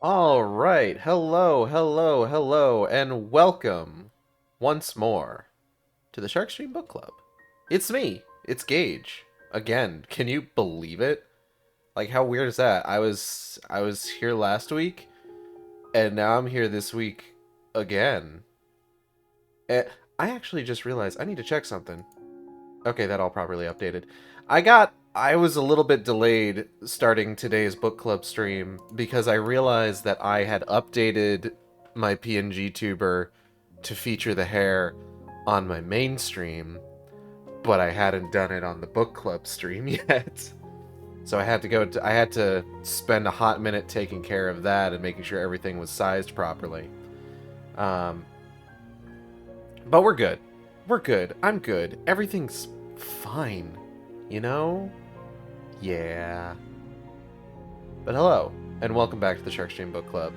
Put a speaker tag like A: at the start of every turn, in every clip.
A: All right. Hello, hello, hello, and welcome once more to the Sharkstream Book Club. It's me. It's Gage. Again, can you believe it? Like how weird is that? I was here last week and now I'm here this week again. Eh, I actually just realized I need to check something. Okay, that all properly updated. I was a little bit delayed starting today's book club stream because I realized that I had updated my PNG tuber to feature the hair on my main stream, but I hadn't done it on the book club stream yet. So I had to spend a hot minute taking care of that and making sure everything was sized properly. Um, but we're good. We're good. I'm good. Everything's fine. You know? Yeah. But hello, and welcome back to the Sharkstream Book Club.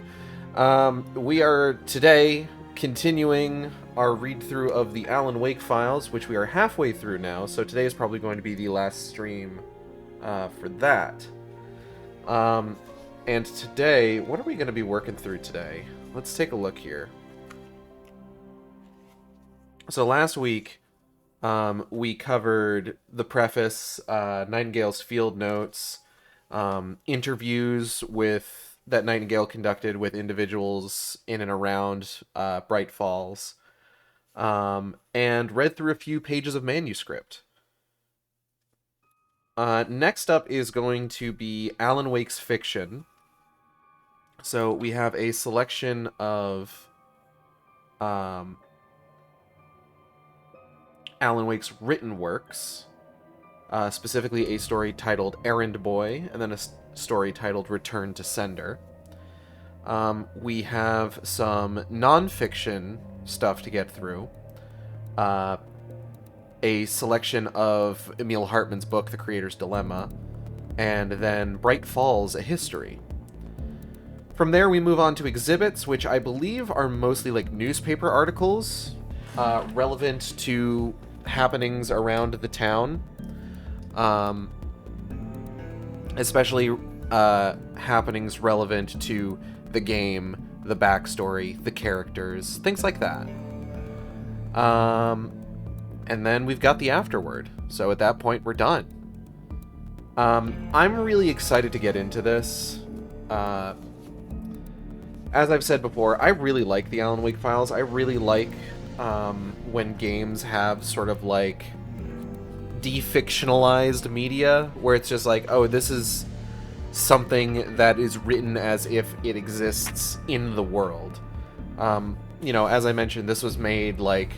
A: We are today continuing our read-through of the Alan Wake files, which we are halfway through now, so today is probably going to be the last stream for that. And today, what are we going to be working through today? Let's take a look here. So last week, we covered the preface, Nightingale's field notes, interviews that Nightingale conducted with individuals in and around Bright Falls, and read through a few pages of manuscript. Next up is going to be Alan Wake's fiction. So we have a selection of Alan Wake's written works, specifically a story titled Errand Boy, and then a story titled Return to Sender. We have some non-fiction stuff to get through. A selection of Emil Hartman's book, The Creator's Dilemma, and then Bright Falls, A History. From there, we move on to exhibits, which I believe are mostly like newspaper articles relevant to happenings around the town, especially happenings relevant to the game, the backstory, the characters, things like that. And then we've got the afterword, so at that point we're done. I'm really excited to get into this. As I've said before, I really like the Alan Wake files. I really like when games have sort of like defictionalized media, where it's just like, oh, this is something that is written as if it exists in the world. You know, as I mentioned, this was made like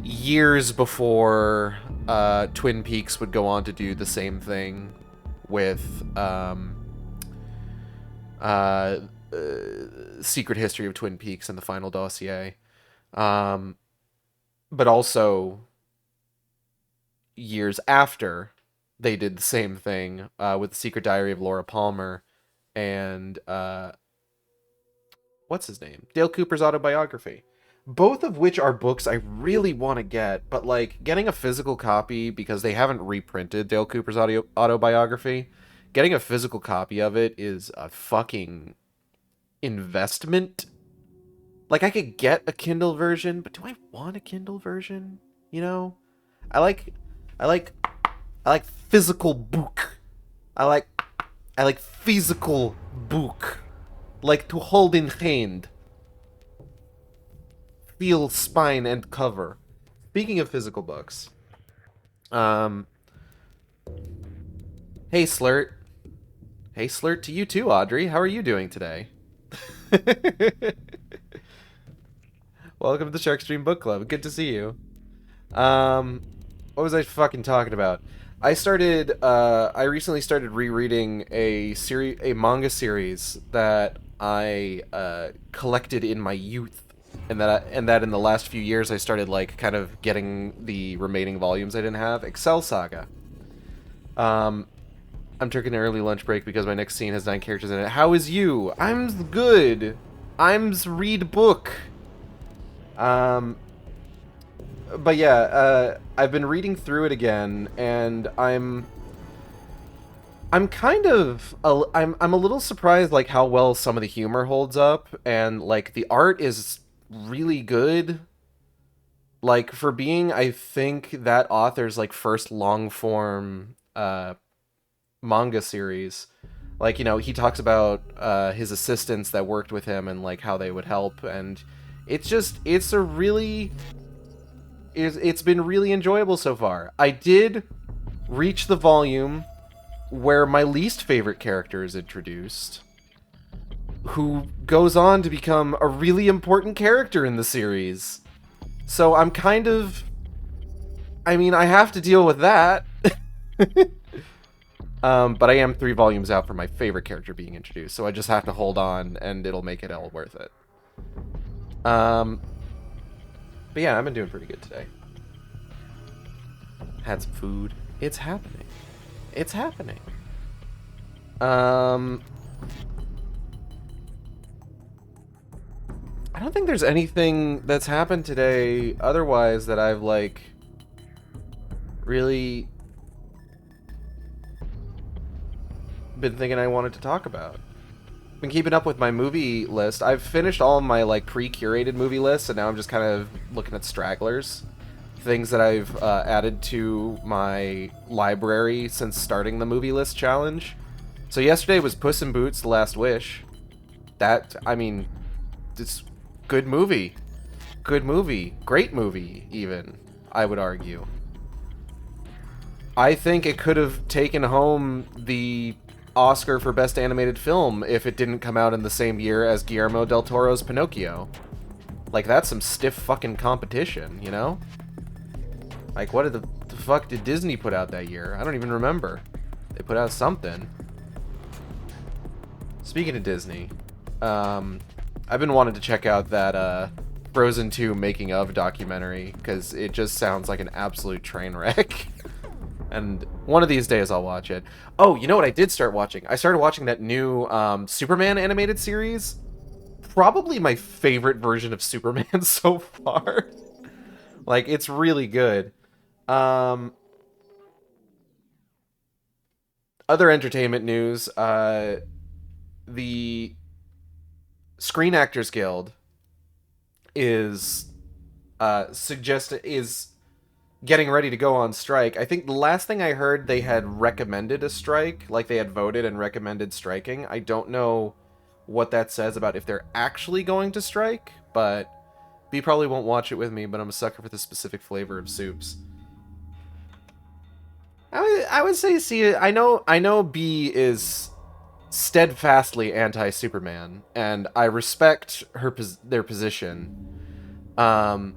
A: years before Twin Peaks would go on to do the same thing with Secret History of Twin Peaks and the Final Dossier. But also years after they did the same thing with The Secret Diary of Laura Palmer and what's his name? Dale Cooper's autobiography. Both of which are books I really want to get, but like getting a physical copy, because they haven't reprinted Dale Cooper's autobiography, getting a physical copy of it is a fucking investment. Like, I could get a Kindle version, but do I want a Kindle version? You know? I like physical book. I like physical book. Like to hold in hand. Feel spine and cover. Speaking of physical books. Hey Slurt. Hey Slurt to you too, Audrey. How are you doing today? Welcome to the Sharkstream Book Club. Good to see you. What was I fucking talking about? I recently started rereading a manga series that I collected in my youth, and that in the last few years I started like kind of getting the remaining volumes I didn't have. Excel Saga. I'm taking an early lunch break because my next scene has 9 characters in it. How is you? I'm good. I'm's read book. But yeah, I've been reading through it again, and I'm I'm kind of I'm a little surprised like how well some of the humor holds up, and like the art is really good. Like for being, I think, that author's like first long form manga series. Like, you know, he talks about his assistants that worked with him and like how they would help, and it's a really it's been really enjoyable so far. I did reach the volume where my least favorite character is introduced, who goes on to become a really important character in the series. So I'm kind of, I mean, I have to deal with that. But I am 3 volumes out from my favorite character being introduced, so I just have to hold on, and it'll make it all worth it. Um, but yeah, I've been doing pretty good today. Had some food. It's happening. It's happening. I don't think there's anything that's happened today otherwise that I've, like, really been thinking I wanted to talk about. Been keeping up with my movie list. I've finished all of my, like, pre-curated movie lists, and now I'm just kind of looking at stragglers. Things that I've added to my library since starting the movie list challenge. So yesterday was Puss in Boots: The Last Wish. That, I mean, it's good movie. Good movie. Great movie, even, I would argue. I think it could have taken home the Oscar for Best Animated Film if it didn't come out in the same year as Guillermo del Toro's Pinocchio. Like, that's some stiff fucking competition, you know? Like, what the fuck did Disney put out that year? I don't even remember. They put out something. Speaking of Disney, I've been wanting to check out that Frozen 2 making of documentary, because it just sounds like an absolute train wreck. And one of these days I'll watch it. Oh, you know what I did start watching? I started watching that new Superman animated series. Probably my favorite version of Superman so far. Like, it's really good. Other entertainment news, the Screen Actors Guild is is getting ready to go on strike. I think the last thing I heard, they had recommended a strike, like they had voted and recommended striking. I don't know what that says about if they're actually going to strike, but B probably won't watch it with me, but I'm a sucker for the specific flavor of soups. I would say see, I know B is steadfastly anti-Superman, and I respect their position. I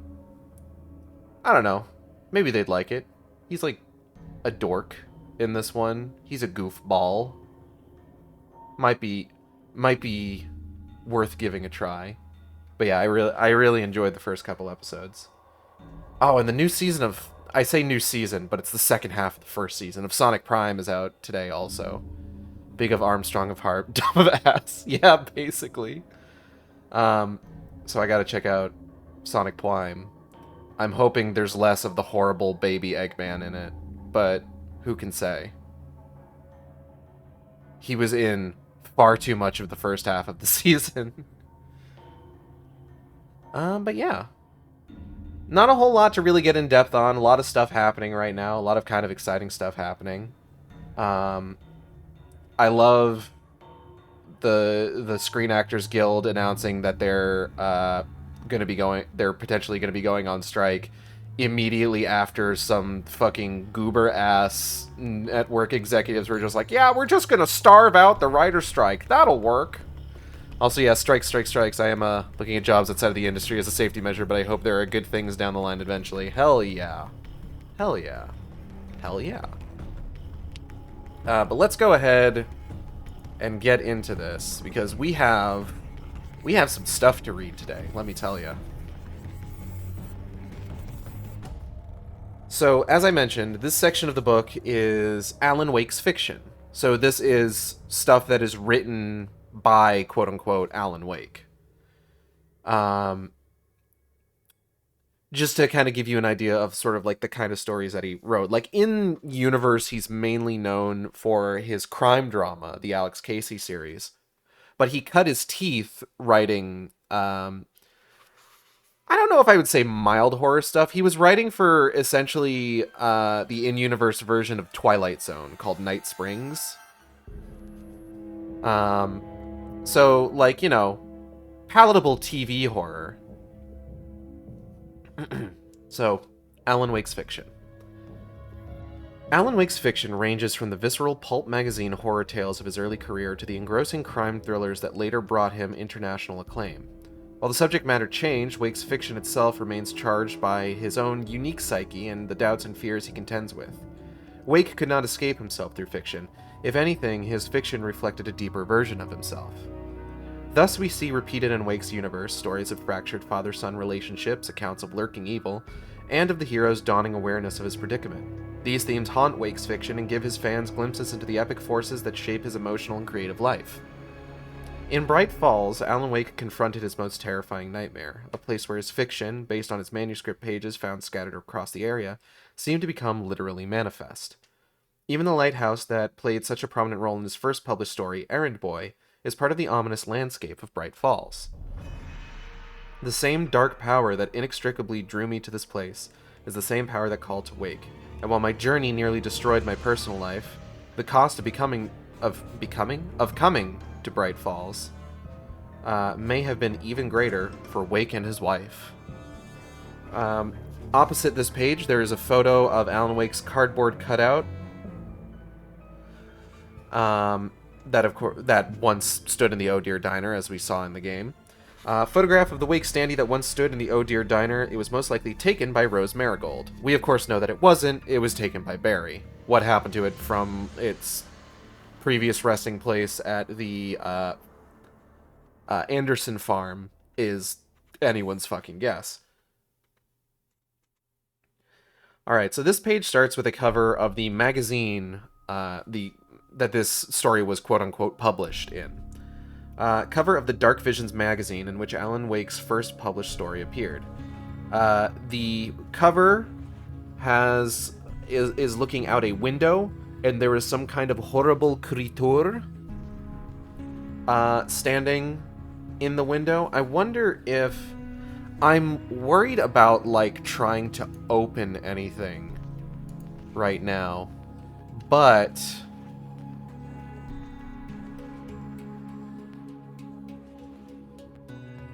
A: don't know. Maybe they'd like it. He's like a dork in this one. He's a goofball. Might be worth giving a try. But yeah, I really enjoyed the first couple episodes. Oh, and the new season of, I say new season, but it's the second half of the first season of Sonic Prime is out today also. Big of arm, strong of heart, dumb of ass. Yeah, basically. So I gotta check out Sonic Prime. I'm hoping there's less of the horrible baby Eggman in it, but who can say? He was in far too much of the first half of the season. But yeah. Not a whole lot to really get in depth on. A lot of stuff happening right now. A lot of kind of exciting stuff happening. I love the Screen Actors Guild announcing that they're potentially gonna be going on strike immediately after some fucking goober ass network executives were just like, yeah, we're just gonna starve out the writer's strike. That'll work. Also, yeah, strikes. I am looking at jobs outside of the industry as a safety measure, but I hope there are good things down the line eventually. Hell yeah. Hell yeah. Hell yeah. But let's go ahead and get into this, because we have some stuff to read today, let me tell you. So, as I mentioned, this section of the book is Alan Wake's fiction. So this is stuff that is written by, quote-unquote, Alan Wake. just to kind of give you an idea of sort of like the kind of stories that he wrote. Like in universe, he's mainly known for his crime drama, the Alex Casey series. But he cut his teeth writing I don't know if I would say mild horror stuff. He was writing for essentially the in-universe version of Twilight Zone called Night Springs. So like, you know, palatable TV horror. So, Alan Wake's fiction. Alan Wake's fiction ranges from the visceral pulp magazine horror tales of his early career to the engrossing crime thrillers that later brought him international acclaim. While the subject matter changed, Wake's fiction itself remains charged by his own unique psyche and the doubts and fears he contends with. Wake could not escape himself through fiction. If anything, his fiction reflected a deeper version of himself. Thus, we see repeated in Wake's universe stories of fractured father-son relationships, accounts of lurking evil, and of the hero's dawning awareness of his predicament. These themes haunt Wake's fiction and give his fans glimpses into the epic forces that shape his emotional and creative life. In Bright Falls, Alan Wake confronted his most terrifying nightmare, a place where his fiction, based on his manuscript pages found scattered across the area, seemed to become literally manifest. Even the lighthouse that played such a prominent role in his first published story, Errand Boy, is part of the ominous landscape of Bright Falls. The same dark power that inextricably drew me to this place is the same power that called to Wake, and while my journey nearly destroyed my personal life, the cost of coming to Bright Falls may have been even greater for Wake and his wife. Opposite this page, there is a photo of Alan Wake's cardboard cutout that once stood in the Oh Dear Diner, as we saw in the game. Photograph of the Wake standee that once stood in the Oh Dear Diner. It was most likely taken by Rose Marigold. We, of course, know that it wasn't. It was taken by Barry. What happened to it from its previous resting place at the Anderson farm is anyone's fucking guess. Alright, so this page starts with a cover of the magazine that this story was quote-unquote published in. Cover of the Dark Visions magazine in which Alan Wake's first published story appeared. The cover is looking out a window, and there is some kind of horrible creature standing in the window. I wonder if I'm worried about like trying to open anything right now, but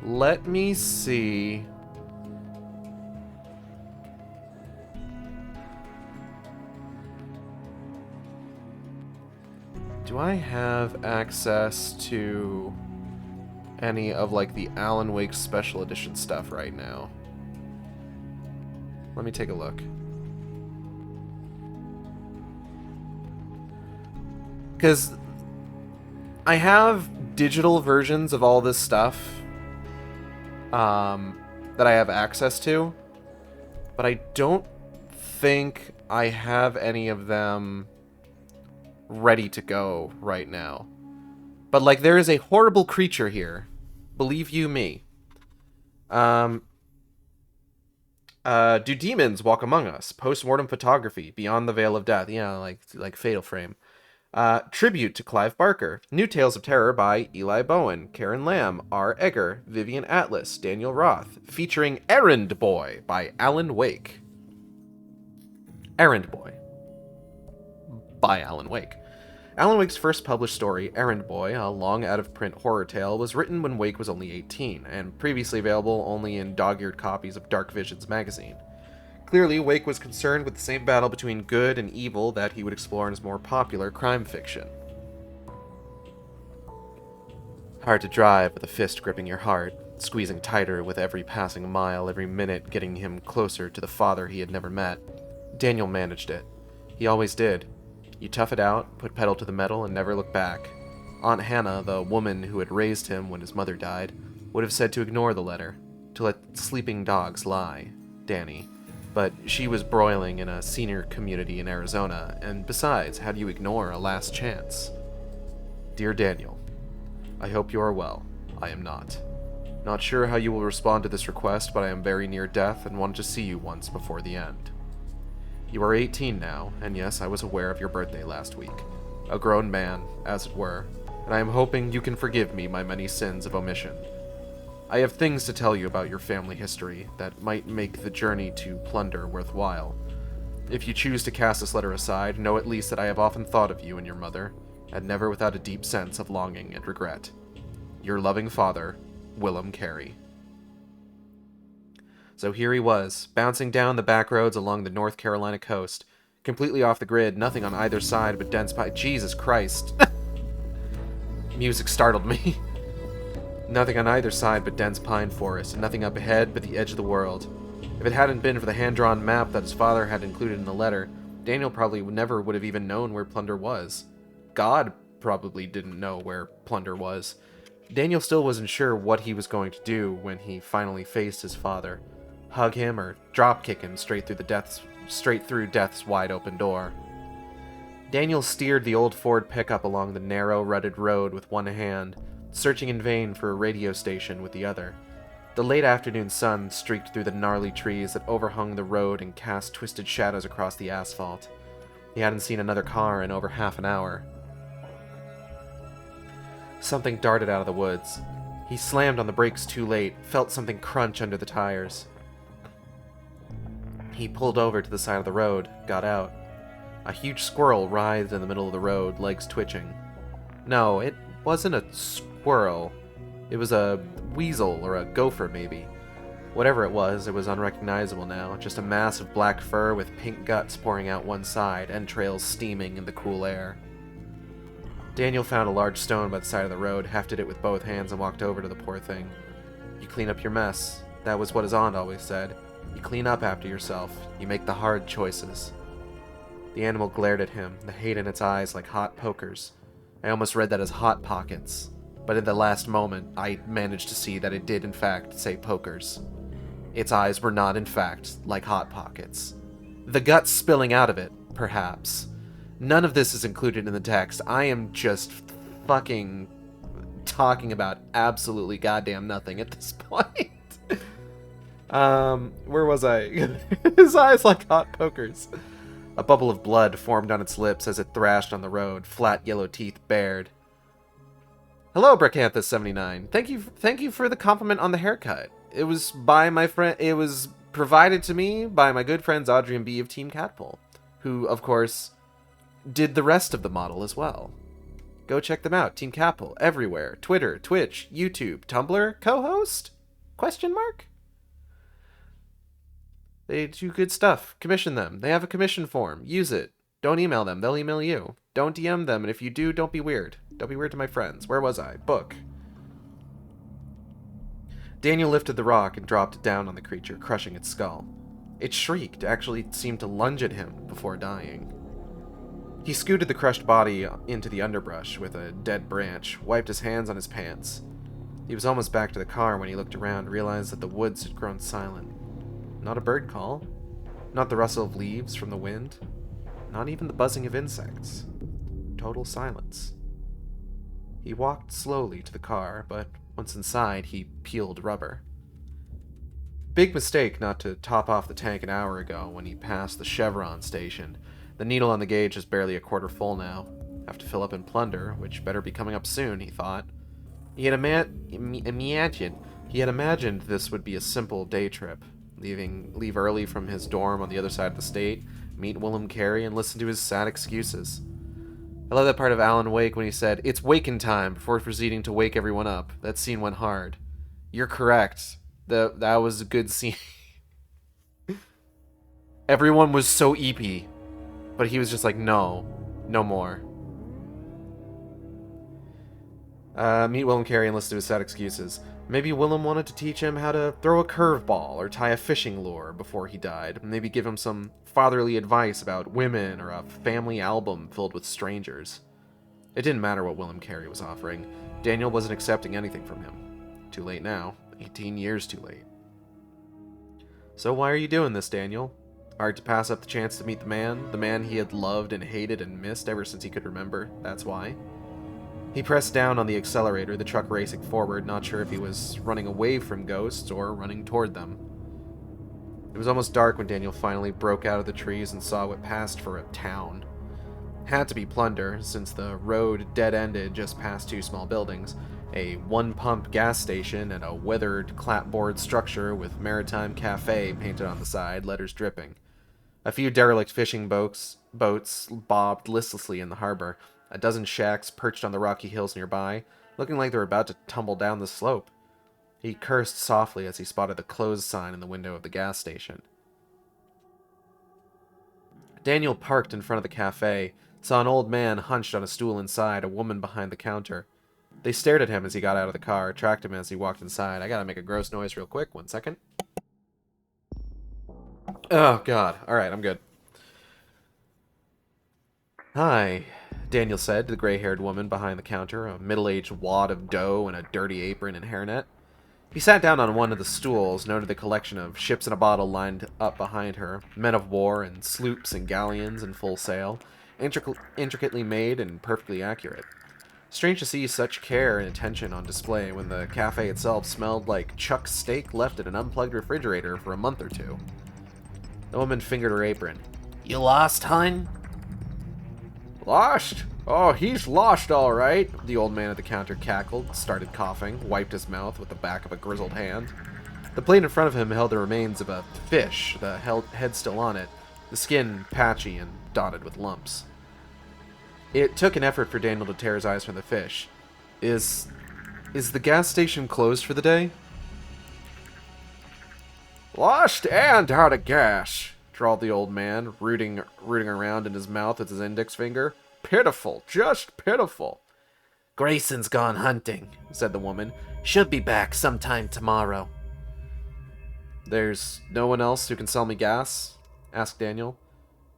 A: let me see. Do I have access to any of like the Alan Wake special edition stuff right now? Let me take a look. Because I have digital versions of all this stuff that I have access to, but I don't think I have any of them ready to go right now. But like, there is a horrible creature here, believe you me. Do demons walk among us? Post-mortem photography, beyond the veil of death. Yeah, like Fatal Frame. Tribute to Clive Barker. New Tales of Terror by Eli Bowen, Karen Lamb, R. Egger, Vivian Atlas, Daniel Roth, featuring Errand Boy by Alan Wake. Errand Boy by Alan Wake. Alan Wake's first published story, Errand Boy, a long out-of-print horror tale, was written when Wake was only 18, and previously available only in dog-eared copies of Dark Visions magazine. Clearly, Wake was concerned with the same battle between good and evil that he would explore in his more popular crime fiction. Hard to drive with a fist gripping your heart, squeezing tighter with every passing mile, every minute getting him closer to the father he had never met. Daniel managed it. He always did. You tough it out, put pedal to the metal, and never look back. Aunt Hannah, the woman who had raised him when his mother died, would have said to ignore the letter, to let sleeping dogs lie, Danny. But she was broiling in a senior community in Arizona, and besides, how do you ignore a last chance? Dear Daniel, I hope you are well. I am not. Not sure how you will respond to this request, but I am very near death and wanted to see you once before the end. You are 18 now, and yes, I was aware of your birthday last week. A grown man, as it were, and I am hoping you can forgive me my many sins of omission. I have things to tell you about your family history that might make the journey to plunder worthwhile. If you choose to cast this letter aside, know at least that I have often thought of you and your mother, and never without a deep sense of longing and regret. Your loving father, Willem Carey. So here he was, bouncing down the back roads along the North Carolina coast, completely off the grid, nothing on either side but dense pine. Jesus Christ. Music startled me. Nothing on either side but dense pine forest, and nothing up ahead but the edge of the world. If it hadn't been for the hand-drawn map that his father had included in the letter, Daniel probably never would have even known where Plunder was. God probably didn't know where Plunder was. Daniel still wasn't sure what he was going to do when he finally faced his father. Hug him or drop-kick him straight through death's wide-open door. Daniel steered the old Ford pickup along the narrow, rutted road with one hand, searching in vain for a radio station with the other. The late afternoon sun streaked through the gnarly trees that overhung the road and cast twisted shadows across the asphalt. He hadn't seen another car in over half an hour. Something darted out of the woods. He slammed on the brakes too late, felt something crunch under the tires. He pulled over to the side of the road, got out. A huge squirrel writhed in the middle of the road, legs twitching. No, it wasn't a squirrel. It was a weasel or a gopher, maybe. Whatever it was unrecognizable now, just a mass of black fur with pink guts pouring out one side, entrails steaming in the cool air. Daniel found a large stone by the side of the road, hefted it with both hands, and walked over to the poor thing. You clean up your mess. That was what his aunt always said. You clean up after yourself. You make the hard choices. The animal glared at him, the hate in its eyes like hot pokers. I almost read that as hot pockets, but in the last moment, I managed to see that it did in fact say pokers. Its eyes were not in fact like hot pockets. The guts spilling out of it, perhaps. None of this is included in the text. I am just fucking talking about absolutely goddamn nothing at this point. Where was I? His eyes like hot pokers. A bubble of blood formed on its lips as it thrashed on the road, flat yellow teeth bared. Hello, Brackanthus79. Thank you for the compliment on the haircut. It was provided to me by my good friends Audrey and B of Team Catpole, who, of course, did the rest of the model as well. Go check them out. Team Catpole, everywhere. Twitter, Twitch, YouTube, Tumblr, co-host? Question mark? They do good stuff. Commission them. They have a commission form. Use it. Don't email them. They'll email you. Don't DM them, and if you do, don't be weird. Don't be weird to my friends. Where was I? Book. Daniel lifted the rock and dropped it down on the creature, crushing its skull. It shrieked, actually seemed to lunge at him before dying. He scooted the crushed body into the underbrush with a dead branch, wiped his hands on his pants. He was almost back to the car when he looked around, realized that the woods had grown silent. Not a bird call. Not the rustle of leaves from the wind. Not even the buzzing of insects. Total silence. He walked slowly to the car, but once inside, he peeled rubber. Big mistake not to top off the tank an hour ago when he passed the Chevron station. The needle on the gauge is barely a quarter full now. Have to fill up in plunder, which better be coming up soon, he thought. He had imagined this would be a simple day trip. Leave early from his dorm on the other side of the state, meet Willem Carey, and listen to his sad excuses. I love that part of Alan Wake when he said, "It's waking time," before proceeding to wake everyone up. That scene went hard. You're correct. That was a good scene. Everyone was so eepy, but he was just like, no more. Meet Willem Carey and listen to his sad excuses. Maybe Willem wanted to teach him how to throw a curveball or tie a fishing lure before he died. Maybe give him some fatherly advice about women or a family album filled with strangers. It didn't matter what Willem Carey was offering. Daniel wasn't accepting anything from him. Too late now. 18 years too late. So why are you doing this, Daniel? Hard to pass up the chance to meet the man he had loved and hated and missed ever since he could remember. That's why. He pressed down on the accelerator, the truck racing forward, not sure if he was running away from ghosts or running toward them. It was almost dark when Daniel finally broke out of the trees and saw what passed for a town. Had to be plunder, since the road dead-ended just past two small buildings, a one-pump gas station and a weathered clapboard structure with Maritime Cafe painted on the side, letters dripping. A few derelict fishing boats bobbed listlessly in the harbor, a dozen shacks perched on the rocky hills nearby, looking like they were about to tumble down the slope. He cursed softly as he spotted the closed sign in the window of the gas station. Daniel parked in front of the cafe, saw an old man hunched on a stool inside, a woman behind the counter. They stared at him as he got out of the car, tracked him as he walked inside. I gotta make a gross noise real quick, 1 second. Oh, God. Alright, I'm good. Hi, Daniel said to the gray-haired woman behind the counter, a middle-aged wad of dough and a dirty apron and hairnet. He sat down on one of the stools, noted the collection of ships in a bottle lined up behind her, men of war and sloops and galleons in full sail, intricately made and perfectly accurate. Strange to see such care and attention on display when the cafe itself smelled like chuck steak left in an unplugged refrigerator for a month or two. The woman fingered her apron. "You lost, hun?" "Lost? Oh, he's lost all right," the old man at the counter cackled, started coughing, wiped his mouth with the back of a grizzled hand. The plate in front of him held the remains of a fish, the head still on it, the skin patchy and dotted with lumps. It took an effort for Daniel to tear his eyes from the fish. Is the gas station closed for the day?" "Lost and out of gas," drawled the old man, rooting around in his mouth with his index finger. "Pitiful, just pitiful." "Grayson's gone hunting," said the woman. "Should be back sometime tomorrow." "There's no one else who can sell me gas?" asked Daniel.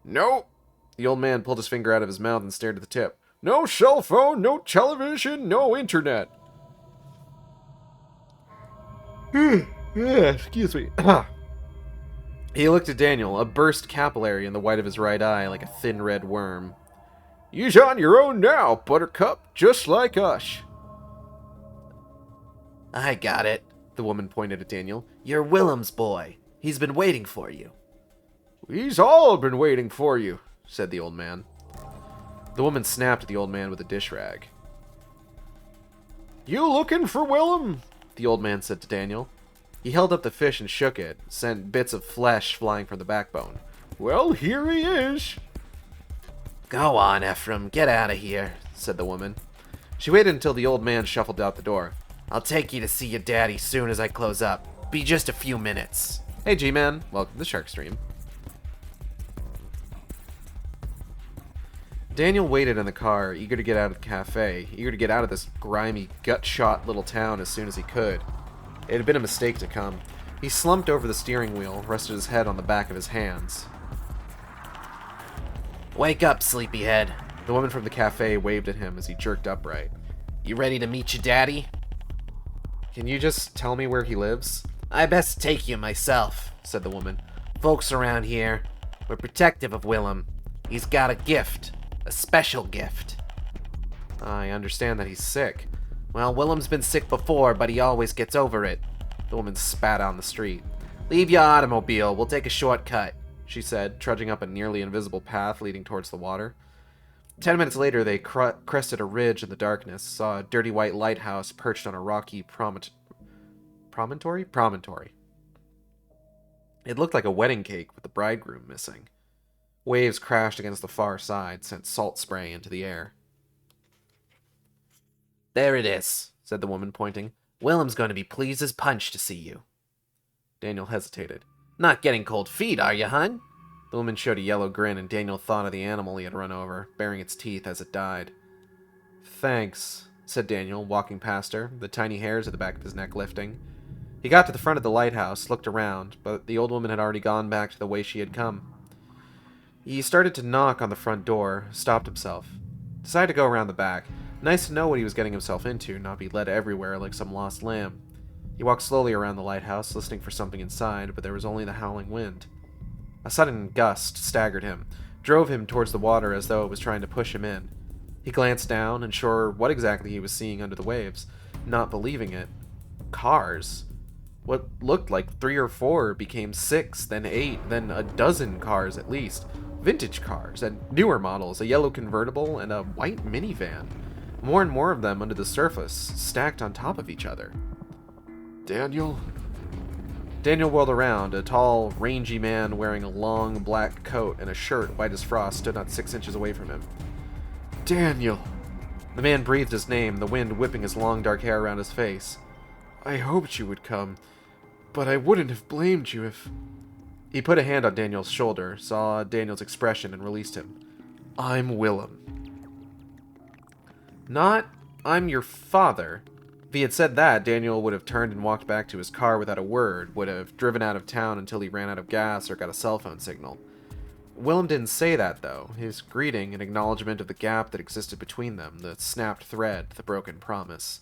A: "No." The old man pulled his finger out of his mouth and stared at the tip. "No cell phone, no television, no internet." Excuse me. He looked at Daniel, a burst capillary in the white of his right eye like a thin red worm. "You's on your own now, Buttercup, just like us." "I got it," the woman pointed at Daniel. "You're Willem's boy. He's been waiting for you." "We's all been waiting for you," said the old man. The woman snapped at the old man with a dish rag. "You looking for Willem?" the old man said to Daniel. He held up the fish and shook it, sent bits of flesh flying from the backbone. "Well, here he is." "Go on, Ephraim, get out of here," said the woman. She waited until the old man shuffled out the door. "I'll take you to see your daddy soon as I close up. Be just a few minutes." Hey, G-Man. Welcome to Sharkstream. Daniel waited in the car, eager to get out of the cafe, eager to get out of this grimy, gut-shot little town as soon as he could. It had been a mistake to come. He slumped over the steering wheel, rested his head on the back of his hands. "Wake up, sleepyhead." The woman from the cafe waved at him as he jerked upright. "You ready to meet your daddy?" "Can you just tell me where he lives?" "I best take you myself," said the woman. "Folks around here, we're protective of Willem. He's got a gift. A special gift." "I understand that he's sick." "Well, Willem's been sick before, but he always gets over it." The woman spat on the street. "Leave your automobile. We'll take a shortcut," she said, trudging up a nearly invisible path leading towards the water. 10 minutes later, they crested a ridge in the darkness, saw a dirty white lighthouse perched on a rocky promontory? Promontory. It looked like a wedding cake with the bridegroom missing. Waves crashed against the far side, sent salt spray into the air. "There it is," said the woman, pointing. "Willem's going to be pleased as punch to see you." Daniel hesitated. "Not getting cold feet, are you, hun?" The woman showed a yellow grin, and Daniel thought of the animal he had run over, baring its teeth as it died. "Thanks," said Daniel, walking past her, the tiny hairs at the back of his neck lifting. He got to the front of the lighthouse, looked around, but the old woman had already gone back to the way she had come. He started to knock on the front door, stopped himself. Decided to go around the back. Nice to know what he was getting himself into, not be led everywhere like some lost lamb. He walked slowly around the lighthouse, listening for something inside, but there was only the howling wind. A sudden gust staggered him, drove him towards the water as though it was trying to push him in. He glanced down, unsure what exactly he was seeing under the waves, not believing it. Cars. What looked like 3 or 4 became 6, then 8, then a dozen cars at least. Vintage cars, and newer models, a yellow convertible, and a white minivan. More and more of them under the surface, stacked on top of each other. Daniel? Daniel whirled around. A tall, rangy man wearing a long black coat and a shirt white as frost stood not 6 inches away from him. Daniel! The man breathed his name, the wind whipping his long dark hair around his face. I hoped you would come, but I wouldn't have blamed you if... He put a hand on Daniel's shoulder, saw Daniel's expression, and released him. I'm Willem. Not, I'm your father. If he had said that, Daniel would have turned and walked back to his car without a word, would have driven out of town until he ran out of gas or got a cell phone signal. Willem didn't say that, though. His greeting, an acknowledgement of the gap that existed between them, the snapped thread, the broken promise.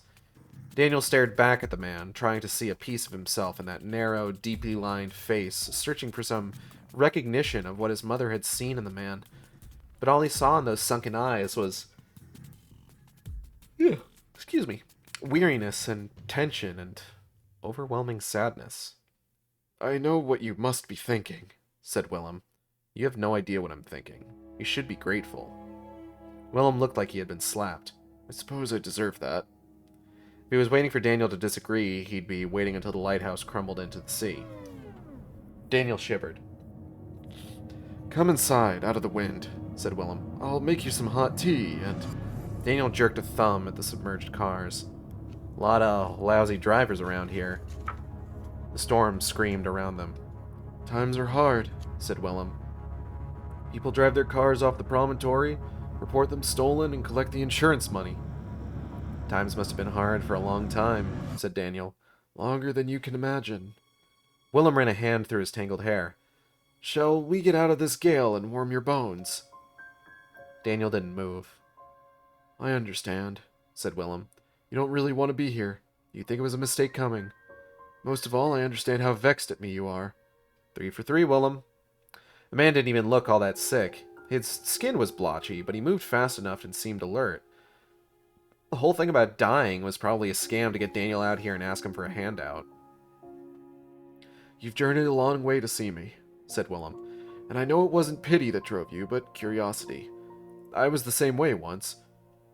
A: Daniel stared back at the man, trying to see a piece of himself in that narrow, deeply lined face, searching for some recognition of what his mother had seen in the man. But all he saw in those sunken eyes was... weariness and tension and overwhelming sadness. I know what you must be thinking, said Willem. You have no idea what I'm thinking. You should be grateful. Willem looked like he had been slapped. I suppose I deserve that. If he was waiting for Daniel to disagree, he'd be waiting until the lighthouse crumbled into the sea. Daniel shivered. Come inside, out of the wind, said Willem. I'll make you some hot tea, and... Daniel jerked a thumb at the submerged cars. A lot of lousy drivers around here. The storm screamed around them. Times are hard, said Willem. People drive their cars off the promontory, report them stolen, and collect the insurance money. Times must have been hard for a long time, said Daniel. Longer than you can imagine. Willem ran a hand through his tangled hair. Shall we get out of this gale and warm your bones? Daniel didn't move. I understand, said Willem. You don't really want to be here. You think it was a mistake coming. Most of all, I understand how vexed at me you are. 3 for 3, Willem. The man didn't even look all that sick. His skin was blotchy, but he moved fast enough and seemed alert. The whole thing about dying was probably a scam to get Daniel out here and ask him for a handout. You've journeyed a long way to see me, said Willem, and I know it wasn't pity that drove you, but curiosity. I was the same way once.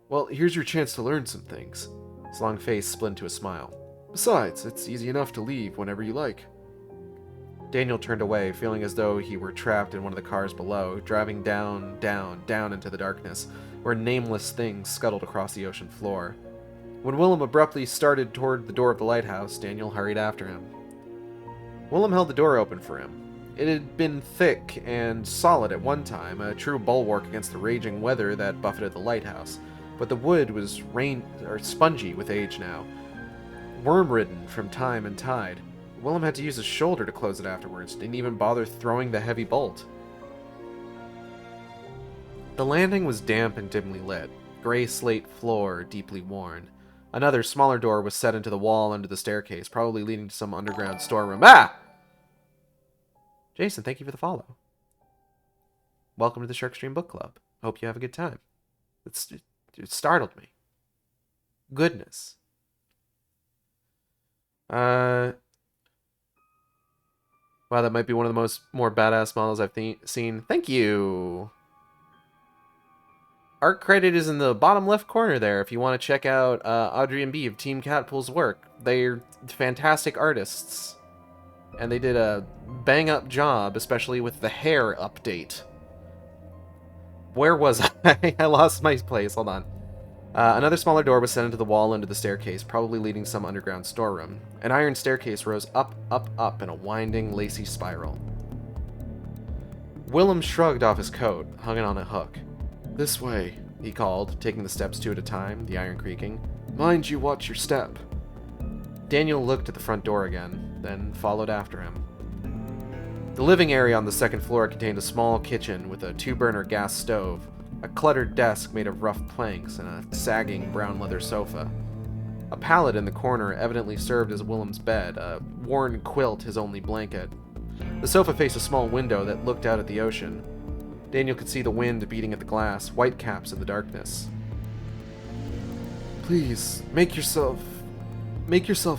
A: Well, here's your chance to learn some things. His long face split into a smile. Besides, it's easy enough to leave whenever you like. Daniel turned away, feeling as though he were trapped in one of the cars below, driving down into the darkness, where nameless things scuttled across the ocean floor. When Willem abruptly started toward the door of the lighthouse, Daniel hurried after him. Willem held the door open for him. It had been thick and solid at one time, a true bulwark against the raging weather that buffeted the lighthouse, but the wood was spongy with age now, worm-ridden from time and tide. Willem had to use his shoulder to close it afterwards, didn't even bother throwing the heavy bolt. The landing was damp and dimly lit, gray slate floor deeply worn. Another, smaller door was set into the wall under the staircase, probably leading to some underground storeroom. Ah! Jason, thank you for the follow. Welcome to the Sharkstream Book Club. Hope you have a good time. It startled me. Goodness. Wow, that might be one of the more badass models I've seen. Thank you. Art credit is in the bottom left corner there if you want to check out Audrey and B of Team Catpool's work. They're fantastic artists. And they did a bang-up job, especially with the hair update. Where was I? I lost my place. Hold on. Another smaller door was set into the wall under the staircase, probably leading to some underground storeroom. An iron staircase rose up, up, up in a winding, lacy spiral. Willem shrugged off his coat, hung it on a hook. This way, he called, taking the steps 2 at a time, the iron creaking. Mind you watch your step. Daniel looked at the front door again, then followed after him. The living area on the second floor contained a small kitchen with a 2-burner gas stove, a cluttered desk made of rough planks, and a sagging brown leather sofa. A pallet in the corner evidently served as Willem's bed, a worn quilt his only blanket. The sofa faced a small window that looked out at the ocean. Daniel could see the wind beating at the glass, whitecaps in the darkness. Please, make yourself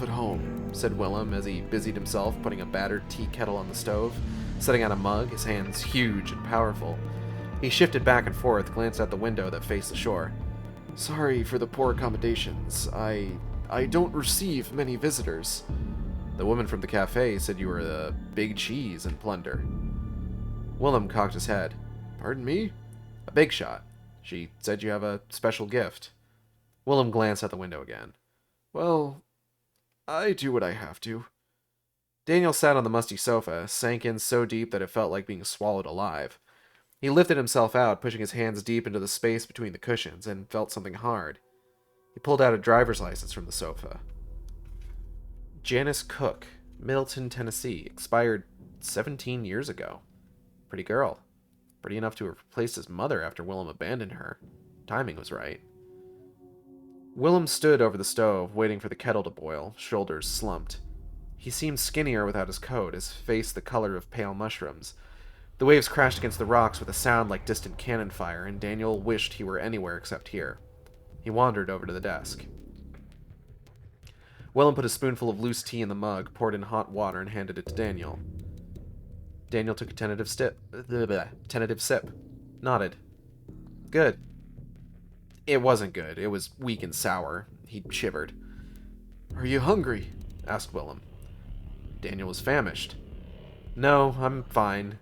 A: at home, said Willem as he busied himself putting a battered tea kettle on the stove, setting out a mug, his hands huge and powerful. He shifted back and forth, glanced out the window that faced the shore. Sorry for the poor accommodations. I don't receive many visitors. The woman from the cafe said you were the big cheese in Plunder. Willem cocked his head. Pardon me? A big shot. She said you have a special gift. Willem glanced out the window again. Well, I do what I have to. Daniel sat on the musty sofa, sank in so deep that it felt like being swallowed alive. He lifted himself out, pushing his hands deep into the space between the cushions, and felt something hard. He pulled out a driver's license from the sofa. Janice Cook, Middleton, Tennessee, expired 17 years ago. Pretty girl. Pretty enough to have replaced his mother after Willem abandoned her. Timing was right. Willem stood over the stove, waiting for the kettle to boil, shoulders slumped. He seemed skinnier without his coat, his face the color of pale mushrooms. The waves crashed against the rocks with a sound like distant cannon fire, and Daniel wished he were anywhere except here. He wandered over to the desk. Willem put a spoonful of loose tea in the mug, poured in hot water, and handed it to Daniel. Daniel took a tentative sip. Nodded. Good. It wasn't good. It was weak and sour. He shivered. Are you hungry? Asked Willem. Daniel was famished. No, I'm fine.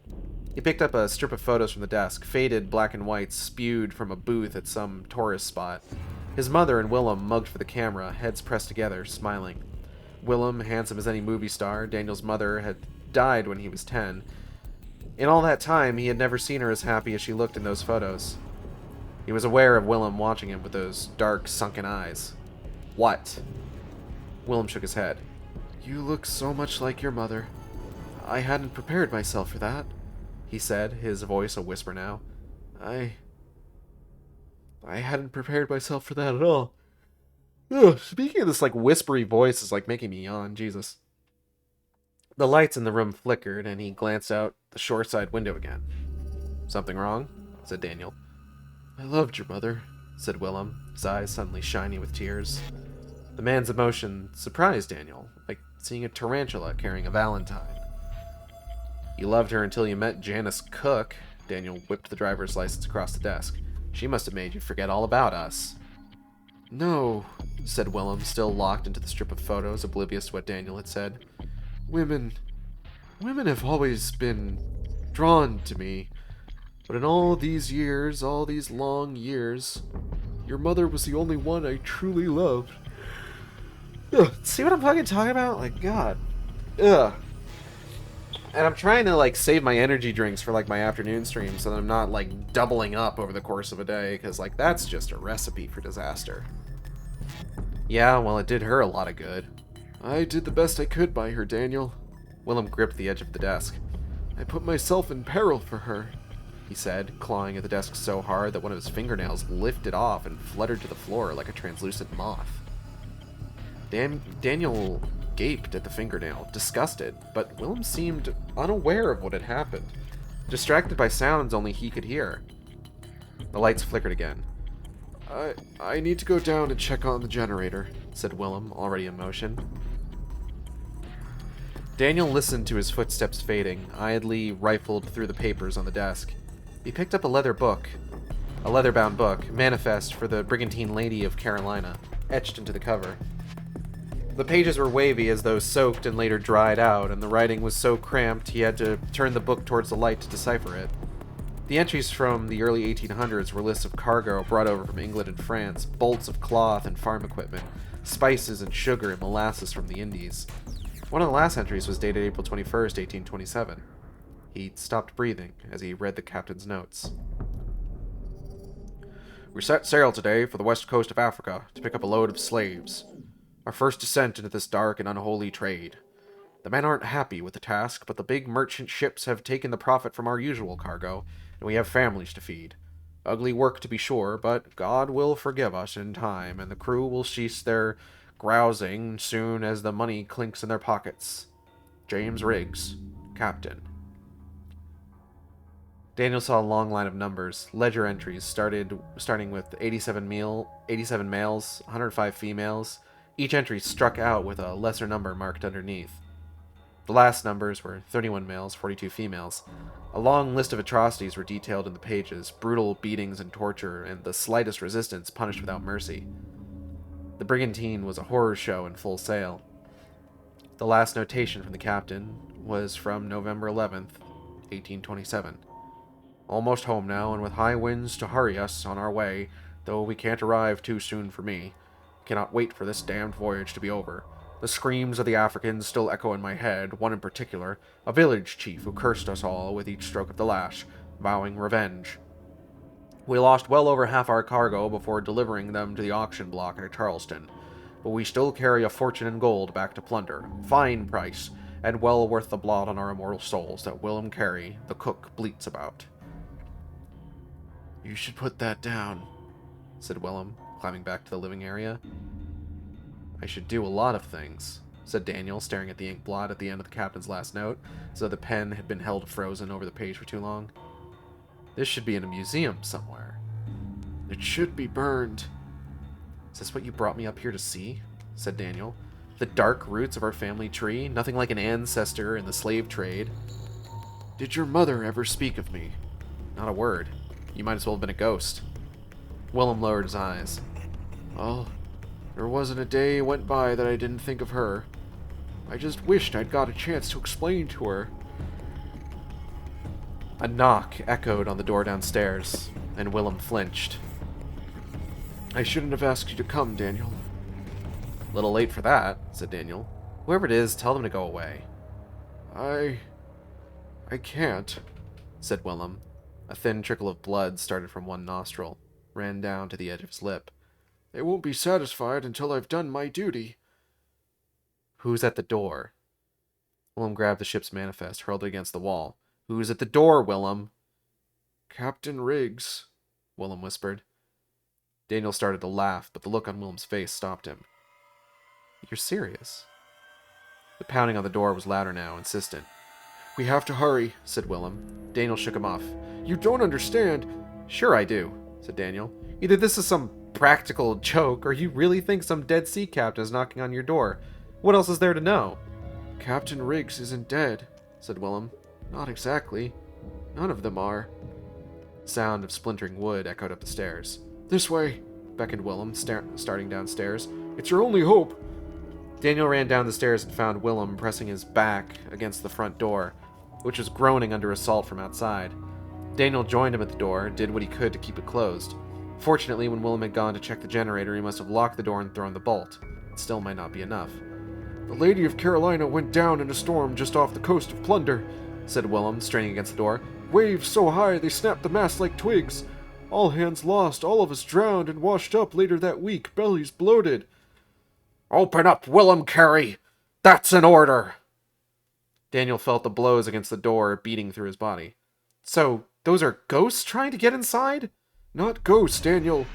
A: He picked up a strip of photos from the desk, faded black and white, spewed from a booth at some tourist spot. His mother and Willem mugged for the camera, heads pressed together, smiling. Willem, handsome as any movie star, Daniel's mother had died when he was 10. In all that time, he had never seen her as happy as she looked in those photos. He was aware of Willem watching him with those dark, sunken eyes. What? Willem shook his head. You look so much like your mother. I hadn't prepared myself for that, he said, his voice a whisper now. I hadn't prepared myself for that at all. Ugh, speaking of this, whispery voice is, making me yawn. Jesus. The lights in the room flickered, and he glanced out the shoreside window again. Something wrong? Said Daniel. I loved your mother, said Willem, his eyes suddenly shiny with tears. The man's emotion surprised Daniel, like seeing a tarantula carrying a valentine. You loved her until you met Janice Cook. Daniel whipped the driver's license across the desk. She must have made you forget all about us. No, said Willem, still locked into the strip of photos, oblivious to what Daniel had said. Women have always been drawn to me. But in all these years, all these long years, your mother was the only one I truly loved. Ugh, see what I'm fucking talking about? God. Ugh. And I'm trying to, save my energy drinks for, my afternoon stream so that I'm not, doubling up over the course of a day, because, that's just a recipe for disaster. Yeah, well, it did her a lot of good. I did the best I could by her, Daniel. Willem gripped the edge of the desk. I put myself in peril for her, he said, clawing at the desk so hard that one of his fingernails lifted off and fluttered to the floor like a translucent moth. Daniel gaped at the fingernail, disgusted, but Willem seemed unaware of what had happened, distracted by sounds only he could hear. The lights flickered again. I need to go down and check on the generator, said Willem, already in motion. Daniel listened to his footsteps fading, idly rifled through the papers on the desk. He picked up a leather-bound book, Manifest for the Brigantine Lady of Carolina, etched into the cover. The pages were wavy as though soaked and later dried out, and the writing was so cramped he had to turn the book towards the light to decipher it. The entries from the early 1800s were lists of cargo brought over from England and France, bolts of cloth and farm equipment, spices and sugar and molasses from the Indies. One of the last entries was dated April 21st, 1827. He stopped breathing as he read the captain's notes. We set sail today for the west coast of Africa to pick up a load of slaves. Our first descent into this dark and unholy trade. The men aren't happy with the task, but the big merchant ships have taken the profit from our usual cargo, and we have families to feed. Ugly work to be sure, but God will forgive us in time, and the crew will cease their grousing soon as the money clinks in their pockets. James Riggs, Captain. Daniel saw a long line of numbers, ledger entries starting with 87 males, 105 females. Each entry struck out with a lesser number marked underneath. The last numbers were 31 males, 42 females. A long list of atrocities were detailed in the pages, brutal beatings and torture, and the slightest resistance punished without mercy. The brigantine was a horror show in full sail. The last notation from the captain was from November 11th, 1827. Almost home now, and with high winds to hurry us on our way, though we can't arrive too soon for me. Cannot wait for this damned voyage to be over. The screams of the Africans still echo in my head, one in particular, a village chief who cursed us all with each stroke of the lash, vowing revenge. We lost well over half our cargo before delivering them to the auction block at Charleston, but we still carry a fortune in gold back to plunder. Fine price, and well worth the blot on our immortal souls that Willem Carey, the cook, bleats about. "You should put that down," said Willem, climbing back to the living area. "I should do a lot of things," said Daniel, staring at the ink blot at the end of the captain's last note, as though the pen had been held frozen over the page for too long. "This should be in a museum somewhere." "It should be burned." "Is this what you brought me up here to see?" said Daniel. "The dark roots of our family tree? Nothing like an ancestor in the slave trade." "Did your mother ever speak of me?" "Not a word. You might as well have been a ghost." Willem lowered his eyes. "Well, there wasn't a day went by that I didn't think of her. I just wished I'd got a chance to explain to her." A knock echoed on the door downstairs, and Willem flinched. "I shouldn't have asked you to come, Daniel." "Little late for that," said Daniel. "Whoever it is, tell them to go away." I can't," said Willem. A thin trickle of blood started from one nostril, ran down to the edge of his lip. "They won't be satisfied until I've done my duty." "Who's at the door?" Willem grabbed the ship's manifest, hurled it against the wall. "Who's at the door, Willem?" "Captain Riggs," Willem whispered. Daniel started to laugh, but the look on Willem's face stopped him. "You're serious?" The pounding on the door was louder now, insistent. "We have to hurry," said Willem. Daniel shook him off. "You don't understand." "Sure I do," said Daniel. "Either this is some practical joke, or you really think some dead sea captain is knocking on your door. What else is there to know?" "Captain Riggs isn't dead," said Willem. "Not exactly. None of them are." The sound of splintering wood echoed up the stairs. "This way," beckoned Willem, starting downstairs. "It's your only hope." Daniel ran down the stairs and found Willem pressing his back against the front door, which was groaning under assault from outside. Daniel joined him at the door, did what he could to keep it closed. Fortunately, when Willem had gone to check the generator, he must have locked the door and thrown the bolt. It still might not be enough. "The Lady of Carolina went down in a storm just off the coast of Plunder," said Willem, straining against the door. "Waves so high they snapped the masts like twigs. All hands lost, all of us drowned and washed up later that week, bellies bloated." "Open up, Willem Carey! That's an order!" Daniel felt the blows against the door beating through his body. "So, those are ghosts trying to get inside?" "Not ghosts, Daniel."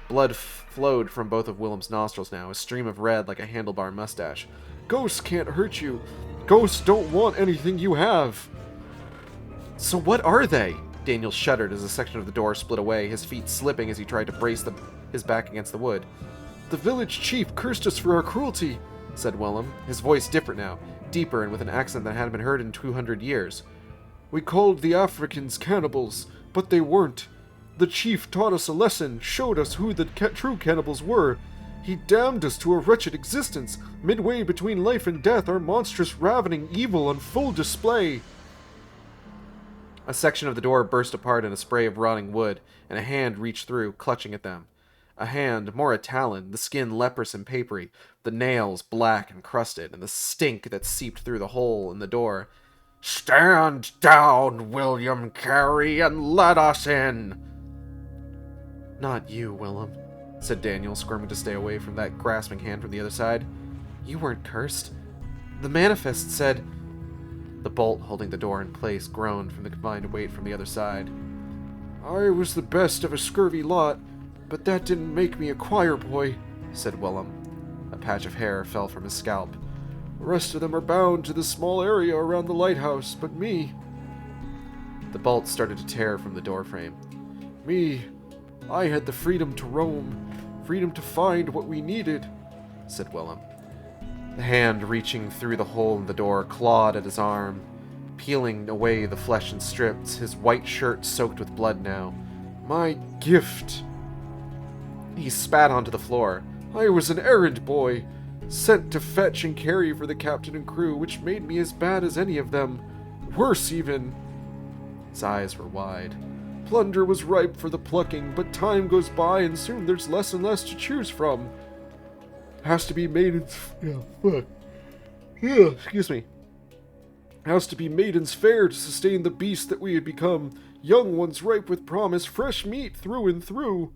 A: Blood flowed from both of Willem's nostrils now, a stream of red like a handlebar mustache. "Ghosts can't hurt you. Ghosts don't want anything you have." "So what are they?" Daniel shuddered as a section of the door split away, his feet slipping as he tried to brace his back against the wood. "The village chief cursed us for our cruelty," said Willem, his voice different now, deeper and with an accent that hadn't been heard in 200 years. "We called the Africans cannibals, but they weren't. The chief taught us a lesson, showed us who the true cannibals were. He damned us to a wretched existence, midway between life and death, our monstrous ravening evil on full display." A section of the door burst apart in a spray of rotting wood, and a hand reached through, clutching at them. A hand, more a talon, the skin leprous and papery, the nails black and crusted, and the stink that seeped through the hole in the door. "Stand down, William Carey, and let us in!" "Not you, Willem," said Daniel, squirming to stay away from that grasping hand from the other side. "You weren't cursed. The manifest said—" The bolt holding the door in place groaned from the combined weight from the other side. "I was the best of a scurvy lot, but that didn't make me a choir boy," said Willem. A patch of hair fell from his scalp. "The rest of them are bound to this small area around the lighthouse, but me—" The bolts started to tear from the doorframe. "Me, I had the freedom to roam, freedom to find what we needed," said Willem. The hand reaching through the hole in the door clawed at his arm, peeling away the flesh in strips, his white shirt soaked with blood now. "My gift." He spat onto the floor. "I was an errand boy, sent to fetch and carry for the captain and crew, which made me as bad as any of them. Worse, even." His eyes were wide. "Plunder was ripe for the plucking, but time goes by and soon there's less and less to choose from. Has to be maidens... excuse me. Has to be maidens fair to sustain the beast that we had become. Young ones ripe with promise, fresh meat through and through."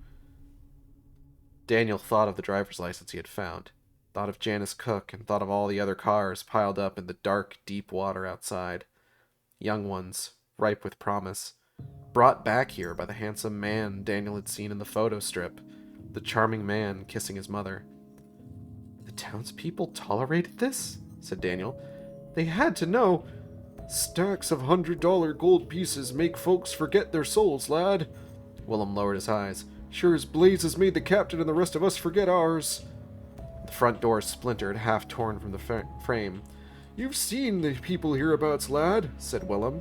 A: Daniel thought of the driver's license he had found, thought of Janice Cook, and thought of all the other cars piled up in the dark, deep water outside. Young ones, ripe with promise, brought back here by the handsome man Daniel had seen in the photo strip, the charming man kissing his mother. "The townspeople tolerated this?" said Daniel. "They had to know. Stacks of $100 gold pieces make folks forget their souls, lad." Willem lowered his eyes. "Sure as blazes made the captain and the rest of us forget ours." The front door splintered, half torn from the frame. "You've seen the people hereabouts, lad," said Willem.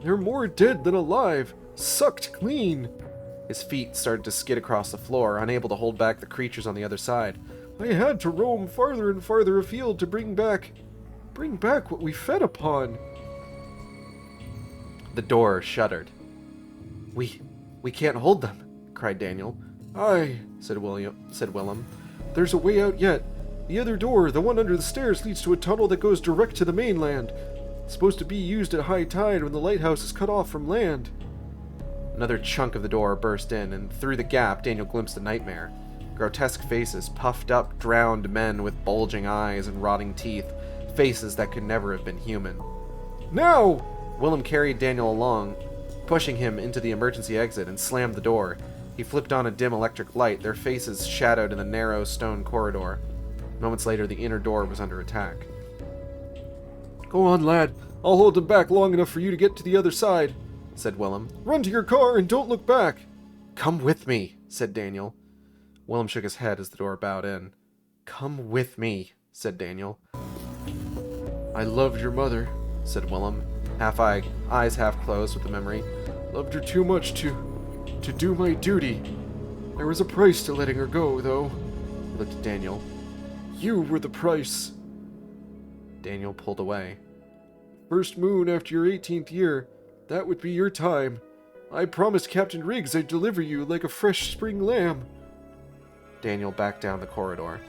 A: "They're more dead than alive, sucked clean." His feet started to skid across the floor, unable to hold back the creatures on the other side. "I had to roam farther and farther afield to bring back what we fed upon." The door shuddered. We can't hold them," cried Daniel. "Aye," said Willem. "There's a way out yet. The other door, the one under the stairs, leads to a tunnel that goes direct to the mainland. It's supposed to be used at high tide when the lighthouse is cut off from land." Another chunk of the door burst in, and through the gap Daniel glimpsed a nightmare. Grotesque faces, puffed up, drowned men with bulging eyes and rotting teeth, faces that could never have been human. "Now!" Willem carried Daniel along, pushing him into the emergency exit, and slammed the door. He flipped on a dim electric light, their faces shadowed in the narrow stone corridor. Moments later, the inner door was under attack. "Go on, lad. I'll hold them back long enough for you to get to the other side," said Willem. "Run to your car and don't look back." "Come with me," said Daniel. Willem shook his head as the door bowed in. "Come with me," said Daniel. "I loved your mother," said Willem, eyes half closed with the memory. "Loved her too much to do my duty. There was a price to letting her go, though." He looked at Daniel. "You were the price." Daniel pulled away. "First moon after your 18th year, that would be your time. I promised Captain Riggs I'd deliver you like a fresh spring lamb." Daniel backed down the corridor.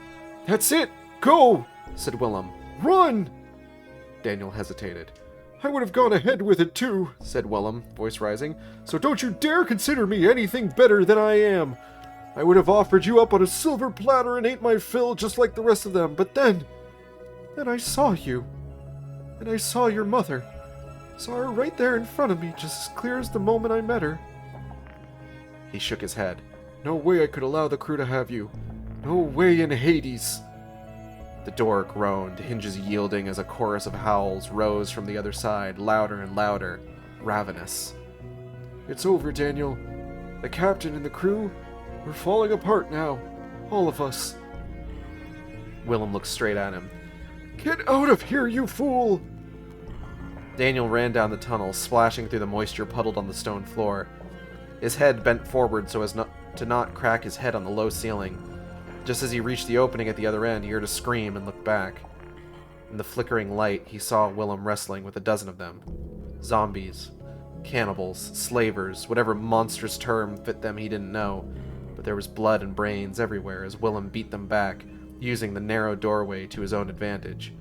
A: "That's it! Go!" said Willem. "Run!" Daniel hesitated. "I would have gone ahead with it too," said Willem, voice rising. "So don't you dare consider me anything better than I am. I would have offered you up on a silver platter and ate my fill just like the rest of them. But then I saw you. And I saw your mother. Saw her right there in front of me, just as clear as the moment I met her." He shook his head. "No way I could allow the crew to have you. No way in Hades." The door groaned, hinges yielding as a chorus of howls rose from the other side, louder and louder, ravenous. "It's over, Daniel. The captain and the crew, we're falling apart now. All of us." Willem looked straight at him. "Get out of here, you fool!" Daniel ran down the tunnel, splashing through the moisture puddled on the stone floor. His head bent forward so as to not crack his head on the low ceiling. Just as he reached the opening at the other end, he heard a scream and looked back. In the flickering light, he saw Willem wrestling with a dozen of them. Zombies, cannibals, slavers, whatever monstrous term fit them he didn't know, but there was blood and brains everywhere as Willem beat them back, using the narrow doorway to his own advantage.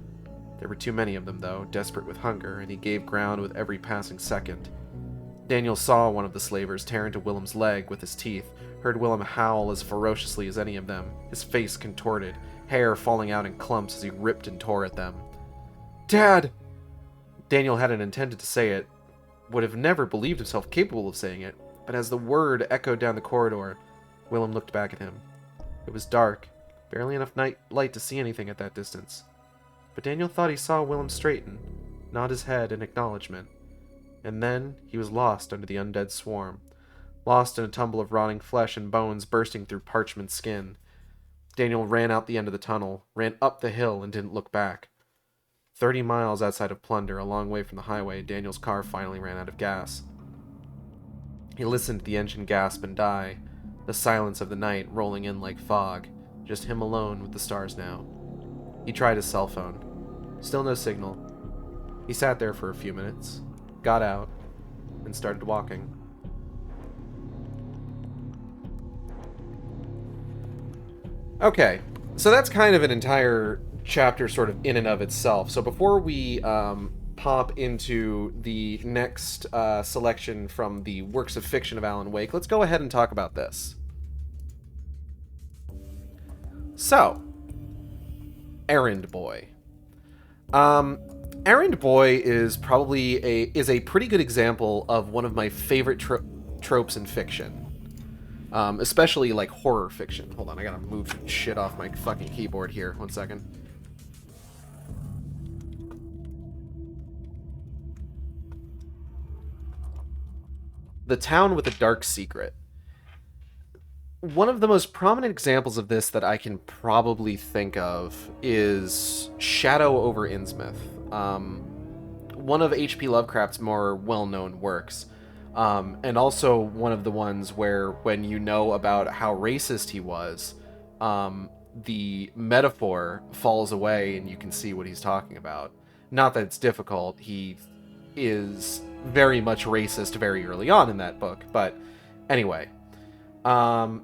A: There were too many of them, though, desperate with hunger, and he gave ground with every passing second. Daniel saw one of the slavers tear into Willem's leg with his teeth, heard Willem howl as ferociously as any of them, his face contorted, hair falling out in clumps as he ripped and tore at them. "Dad!" Daniel hadn't intended to say it, would have never believed himself capable of saying it, but as the word echoed down the corridor, Willem looked back at him. It was dark, barely enough night light to see anything at that distance. But Daniel thought he saw Willem straighten, nod his head in acknowledgement. And then he was lost under the undead swarm, lost in a tumble of rotting flesh and bones bursting through parchment skin. Daniel ran out the end of the tunnel, ran up the hill, and didn't look back. 30 miles outside of Plunder, a long way from the highway, Daniel's car finally ran out of gas. He listened to the engine gasp and die, the silence of the night rolling in like fog, just him alone with the stars now. He tried his cell phone. Still no signal. He sat there for a few minutes, got out, and started walking. Okay, so that's kind of an entire chapter sort of in and of itself. So before we pop into the next selection from the works of fiction of Alan Wake, let's go ahead and talk about this. So, Errand Boy. Errand Boy is probably a pretty good example of one of my favorite tropes in fiction. Especially like horror fiction. Hold on, I gotta move shit off my fucking keyboard here. 1 second. The town with a dark secret. One of the most prominent examples of this that I can probably think of is Shadow over Innsmouth. One of H.P. Lovecraft's more well-known works. And also one of the ones where when you know about how racist he was, the metaphor falls away and you can see what he's talking about. Not that it's difficult. He is very much racist very early on in that book. But anyway, other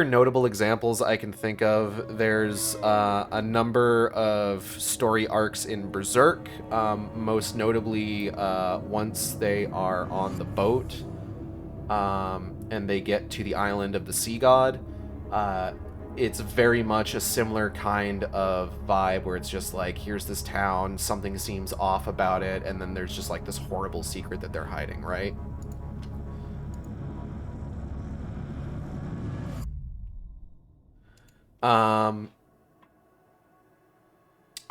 A: notable examples I can think of, there's a number of story arcs in Berserk, most notably once they are on the boat and they get to the island of the sea god. It's very much a similar kind of vibe where it's just like, here's this town, something seems off about it, and then there's just like this horrible secret that they're hiding, right?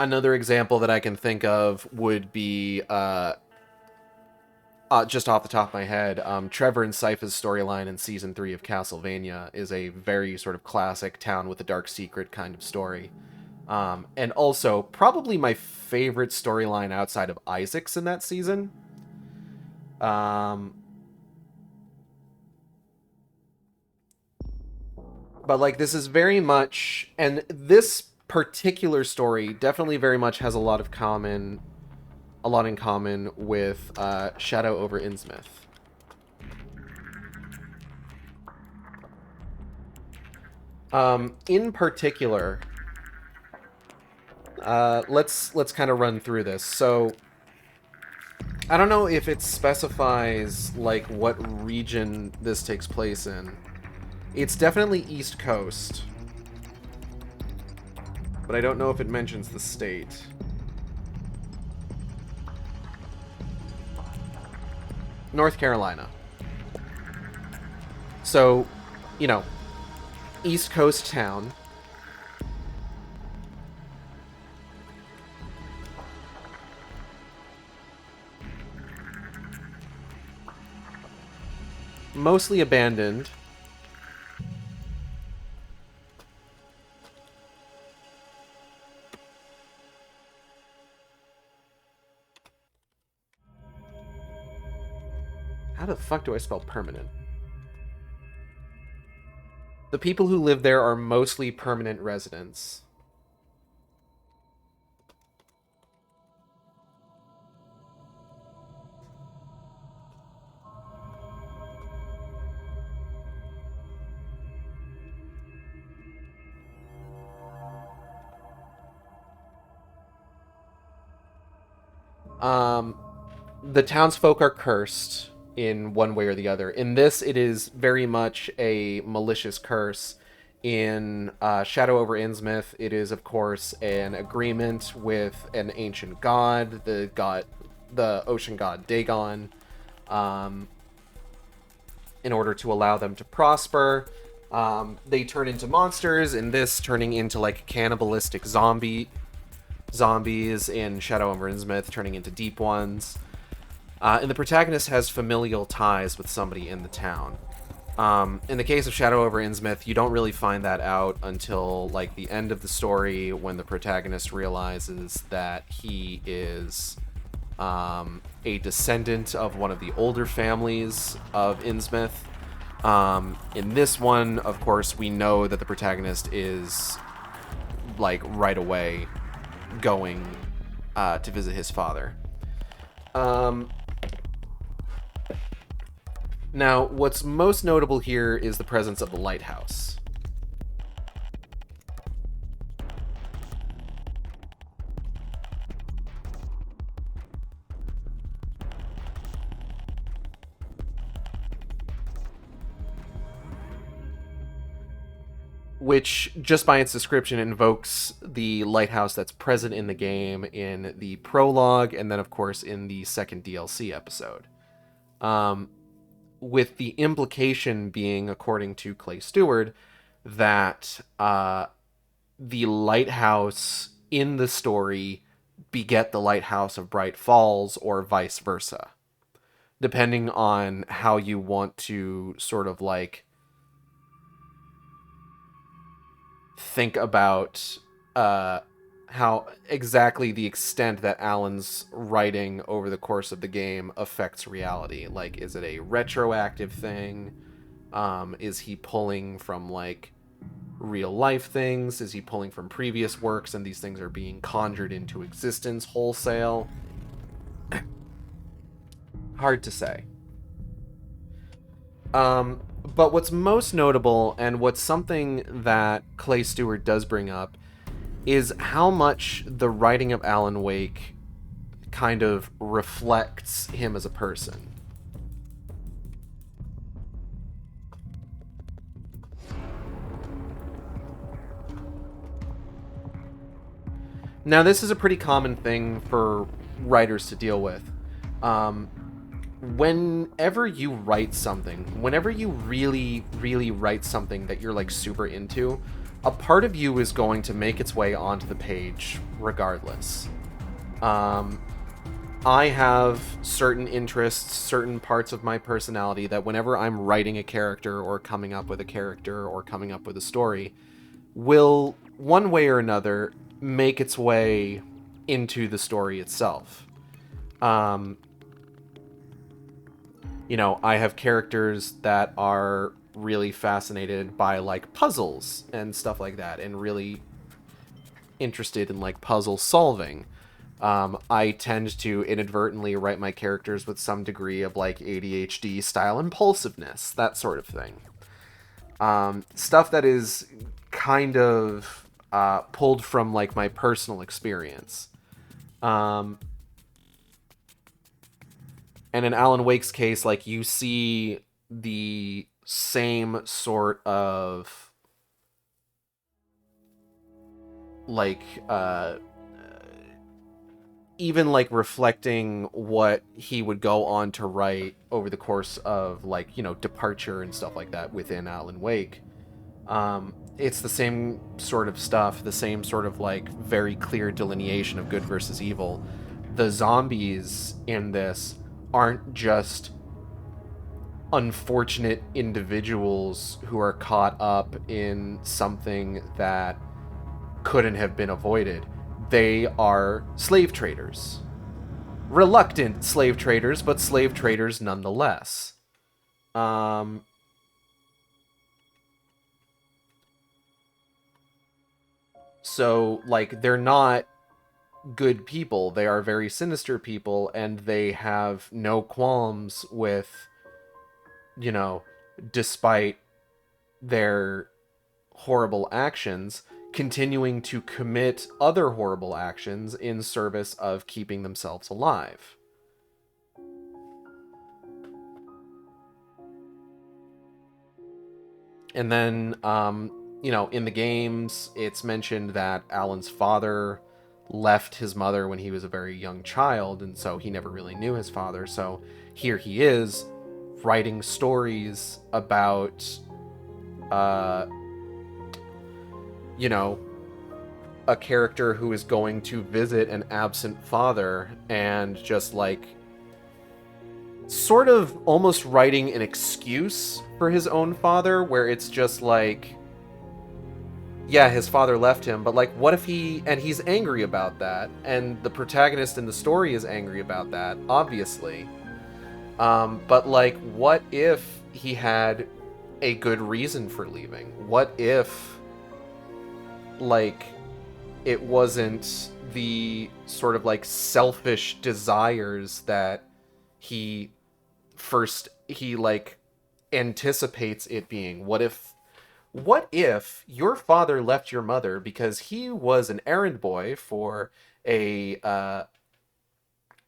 A: Another example that I can think of would be, just off the top of my head, Trevor and Sypha's storyline in Season 3 of Castlevania is a very sort of classic town with a dark secret kind of story. And also, probably my favorite storyline outside of Isaac's in that season. But, like, this is very much... And this particular story definitely very much has a lot in common with Shadow over Innsmouth. In particular, let's kind of run through this. So, I don't know if it specifies like what region this takes place in. It's definitely East Coast, but I don't know if it mentions the state. North Carolina. So, you know, East Coast town. Mostly abandoned. How the fuck do I spell permanent? The people who live there are mostly permanent residents. The townsfolk are cursed in one way or the other. In this, it is very much a malicious curse. In Shadow over Innsmouth, it is, of course, an agreement with an ancient god, the ocean god Dagon, in order to allow them to prosper. They turn into monsters, in this turning into like cannibalistic zombie zombies in Shadow over Innsmouth turning into deep ones. And the protagonist has familial ties with somebody in the town. In the case of Shadow over Innsmouth, you don't really find that out until like the end of the story, when the protagonist realizes that he is a descendant of one of the older families of Innsmouth. In this one, of course, we know that the protagonist is like right away going to visit his father. Now, what's most notable here is the presence of the lighthouse. Which, just by its description, invokes the lighthouse that's present in the game in the prologue, and then, of course, in the second DLC episode. With the implication being, according to Clay Stewart, that the lighthouse in the story beget the lighthouse of Bright Falls, or vice versa, depending on how you want to sort of like think about how exactly the extent that Alan's writing over the course of the game affects reality. Like, is it a retroactive thing? Is he pulling from like real life things? Is he pulling from previous works and these things are being conjured into existence wholesale? Hard to say. But what's most notable, and what's something that Clay Stewart does bring up, is how much the writing of Alan Wake kind of reflects him as a person. Now, this is a pretty common thing for writers to deal with. Whenever you write something, whenever you really, really write something that you're like super into, a part of you is going to make its way onto the page regardless. I have certain interests, certain parts of my personality that whenever I'm writing a character or coming up with a character or coming up with a story, will, one way or another, make its way into the story itself. You know, I have characters that are really fascinated by like puzzles and stuff like that, and really interested in like puzzle solving. I tend to inadvertently write my characters with some degree of like ADHD style impulsiveness, that sort of thing. Stuff that is kind of pulled from like my personal experience. And in Alan Wake's case, like, you see the same sort of like even like reflecting what he would go on to write over the course of like, you know, departure and stuff like that within Alan Wake. It's the same sort of stuff, the same sort of like very clear delineation of good versus evil. The zombies in this aren't just unfortunate individuals who are caught up in something that couldn't have been avoided. They are slave traders. Reluctant slave traders, but slave traders nonetheless. So, like, they're not good people. They are very sinister people, and they have no qualms with, you know, despite their horrible actions, continuing to commit other horrible actions in service of keeping themselves alive. And then, you know, in the games, it's mentioned that Alan's father left his mother when he was a very young child, and so he never really knew his father. So here he is, writing stories about, you know, a character who is going to visit an absent father and just like sort of almost writing an excuse for his own father, where it's just like, yeah, his father left him, but like, what if he's angry about that, and the protagonist in the story is angry about that, obviously. But like, what if he had a good reason for leaving? What if, like, it wasn't the sort of like selfish desires that he like anticipates it being? What if your father left your mother because he was an errand boy for a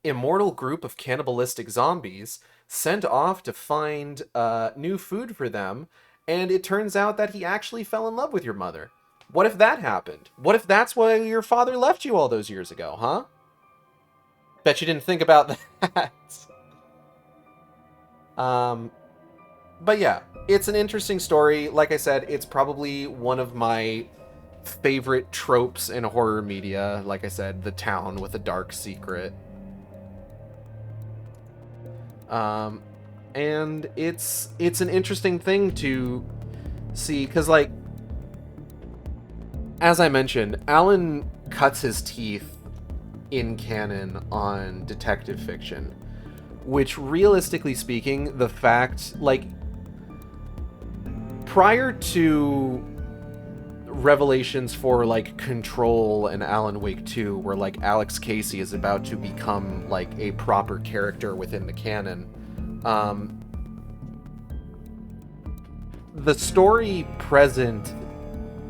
A: immortal group of cannibalistic zombies sent off to find new food for them, and it turns out that he actually fell in love with your mother? What if that happened? What if that's why your father left you all those years ago, huh? Bet you didn't think about that. But yeah, it's an interesting story. Like I said, it's probably one of my favorite tropes in horror media. Like I said, the town with a dark secret. And it's an interesting thing to see, because like, as I mentioned, Alan cuts his teeth in canon on detective fiction, which, realistically speaking, the fact, like, prior to revelations for like Control and Alan Wake 2, where like Alex Casey is about to become like a proper character within the canon, the story present,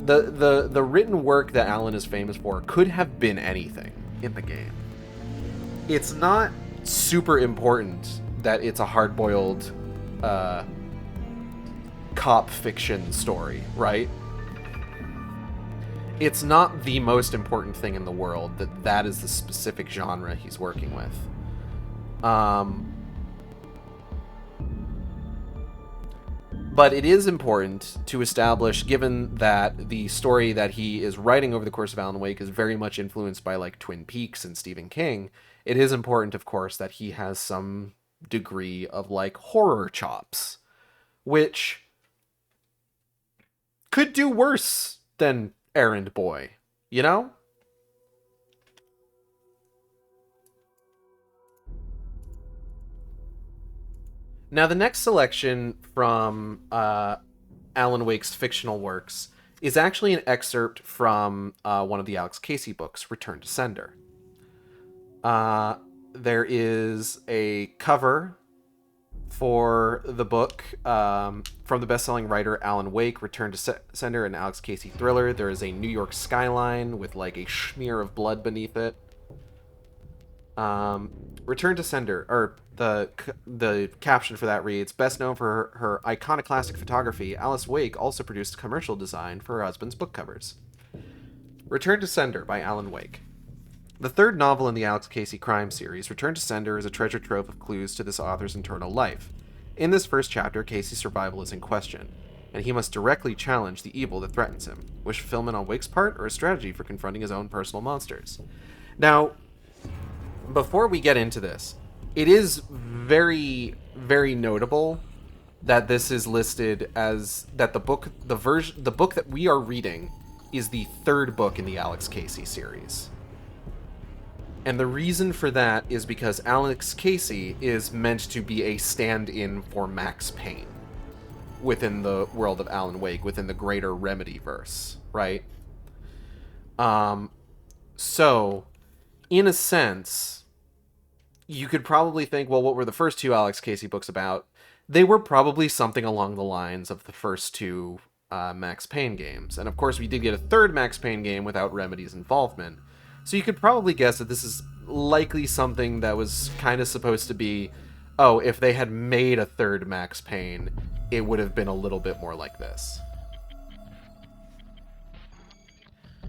A: the written work that Alan is famous for could have been anything in the game. It's not super important that it's a hard-boiled cop fiction story, right? It's not the most important thing in the world that is the specific genre he's working with. But it is important to establish, given that the story that he is writing over the course of Alan Wake is very much influenced by like Twin Peaks and Stephen King, it is important, of course, that he has some degree of like horror chops, which could do worse than Errand Boy, you know? Now, the next selection from Alan Wake's fictional works is actually an excerpt from one of the Alex Casey books, Return to Sender. There is a cover for the book from the best-selling writer Alan Wake, Return to Sender, an Alex Casey thriller. There is a New York skyline with like a smear of blood beneath it. Return to Sender, or the caption for that reads, best known for her iconoclastic photography, Alice Wake also produced commercial design for her husband's book covers. Return to Sender by Alan Wake. The third novel in the Alex Casey crime series, Return to Sender is a treasure trove of clues to this author's internal life. In this first chapter, Casey's survival is in question, and he must directly challenge the evil that threatens him. Wish fulfillment on Wake's part, or a strategy for confronting his own personal monsters? Now, before we get into this, it is very, very notable that this is listed as that the book that we are reading is the third book in the Alex Casey series. And the reason for that is because Alex Casey is meant to be a stand-in for Max Payne within the world of Alan Wake, within the greater Remedy verse, right? So, in a sense, you could probably think, well, what were the first two Alex Casey books about? They were probably something along the lines of the first two Max Payne games. And of course, we did get a third Max Payne game without Remedy's involvement. So you could probably guess that this is likely something that was kind of supposed to be, oh, if they had made a third Max Payne, it would have been a little bit more like this.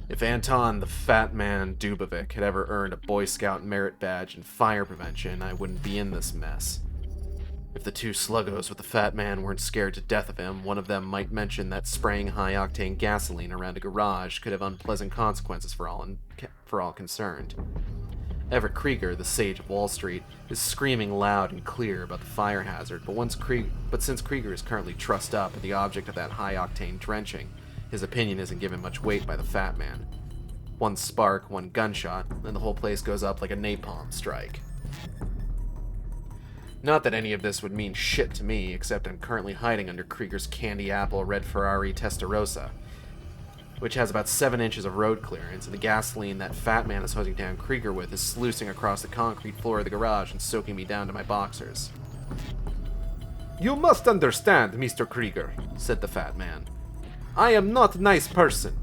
A: If Anton the Fat Man Dubovik had ever earned a Boy Scout merit badge in fire prevention, I wouldn't be in this mess. If the two sluggos with the fat man weren't scared to death of him, one of them might mention that spraying high-octane gasoline around a garage could have unpleasant consequences for all concerned. Everett Krieger, the sage of Wall Street, is screaming loud and clear about the fire hazard, but since Krieger is currently trussed up and the object of that high-octane drenching, his opinion isn't given much weight by the fat man. One spark, one gunshot, and the whole place goes up like a napalm strike. Not that any of this would mean shit to me, except I'm currently hiding under Krieger's candy apple red Ferrari Testarossa, which has about 7 inches of road clearance, and the gasoline that fat man is hosing down Krieger with is sluicing across the concrete floor of the garage and soaking me down to my boxers. "You must understand, Mr. Krieger," said the fat man. "I am not a nice person."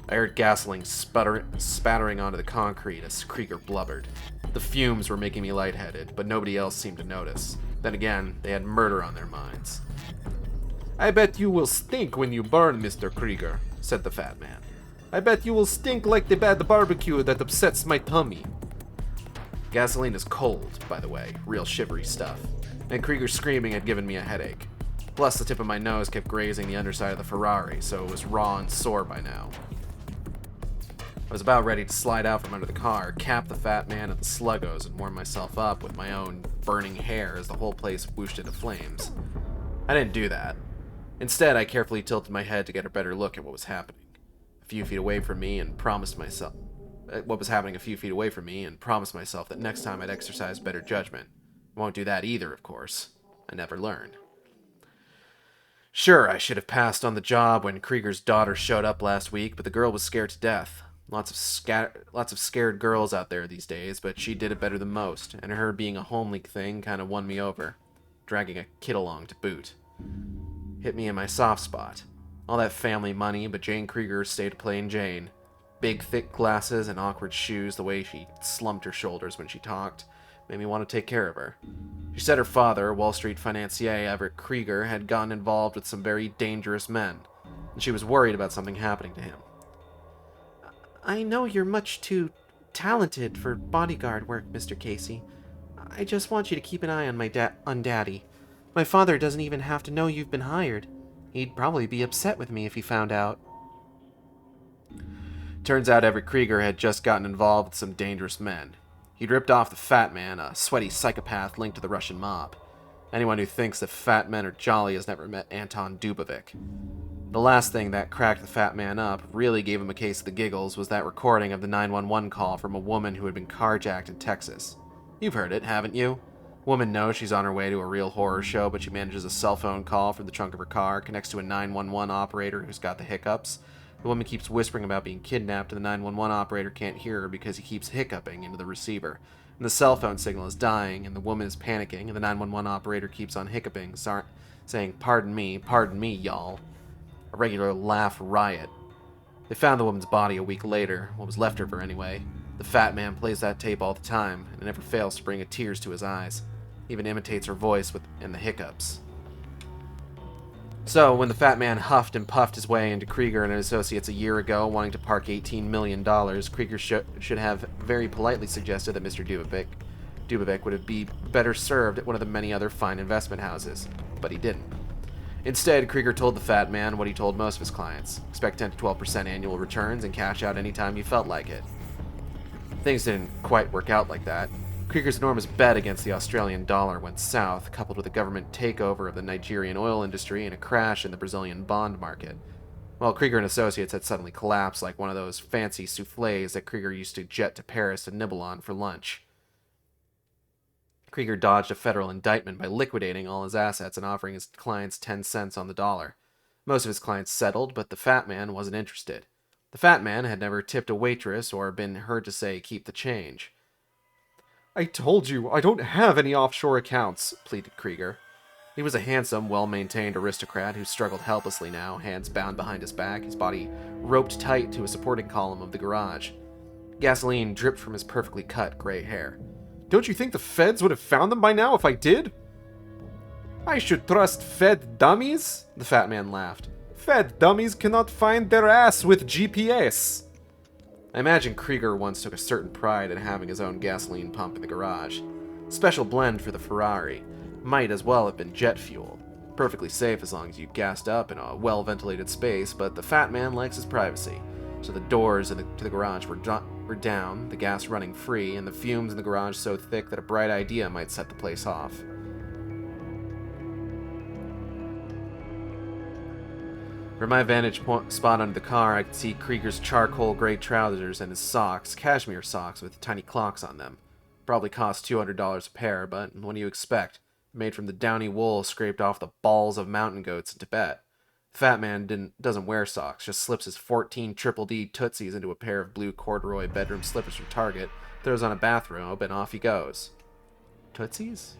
A: I heard gasoline spattering onto the concrete as Krieger blubbered. The fumes were making me lightheaded, but nobody else seemed to notice. Then again, they had murder on their minds. "I bet you will stink when you burn, Mr. Krieger," said the fat man. "I bet you will stink like the bad barbecue that upsets my tummy." Gasoline is cold, by the way, real shivery stuff, and Krieger's screaming had given me a headache. Plus, the tip of my nose kept grazing the underside of the Ferrari, so it was raw and sore by now. I was about ready to slide out from under the car, cap the fat man at the sluggos, and warm myself up with my own burning hair as the whole place whooshed into flames. I didn't do that. Instead, I carefully tilted my head to get a better look at what was happening. A few feet away from me and promised myself that next time I'd exercise better judgment. I won't do that either, of course. I never learn. Sure, I should have passed on the job when Krieger's daughter showed up last week, but the girl was scared to death. Lots of scared girls out there these days, but she did it better than most, and her being a homely thing kind of won me over, dragging a kid along to boot. Hit me in my soft spot. All that family money, but Jane Krieger stayed plain Jane. Big, thick glasses and awkward shoes, the way she slumped her shoulders when she talked, made me want to take care of her. She said her father, Wall Street financier Everett Krieger, had gotten involved with some very dangerous men, and she was worried about something happening to him. "I know you're much too talented for bodyguard work, Mr. Casey. I just want you to keep an eye on Daddy. My father doesn't even have to know you've been hired. He'd probably be upset with me if he found out." Turns out Everett Krieger had just gotten involved with some dangerous men. He'd ripped off the fat man, a sweaty psychopath linked to the Russian mob. Anyone who thinks that fat men are jolly has never met Anton Dubovik. The last thing that cracked the fat man up, really gave him a case of the giggles, was that recording of the 911 call from a woman who had been carjacked in Texas. You've heard it, haven't you? Woman knows she's on her way to a real horror show, but she manages a cell phone call from the trunk of her car, connects to a 911 operator who's got the hiccups. The woman keeps whispering about being kidnapped, and the 911 operator can't hear her because he keeps hiccuping into the receiver. And the cell phone signal is dying, and the woman is panicking, and the 911 operator keeps on hiccuping, saying, pardon me, y'all." A regular laugh riot. They found the woman's body a week later, what was left of her anyway. The fat man plays that tape all the time, and it never fails to bring a tears to his eyes. Even imitates her voice and the hiccups. So, when the fat man huffed and puffed his way into Krieger and his associates a year ago, wanting to park $18 million, Krieger should have very politely suggested that Mr. Dubovik would be better served at one of the many other fine investment houses. But he didn't. Instead, Krieger told the fat man what he told most of his clients. Expect 10 to 12% annual returns and cash out anytime you felt like it. Things didn't quite work out like that. Krieger's enormous bet against the Australian dollar went south, coupled with a government takeover of the Nigerian oil industry and a crash in the Brazilian bond market. While Krieger and Associates had suddenly collapsed like one of those fancy soufflés that Krieger used to jet to Paris to nibble on for lunch. Krieger dodged a federal indictment by liquidating all his assets and offering his clients 10 cents on the dollar. Most of his clients settled, but the fat man wasn't interested. The fat man had never tipped a waitress or been heard to say, "Keep the change." "I told you, I don't have any offshore accounts," pleaded Krieger. He was a handsome, well-maintained aristocrat who struggled helplessly now, hands bound behind his back, his body roped tight to a supporting column of the garage. Gasoline dripped from his perfectly cut gray hair. "Don't you think the feds would have found them by now if I did?" "I should trust Fed dummies?" the fat man laughed. "Fed dummies cannot find their ass with GPS." I imagine Krieger once took a certain pride in having his own gasoline pump in the garage. Special blend for the Ferrari. Might as well have been jet fuel. Perfectly safe as long as you gassed up in a well-ventilated space, but the fat man likes his privacy. So the doors to the garage were down, the gas running free, and the fumes in the garage so thick that a bright idea might set the place off. From my vantage spot under the car, I could see Krieger's charcoal gray trousers and his socks, cashmere socks with tiny clocks on them. Probably cost $200 a pair, but what do you expect? Made from the downy wool scraped off the balls of mountain goats in Tibet. Fat man doesn't wear socks, just slips his 14 Triple D Tootsies into a pair of blue corduroy bedroom slippers from Target, throws on a bathrobe, and off he goes. Tootsies?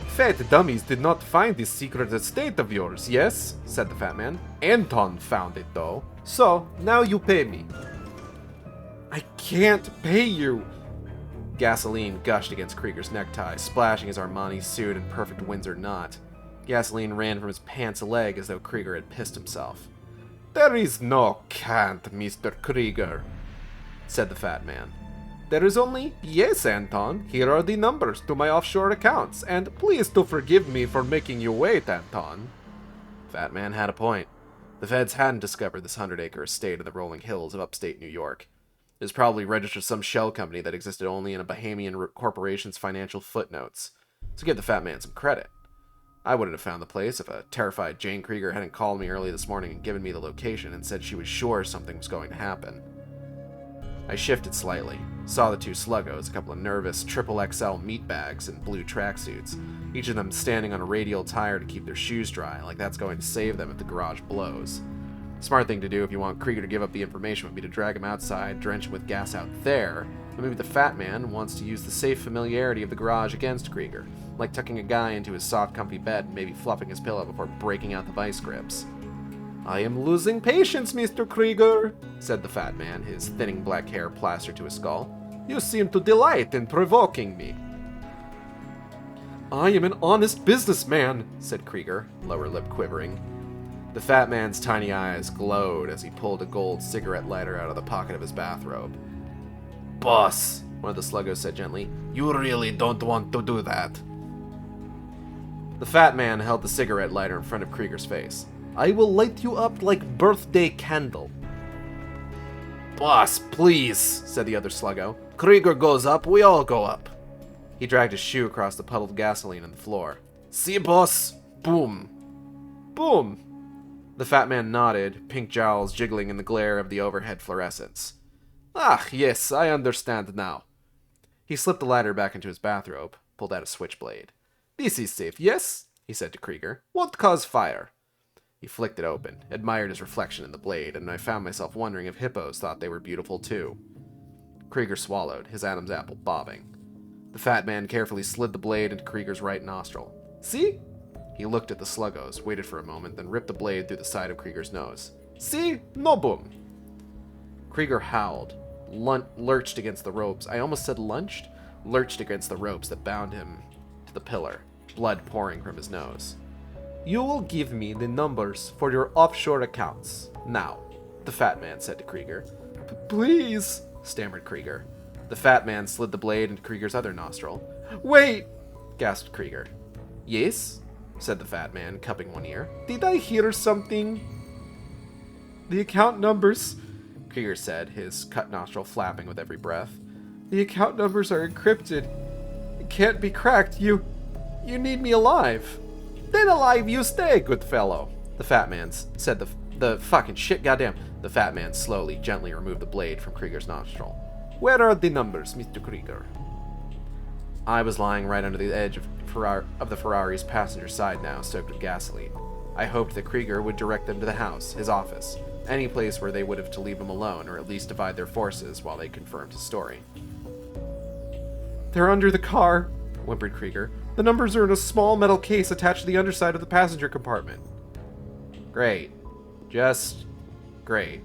A: Fat dummies did not find this secret estate of yours, yes? Said the fat man. Anton found it, though. So, now you pay me. I can't pay you! Gasoline gushed against Krieger's necktie, splashing his Armani suit in perfect Windsor knot. Gasoline ran from his pants leg as though Krieger had pissed himself. There is no can't, Mr. Krieger, said the fat man. There is only, yes, Anton, here are the numbers to my offshore accounts, and please to forgive me for making you wait, Anton. Fat man had a point. The feds hadn't discovered this 100-acre estate in the rolling hills of upstate New York. It was probably registered some shell company that existed only in a Bahamian corporation's financial footnotes. So give the fat man some credit. I wouldn't have found the place if a terrified Jane Krieger hadn't called me early this morning and given me the location and said she was sure something was going to happen. I shifted slightly, saw the two sluggos, a couple of nervous XXL meat bags in blue tracksuits, each of them standing on a radial tire to keep their shoes dry, like that's going to save them if the garage blows. Smart thing to do if you want Krieger to give up the information would be to drag him outside, drench him with gas out there, but maybe the fat man wants to use the safe familiarity of the garage against Krieger, like tucking a guy into his soft, comfy bed and maybe fluffing his pillow before breaking out the vice grips. I am losing patience, Mr. Krieger, said the fat man, his thinning black hair plastered to his skull. You seem to delight in provoking me. I am an honest businessman, said Krieger, lower lip quivering. The fat man's tiny eyes glowed as he pulled a gold cigarette lighter out of the pocket of his bathrobe. Boss, one of the sluggos said gently, you really don't want to do that. The fat man held the cigarette lighter in front of Krieger's face. I will light you up like birthday candle. Boss, please, said the other sluggo. Krieger goes up, we all go up. He dragged his shoe across the puddled gasoline on the floor. See, boss? Boom. Boom. The fat man nodded, pink jowls jiggling in the glare of the overhead fluorescence. Ah, yes, I understand now. He slipped the lighter back into his bathrobe, pulled out a switchblade. This is safe, yes? He said to Krieger. Won't cause fire. He flicked it open, admired his reflection in the blade, and I found myself wondering if hippos thought they were beautiful too. Krieger swallowed, his Adam's apple bobbing. The fat man carefully slid the blade into Krieger's right nostril. See? He looked at the sluggos, waited for a moment, then ripped the blade through the side of Krieger's nose. See? No boom. Krieger howled, lurched against the ropes. I almost said lunched? Lurched against the ropes that bound him to the pillar, blood pouring from his nose. You will give me the numbers for your offshore accounts. Now, the fat man said to Krieger. Please, stammered Krieger. The fat man slid the blade into Krieger's other nostril. Wait, gasped Krieger. Yes, said the fat man, cupping one ear. Did I hear something? The account numbers, Krieger said, his cut nostril flapping with every breath. The account numbers are encrypted. It can't be cracked. You need me alive. Then alive you stay, good fellow, the fat man said. The fucking shit, goddamn. The fat man slowly, gently removed the blade from Krieger's nostril. Where are the numbers, Mr. Krieger? I was lying right under the edge of the Ferrari's passenger side now, soaked with gasoline. I hoped that Krieger would direct them to the house, his office, any place where they would have to leave him alone, or at least divide their forces while they confirmed his story. They're under the car, whimpered Krieger. The numbers are in a small metal case attached to the underside of the passenger compartment. Great. Just great.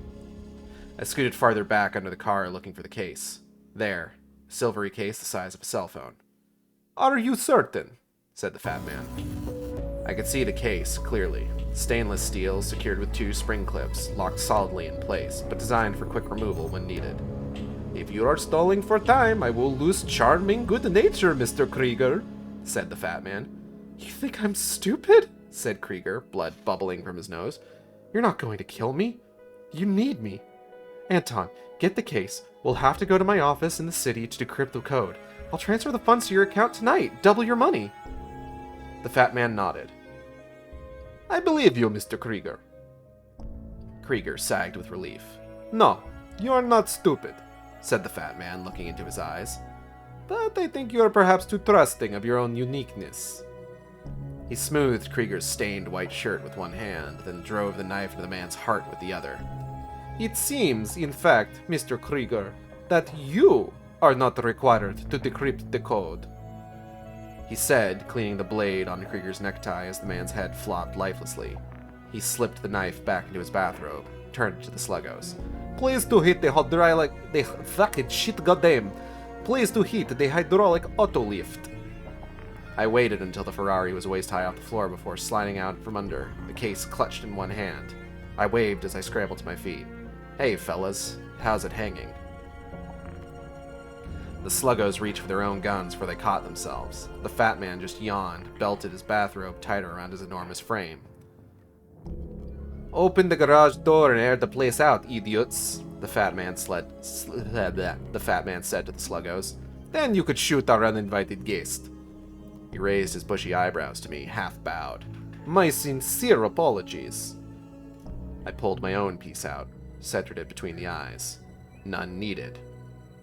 A: I scooted farther back under the car looking for the case. There. A silvery case the size of a cell phone. Are you certain? Said the fat man. I could see the case, clearly. Stainless steel secured with two spring clips, locked solidly in place, but designed for quick removal when needed. If you are stalling for time, I will lose charming good nature, Mr. Krieger, said the fat man. You think I'm stupid? Said Krieger, blood bubbling from his nose. You're not going to kill me. You need me. Anton, get the case. We'll have to go to my office in the city to decrypt the code. I'll transfer the funds to your account tonight. Double your money. The fat man nodded. I believe you, Mr. Krieger. Krieger sagged with relief. No, you are not stupid, said the fat man, looking into his eyes. But I think you are perhaps too trusting of your own uniqueness. He smoothed Krieger's stained white shirt with one hand, then drove the knife into the man's heart with the other. It seems, in fact, Mr. Krieger, that you are not required to decrypt the code, he said, cleaning the blade on Krieger's necktie as the man's head flopped lifelessly. He slipped the knife back into his bathrobe, turned it to the sluggos. Please do hit the hydraulic... the fucking shit goddamn. Please do hit the hydraulic auto lift. I waited until the Ferrari was waist-high off the floor before sliding out from under, the case clutched in one hand. I waved as I scrambled to my feet. Hey, fellas, how's it hanging? The sluggos reached for their own guns before they caught themselves. The fat man just yawned, belted his bathrobe tighter around his enormous frame. Open the garage door and air the place out, idiots, the fat man said to the sluggos. Then you could shoot our uninvited guest. He raised his bushy eyebrows to me, half-bowed. My sincere apologies. I pulled my own piece out, centered it between the eyes. None needed.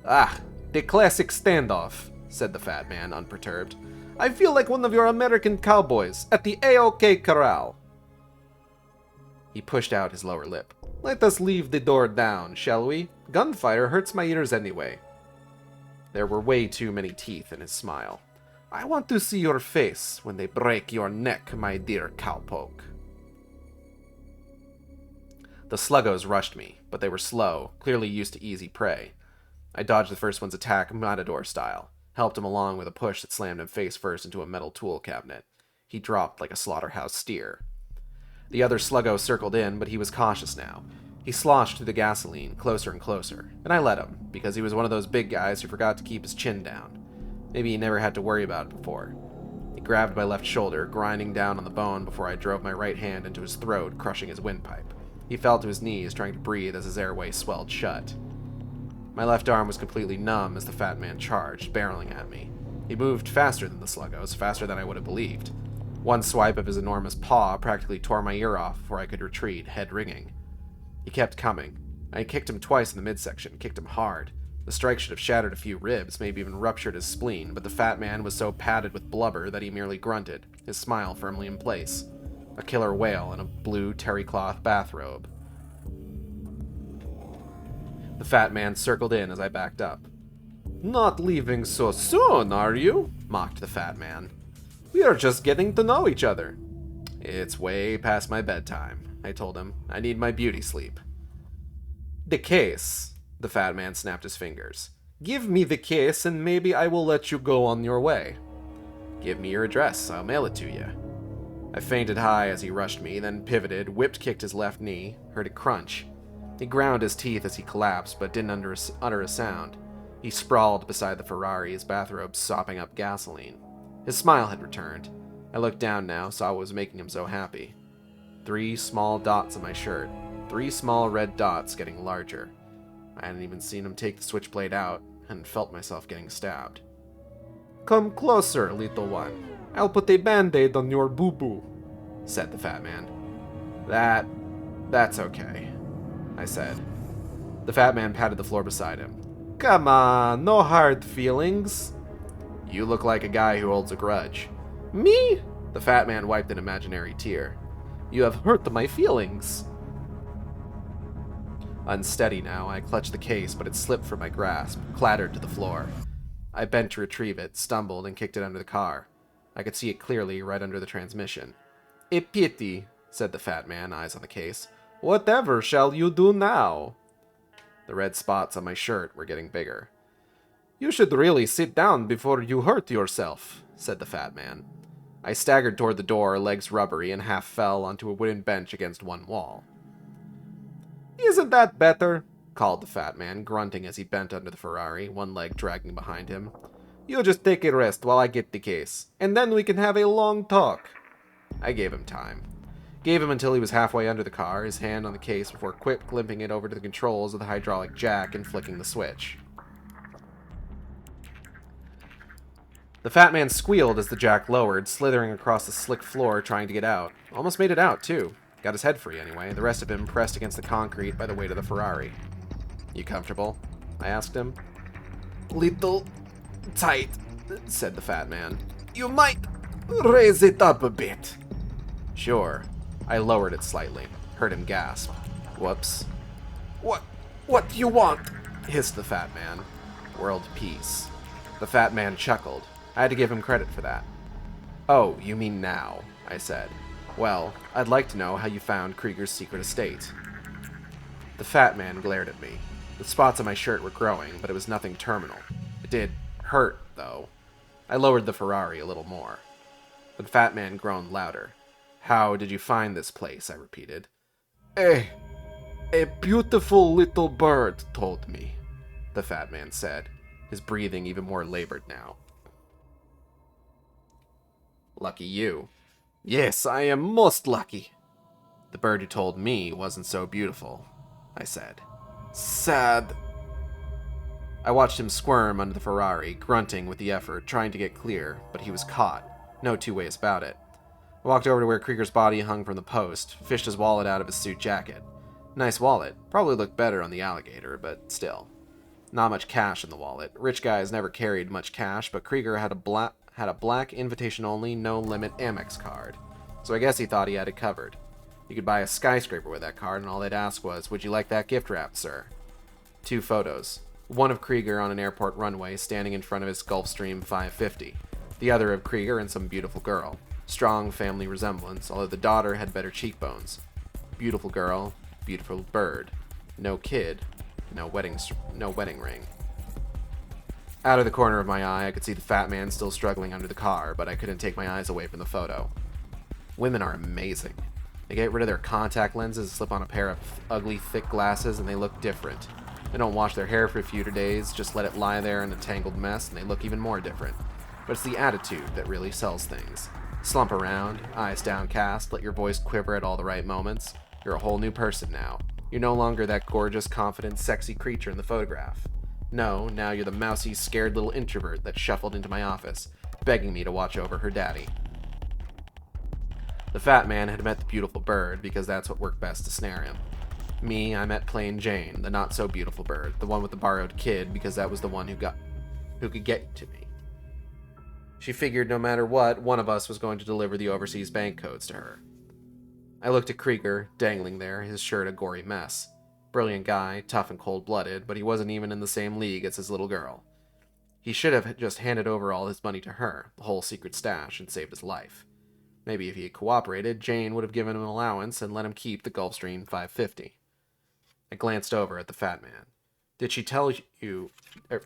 A: Ah, the classic standoff, said the fat man, unperturbed. I feel like one of your American cowboys at the A-OK Corral. He pushed out his lower lip. Let us leave the door down, shall we? Gunfire hurts my ears anyway. There were way too many teeth in his smile. I want to see your face when they break your neck, my dear cowpoke. The sluggos rushed me, but they were slow, clearly used to easy prey. I dodged the first one's attack matador style, helped him along with a push that slammed him face first into a metal tool cabinet. He dropped like a slaughterhouse steer. The other sluggo circled in, but he was cautious now. He sloshed through the gasoline, closer and closer, and I let him, because he was one of those big guys who forgot to keep his chin down. Maybe he never had to worry about it before. He grabbed my left shoulder, grinding down on the bone before I drove my right hand into his throat, crushing his windpipe. He fell to his knees, trying to breathe as his airway swelled shut. My left arm was completely numb as the fat man charged, barreling at me. He moved faster than the sluggos, faster than I would have believed. One swipe of his enormous paw practically tore my ear off before I could retreat, head ringing. He kept coming. I kicked him twice in the midsection, kicked him hard. The strike should have shattered a few ribs, maybe even ruptured his spleen, but the fat man was so padded with blubber that he merely grunted, his smile firmly in place. A killer whale in a blue terry cloth bathrobe. The fat man circled in as I backed up. Not leaving so soon, are you? Mocked the fat man. We are just getting to know each other. It's way past my bedtime, I told him. I need my beauty sleep. The case, the fat man snapped his fingers. Give me the case and maybe I will let you go on your way. Give me your address, I'll mail it to you. I fainted high as he rushed me, then pivoted, whipped-kicked his left knee, heard it crunch. He ground his teeth as he collapsed, but didn't utter a sound. He sprawled beside the Ferrari, his bathrobe sopping up gasoline. His smile had returned. I looked down now, saw what was making him so happy. 3 small dots on my shirt. 3 small red dots getting larger. I hadn't even seen him take the switchblade out, and felt myself getting stabbed. Come closer, little one. I'll put a band-aid on your boo-boo, said the fat man. That's okay, I said. The fat man patted the floor beside him. Come on, no hard feelings. You look like a guy who holds a grudge. Me? The fat man wiped an imaginary tear. You have hurt my feelings. Unsteady now, I clutched the case, but it slipped from my grasp, clattered to the floor. I bent to retrieve it, stumbled, and kicked it under the car. I could see it clearly right under the transmission. A pity, said the fat man, eyes on the case. Whatever shall you do now? The red spots on my shirt were getting bigger. You should really sit down before you hurt yourself, said the fat man. I staggered toward the door, legs rubbery, and half fell onto a wooden bench against one wall. Isn't that better? called the fat man, grunting as he bent under the Ferrari, one leg dragging behind him. "You just take a rest while I get the case, and then we can have a long talk." I gave him time. Gave him until he was halfway under the car, his hand on the case before quick limping it over to the controls of the hydraulic jack and flicking the switch. The fat man squealed as the jack lowered, slithering across the slick floor trying to get out. Almost made it out, too. Got his head free, anyway, the rest of him pressed against the concrete by the weight of the Ferrari. "You comfortable?" I asked him.
B: "Little tight," said the fat man. "You might raise it up a bit."
A: "Sure." I lowered it slightly. Heard him gasp. "Whoops."
B: What do you want?"
A: hissed the fat man. "World peace." The fat man chuckled. I had to give him credit for that. "Oh, you mean now," I said. "Well, I'd like to know how you found Krieger's secret estate." The fat man glared at me. The spots on my shirt were growing, but it was nothing terminal. It did hurt, though. I lowered the Ferrari a little more. The fat man groaned louder. "How did you find this place?" I repeated.
B: A beautiful little bird told me,"
A: the fat man said, his breathing even more labored now. "Lucky you."
B: "Yes, I am most lucky."
A: "The bird who told me wasn't so beautiful," I said.
B: "Sad."
A: I watched him squirm under the Ferrari, grunting with the effort, trying to get clear, but he was caught. No two ways about it. I walked over to where Krieger's body hung from the post, fished his wallet out of his suit jacket. Nice wallet. Probably looked better on the alligator, but still. Not much cash in the wallet. Rich guys never carried much cash, but Krieger had a black invitation-only, no-limit Amex card. So I guess he thought he had it covered. You could buy a skyscraper with that card, and all they'd ask was, "Would you like that gift wrap, sir?" 2 photos. One of Krieger on an airport runway, standing in front of his Gulfstream 550. The other of Krieger and some beautiful girl. Strong family resemblance, although the daughter had better cheekbones. Beautiful girl, beautiful bird. No kid, no wedding ring. Out of the corner of my eye, I could see the fat man still struggling under the car, but I couldn't take my eyes away from the photo. Women are amazing. They get rid of their contact lenses, slip on a pair of ugly, thick glasses, and they look different. They don't wash their hair for a few days, just let it lie there in a tangled mess, and they look even more different. But it's the attitude that really sells things. Slump around, eyes downcast, let your voice quiver at all the right moments. You're a whole new person now. You're no longer that gorgeous, confident, sexy creature in the photograph. No, now you're the mousy, scared little introvert that shuffled into my office, begging me to watch over her daddy. The fat man had met the beautiful bird because that's what worked best to snare him. Me, I met plain Jane, the not-so-beautiful bird, the one with the borrowed kid, because that was the one who could get to me. She figured no matter what, one of us was going to deliver the overseas bank codes to her. I looked at Krieger, dangling there, his shirt a gory mess. Brilliant guy, tough and cold-blooded, but he wasn't even in the same league as his little girl. He should have just handed over all his money to her, the whole secret stash, and saved his life. Maybe if he had cooperated, Jane would have given him an allowance and let him keep the Gulfstream 550. I glanced over at the fat man. "Did she tell you...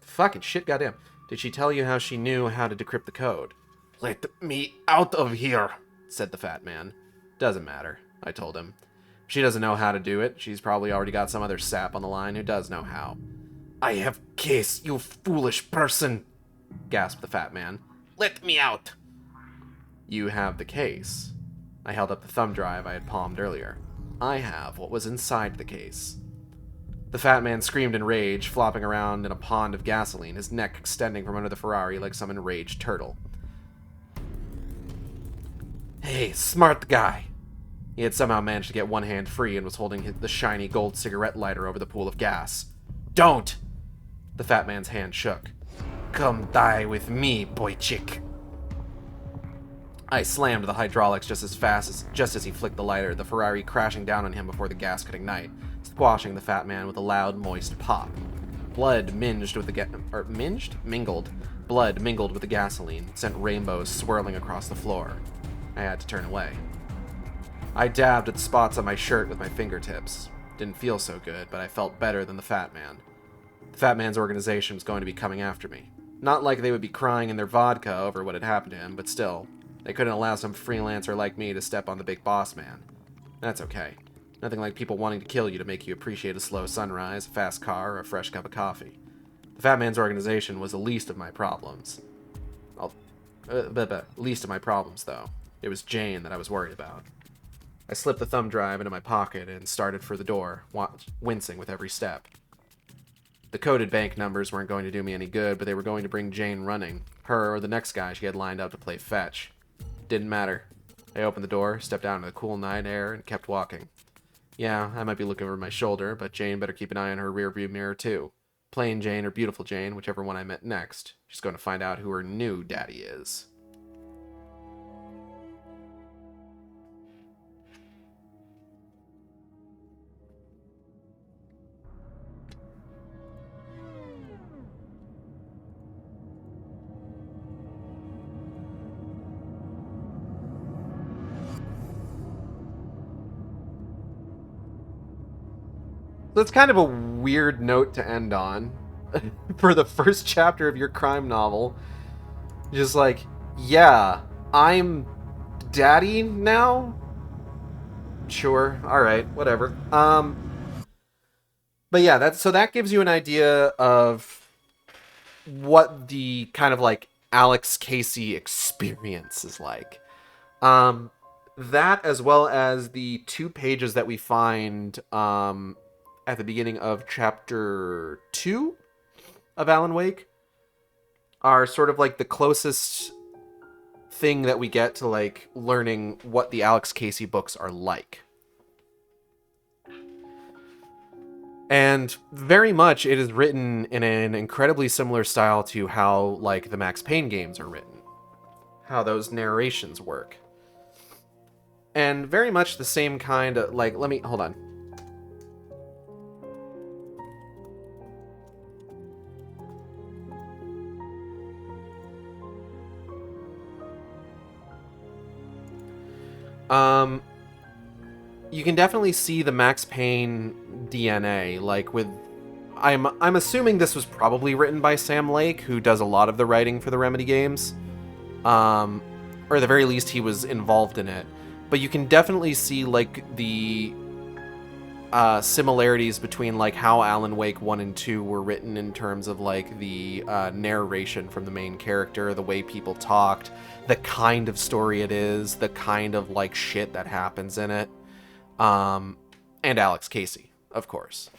A: fucking shit, goddamn. Did she tell you how she knew how to decrypt the code?"
B: "Let me out of here,"
A: said the fat man. "Doesn't matter," I told him. "If she doesn't know how to do it, she's probably already got some other sap on the line who does know how."
B: "I have case, you foolish person,"
A: gasped the fat man.
B: "Let me out."
A: "You have the case." I held up the thumb drive I had palmed earlier. "I have what was inside the case." The fat man screamed in rage, flopping around in a pond of gasoline, his neck extending from under the Ferrari like some enraged turtle.
B: "Hey, smart guy."
A: He had somehow managed to get one hand free and was holding the shiny gold cigarette lighter over the pool of gas. "Don't!" The fat man's hand shook.
B: "Come die with me, boy chick."
A: I slammed the hydraulics just as he flicked the lighter, the Ferrari crashing down on him before the gas could ignite, squashing the fat man with a loud, moist pop. Blood mingled with the gasoline, sent rainbows swirling across the floor. I had to turn away. I dabbed at the spots on my shirt with my fingertips. Didn't feel so good, but I felt better than the fat man. The fat man's organization was going to be coming after me. Not like they would be crying in their vodka over what had happened to him, but still, they couldn't allow some freelancer like me to step on the big boss man. That's okay.
B: Nothing like people wanting to kill you to make you appreciate a slow sunrise, a fast car, or a fresh cup of coffee. The Fat Man's organization was the least of my problems. Least of my problems, though. It was Jane that I was worried about. I slipped the thumb drive into my pocket and started for the door, wincing with every step. The coded bank numbers weren't going to do me any good, but they were going to bring Jane running. Her or the next guy she had lined up to play fetch. Didn't matter. I opened the door, stepped out into the cool night air, and kept walking. Yeah, I might be looking over my shoulder, but Jane better keep an eye on her rearview mirror, too. Plain Jane or Beautiful Jane, whichever one I met next. She's going to find out who her new daddy is. That's kind of a weird note to end on for the first chapter of your crime novel. Just like, yeah, I'm daddy now? Sure, alright, whatever. But yeah, that gives you an idea of what the kind of like Alex Casey experience is like. That as well as the 2 pages that we find at the beginning of chapter 2 of Alan Wake are sort of like the closest thing that we get to like learning what the Alex Casey books are like. And very much it is written in an incredibly similar style to how like the Max Payne games are written. How those narrations work. And very much the same kind of like, hold on. You can definitely see the Max Payne DNA, like with... I'm assuming this was probably written by Sam Lake, who does a lot of the writing for the Remedy games. Or at the very least, he was involved in it. But you can definitely see, like, the similarities between, like, how Alan Wake 1 and 2 were written in terms of, like, the narration from the main character, the way people talked, the kind of story it is, the kind of, like, shit that happens in it. And Alex Casey, of course.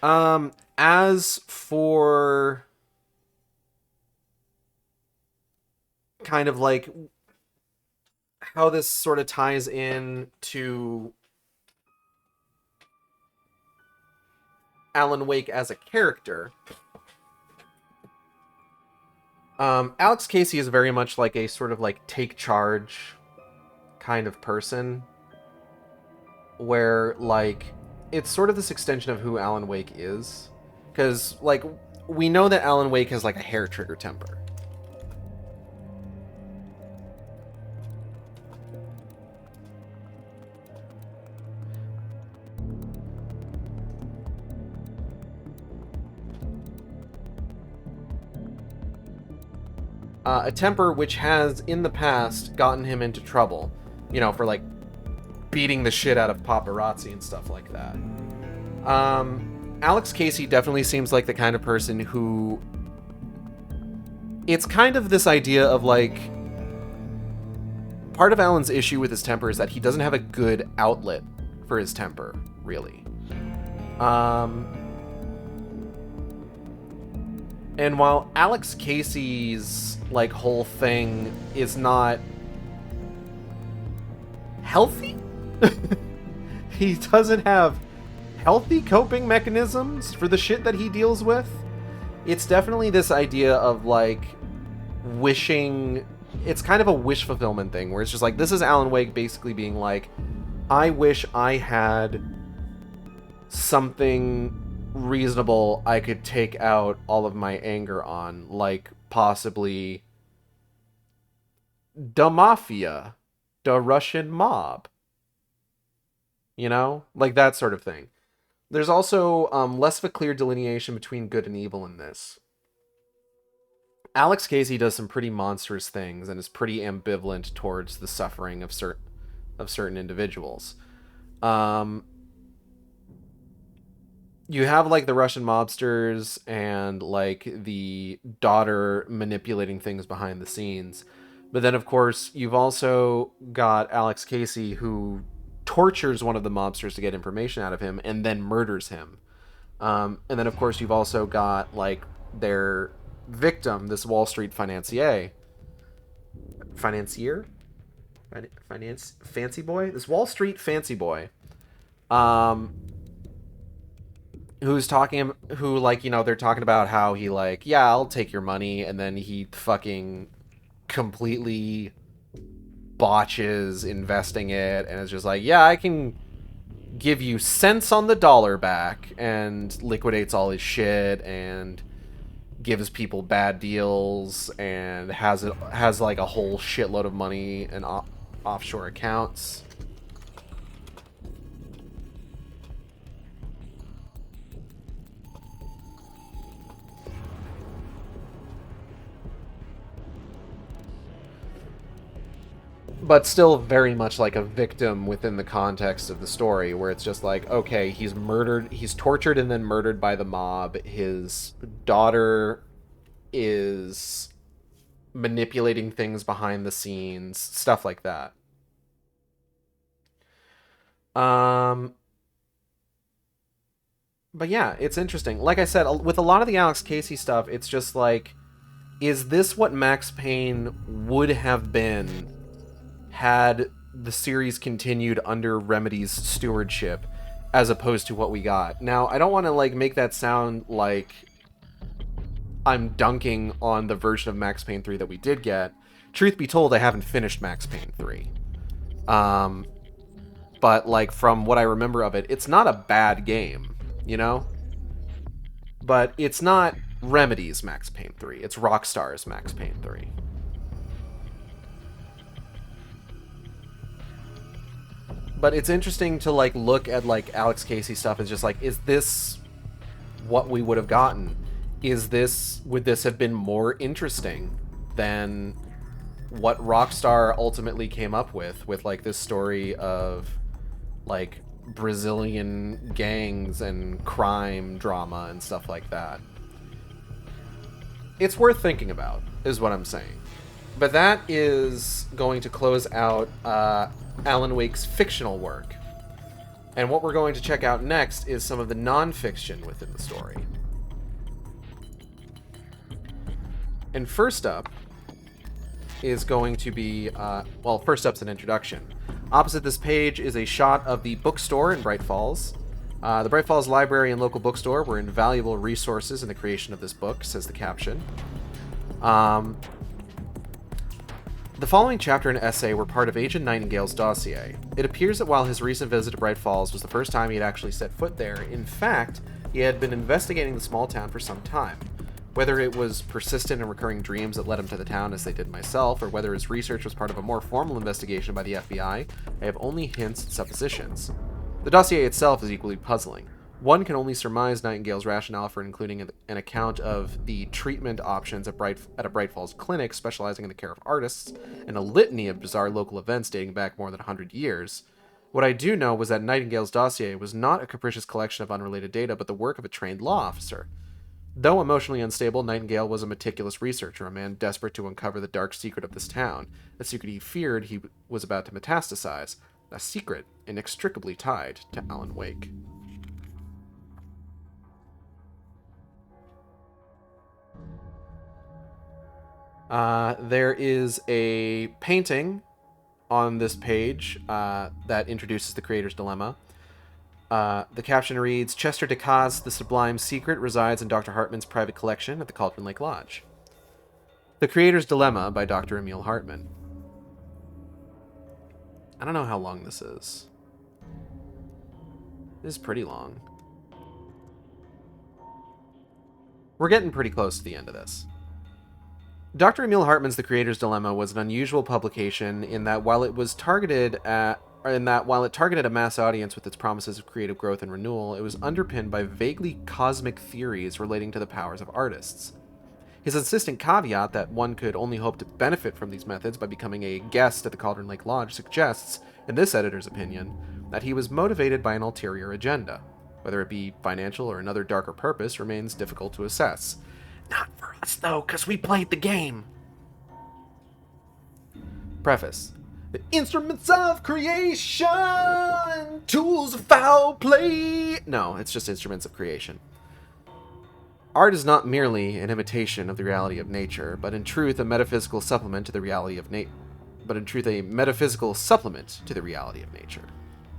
B: As for kind of like how this sort of ties in to Alan Wake as a character, Alex Casey is very much like a sort of like take charge kind of person, where like it's sort of this extension of who Alan Wake is, because like we know that Alan Wake has like a hair trigger temper. A temper which has, in the past, gotten him into trouble. You know, for, like, beating the shit out of paparazzi and stuff like that. Alex Casey definitely seems like the kind of person who... It's kind of this idea of, like... Part of Alan's issue with his temper is that he doesn't have a good outlet for his temper, really. And while Alex Casey's, like, whole thing is not healthy, he doesn't have healthy coping mechanisms for the shit that he deals with. It's definitely this idea of, like, wishing... It's kind of a wish fulfillment thing, where it's just like, this is Alan Wake basically being like, I wish I had something reasonable I could take out all of my anger on, like possibly the mafia, the Russian mob, you know, like that sort of thing. There's also less of a clear delineation between good and evil in this. Alex Casey does some pretty monstrous things and is pretty ambivalent towards the suffering of certain individuals. Um, you have like the Russian mobsters and like the daughter manipulating things behind the scenes. But then of course, you've also got Alex Casey who tortures one of the mobsters to get information out of him and then murders him. And then of course, you've also got like their victim, this Wall Street financier, finance fancy boy, this Wall Street fancy boy. Um, who's talking who like, they're talking about how he like, yeah, I'll take your money, and then he fucking completely botches investing it, and it's just like, yeah, I can give you cents on the dollar back, and liquidates all his shit and gives people bad deals and has like a whole shitload of money in offshore accounts. But still very much like a victim within the context of the story, where it's just like, okay, he's tortured and then murdered by the mob. His daughter is manipulating things behind the scenes, stuff like that. Um, but yeah, it's interesting. Like I said, with a lot of the Alex Casey stuff, it's just like, is this what Max Payne would have been had the series continued under Remedy's stewardship, as opposed to what we got? Now, I don't want to like make that sound like I'm dunking on the version of Max Payne 3 that we did get. Truth be told, I haven't finished Max Payne 3. But like from what I remember of it, it's not a bad game, you know? But it's not Remedy's Max Payne 3. It's Rockstar's Max Payne 3. But it's interesting to like look at like Alex Casey stuff as just like, is this what we would have gotten? Would this have been more interesting than what Rockstar ultimately came up with like this story of like Brazilian gangs and crime drama and stuff like that? It's worth thinking about, is what I'm saying. But that is going to close out Alan Wake's fictional work. And what we're going to check out next is some of the non-fiction within the story. And first up is going to be, first up's an introduction. Opposite this page is a shot of the bookstore in Bright Falls. The Bright Falls Library and local bookstore were invaluable resources in the creation of this book, says the caption. The following chapter and essay were part of Agent Nightingale's dossier. It appears that while his recent visit to Bright Falls was the first time he had actually set foot there, in fact, he had been investigating the small town for some time. Whether it was persistent and recurring dreams that led him to the town, as they did myself, or whether his research was part of a more formal investigation by the FBI, I have only hints and suppositions. The dossier itself is equally puzzling. One can only surmise Nightingale's rationale for including an account of the treatment options at a Bright Falls clinic specializing in the care of artists, and a litany of bizarre local events dating back more than 100 years. What I do know was that Nightingale's dossier was not a capricious collection of unrelated data, but the work of a trained law officer. Though emotionally unstable, Nightingale was a meticulous researcher, a man desperate to uncover the dark secret of this town, a secret he feared he was about to metastasize, a secret inextricably tied to Alan Wake. There is a painting on this page that introduces the creator's dilemma. The caption reads, Chester Decazes' The Sublime Secret resides in Dr. Hartman's private collection at the Cauldron Lake Lodge. The Creator's Dilemma by Dr. Emil Hartman. I don't know how long this is. It is pretty long. We're getting pretty close to the end of this. Dr. Emil Hartman's The Creator's Dilemma was an unusual publication in that while it targeted a mass audience with its promises of creative growth and renewal, it was underpinned by vaguely cosmic theories relating to the powers of artists. His insistent caveat that one could only hope to benefit from these methods by becoming a guest at the Cauldron Lake Lodge suggests, in this editor's opinion, that he was motivated by an ulterior agenda. Whether it be financial or another darker purpose remains difficult to assess. Not for us, though, because we played the game. Preface. The instruments of creation, tools of foul play. No, it's just instruments of creation. Art is not merely an imitation of the reality of nature, but in truth a metaphysical supplement to the reality of nature.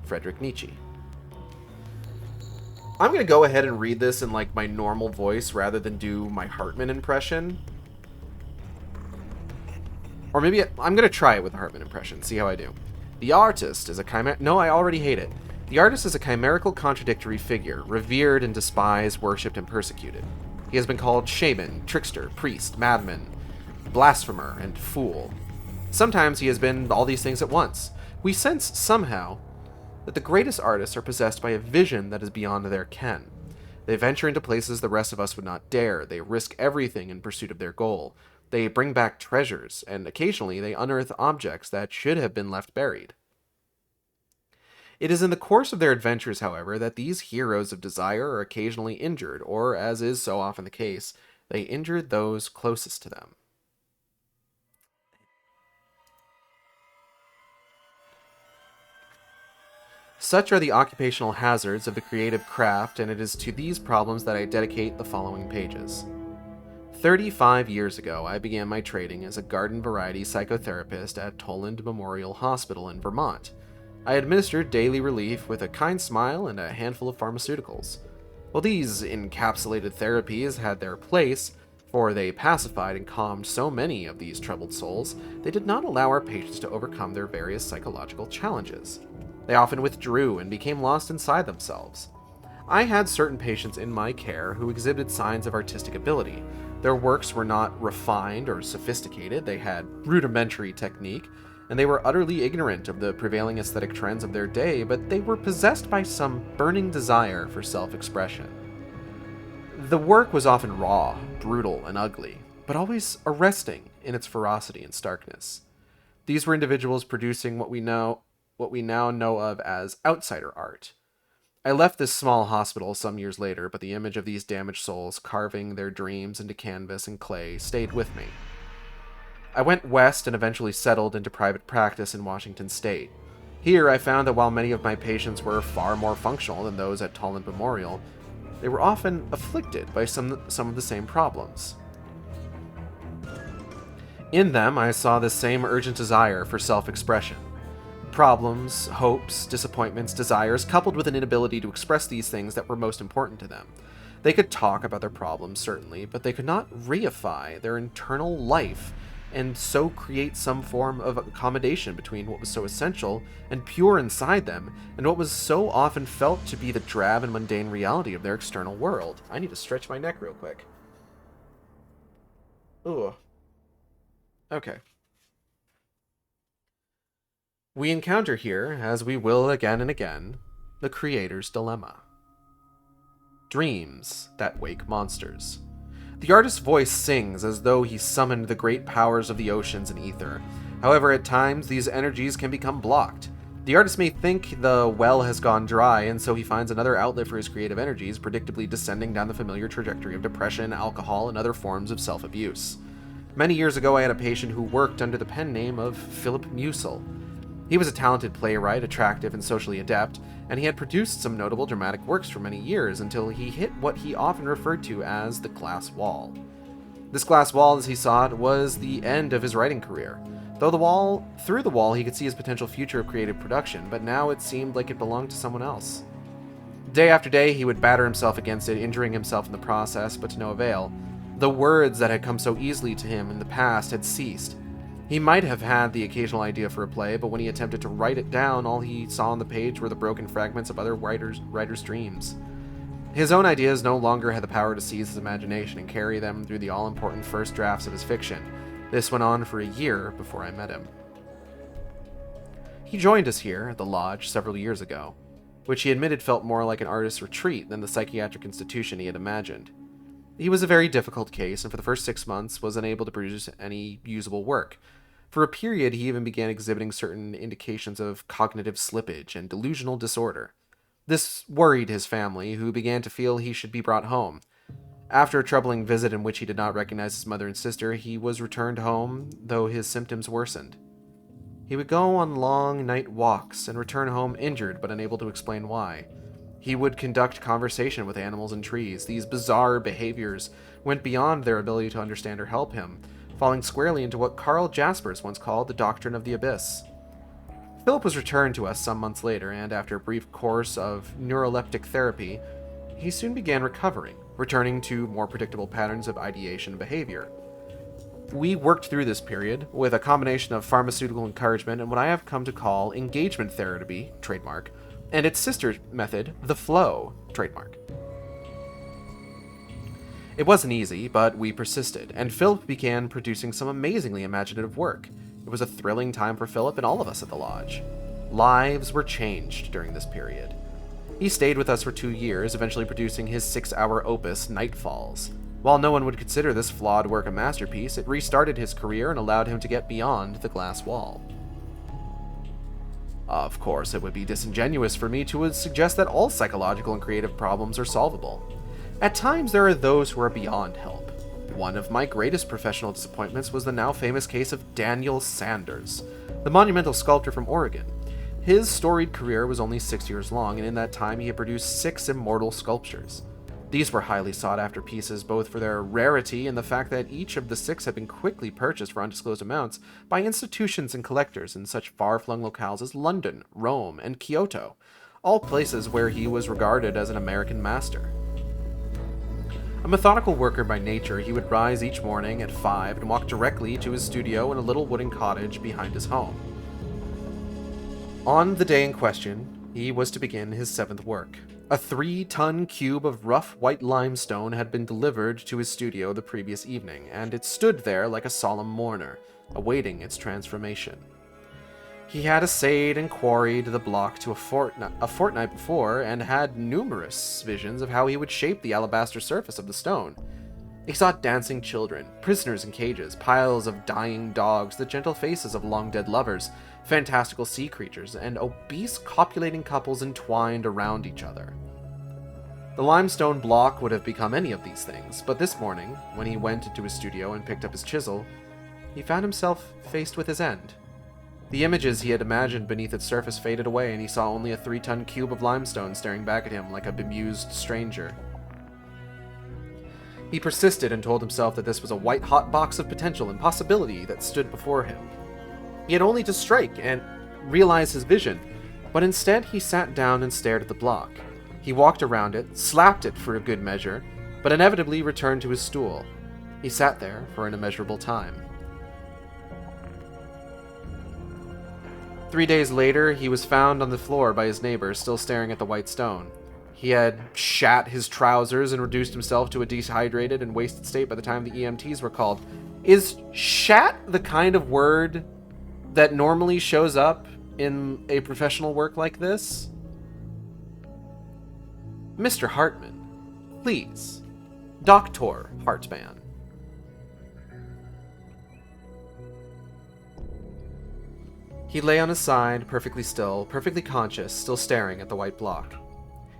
B: Friedrich Nietzsche. I'm going to go ahead and read this in like my normal voice rather than do my Hartman impression. Or maybe I'm going to try it with a Hartman impression, see how I do. The artist is a chimera... No, I already hate it. The artist is a chimerical contradictory figure, revered and despised, worshipped and persecuted. He has been called shaman, trickster, priest, madman, blasphemer, and fool. Sometimes he has been all these things at once. We sense, somehow, that the greatest artists are possessed by a vision that is beyond their ken. They venture into places the rest of us would not dare. They risk everything in pursuit of their goal. They bring back treasures, and occasionally they unearth objects that should have been left buried. It is in the course of their adventures, however, that these heroes of desire are occasionally injured, or, as is so often the case, they injured those closest to them. Such are the occupational hazards of the creative craft, and it is to these problems that I dedicate the following pages. 35 years ago, I began my training as a garden variety psychotherapist at Toland Memorial Hospital in Vermont. I administered daily relief with a kind smile and a handful of pharmaceuticals. While these encapsulated therapies had their place, for they pacified and calmed so many of these troubled souls, they did not allow our patients to overcome their various psychological challenges. They often withdrew and became lost inside themselves. I had certain patients in my care who exhibited signs of artistic ability. Their works were not refined or sophisticated, they had rudimentary technique, and they were utterly ignorant of the prevailing aesthetic trends of their day, but they were possessed by some burning desire for self-expression. The work was often raw, brutal, and ugly, but always arresting in its ferocity and starkness. These were individuals producing what we now know of as outsider art. I left this small hospital some years later, but the image of these damaged souls carving their dreams into canvas and clay stayed with me. I went west and eventually settled into private practice in Washington State. Here I found that while many of my patients were far more functional than those at Toland Memorial, they were often afflicted by some of the same problems. In them, I saw the same urgent desire for self-expression. Problems, hopes, disappointments, desires, coupled with an inability to express these things that were most important to them. They could talk about their problems, certainly, but they could not reify their internal life and so create some form of accommodation between what was so essential and pure inside them and what was so often felt to be the drab and mundane reality of their external world. I need to stretch my neck real quick. Ooh. Okay. We encounter here, as we will again and again, the creator's dilemma. Dreams that wake monsters. The artist's voice sings as though he summoned the great powers of the oceans and ether. However, at times, these energies can become blocked. The artist may think the well has gone dry, and so he finds another outlet for his creative energies, predictably descending down the familiar trajectory of depression, alcohol, and other forms of self-abuse. Many years ago, I had a patient who worked under the pen name of Philip Musil. He was a talented playwright, attractive and socially adept, and he had produced some notable dramatic works for many years until he hit what he often referred to as the glass wall. This glass wall, as he saw it, was the end of his writing career. Through the wall, he could see his potential future of creative production, but now it seemed like it belonged to someone else. Day after day, he would batter himself against it, injuring himself in the process, but to no avail. The words that had come so easily to him in the past had ceased. He might have had the occasional idea for a play, but when he attempted to write it down, all he saw on the page were the broken fragments of other writers' dreams. His own ideas no longer had the power to seize his imagination and carry them through the all-important first drafts of his fiction. This went on for a year before I met him. He joined us here at the lodge several years ago, which he admitted felt more like an artist's retreat than the psychiatric institution he had imagined. He was a very difficult case, and for the first 6 months was unable to produce any usable work. For a period, he even began exhibiting certain indications of cognitive slippage and delusional disorder. This worried his family, who began to feel he should be brought home. After a troubling visit in which he did not recognize his mother and sister, he was returned home, though his symptoms worsened. He would go on long night walks and return home injured but unable to explain why. He would conduct conversation with animals and trees. These bizarre behaviors went beyond their ability to understand or help him, falling squarely into what Carl Jaspers once called the doctrine of the abyss. Philip was returned to us some months later, and after a brief course of neuroleptic therapy, he soon began recovering, returning to more predictable patterns of ideation and behavior. We worked through this period with a combination of pharmaceutical encouragement and what I have come to call engagement therapy, trademark, and its sister method, the flow, trademark. It wasn't easy, but we persisted, and Philip began producing some amazingly imaginative work. It was a thrilling time for Philip and all of us at the lodge. Lives were changed during this period. He stayed with us for 2 years, eventually producing his 6-hour opus, Nightfalls. While no one would consider this flawed work a masterpiece, it restarted his career and allowed him to get beyond the glass wall. Of course, it would be disingenuous for me to suggest that all psychological and creative problems are solvable. At times, there are those who are beyond help. One of my greatest professional disappointments was the now famous case of Daniel Sanders, the monumental sculptor from Oregon. His storied career was only 6 years long, and in that time he had produced 6 immortal sculptures. These were highly sought-after pieces, both for their rarity and the fact that each of the 6 had been quickly purchased for undisclosed amounts by institutions and collectors in such far-flung locales as London, Rome, and Kyoto, all places where he was regarded as an American master. A methodical worker by nature, he would rise each morning at 5 and walk directly to his studio in a little wooden cottage behind his home. On the day in question, he was to begin his 7th work. A 3-ton cube of rough white limestone had been delivered to his studio the previous evening, and it stood there like a solemn mourner, awaiting its transformation. He had assayed and quarried the block to a fortnight before, and had numerous visions of how he would shape the alabaster surface of the stone. He saw dancing children, prisoners in cages, piles of dying dogs, the gentle faces of long-dead lovers, fantastical sea creatures, and obese copulating couples entwined around each other. The limestone block would have become any of these things, but this morning, when he went into his studio and picked up his chisel, he found himself faced with his end. The images he had imagined beneath its surface faded away, and he saw only a 3-ton cube of limestone staring back at him like a bemused stranger. He persisted and told himself that this was a white-hot box of potential and possibility that stood before him. He had only to strike and realize his vision, but instead he sat down and stared at the block. He walked around it, slapped it for a good measure, but inevitably returned to his stool. He sat there for an immeasurable time. 3 days later, he was found on the floor by his neighbors, still staring at the white stone. He had shat his trousers and reduced himself to a dehydrated and wasted state by the time the EMTs were called. Is shat the kind of word that normally shows up in a professional work like this? Mr. Hartman, please. Dr. Hartman. He lay on his side, perfectly still, perfectly conscious, still staring at the white block.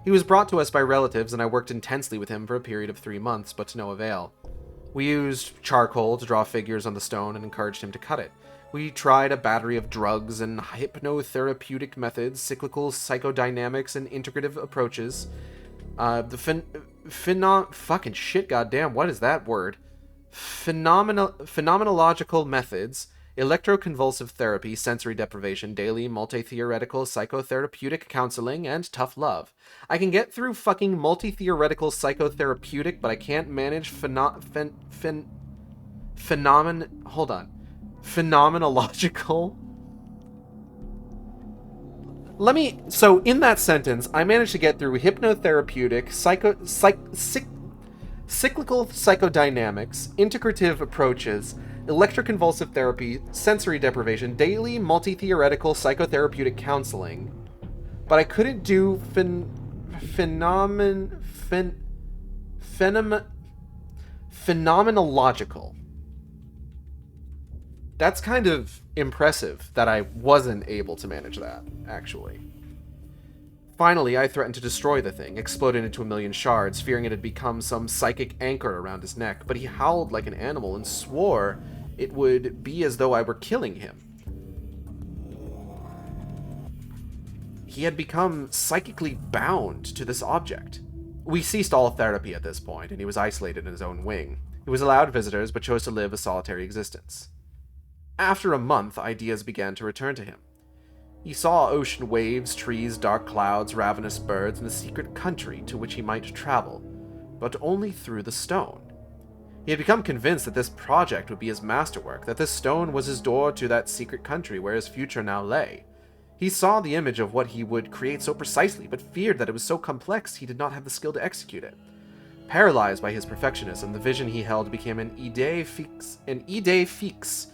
B: He was brought to us by relatives, and I worked intensely with him for a period of 3 months, but to no avail. We used charcoal to draw figures on the stone and encouraged him to cut it. We tried a battery of drugs and hypnotherapeutic methods, cyclical psychodynamics, and integrative approaches. Fucking shit, goddamn, what is that word? Phenomenological methods, electroconvulsive therapy, sensory deprivation, daily multi-theoretical psychotherapeutic counseling, and tough love. I can get through fucking multi-theoretical psychotherapeutic, but I can't manage phenomenological. So in that sentence, I managed to get through hypnotherapeutic, cyclical psychodynamics, integrative approaches, electroconvulsive therapy, sensory deprivation, daily multi-theoretical psychotherapeutic counseling, but I couldn't do phenomenological. That's kind of impressive that I wasn't able to manage that, actually. Finally, I threatened to destroy the thing, explode it into a million shards, fearing it had become some psychic anchor around his neck, but he howled like an animal and swore it would be as though I were killing him. He had become psychically bound to this object. We ceased all therapy at this point, and he was isolated in his own wing. He was allowed visitors, but chose to live a solitary existence. After a month, ideas began to return to him. He saw ocean waves, trees, dark clouds, ravenous birds, and a secret country to which he might travel, but only through the stone. He had become convinced that this project would be his masterwork, that this stone was his door to that secret country where his future now lay. He saw the image of what he would create so precisely, but feared that it was so complex he did not have the skill to execute it. Paralyzed by his perfectionism, the vision he held became an idée fixe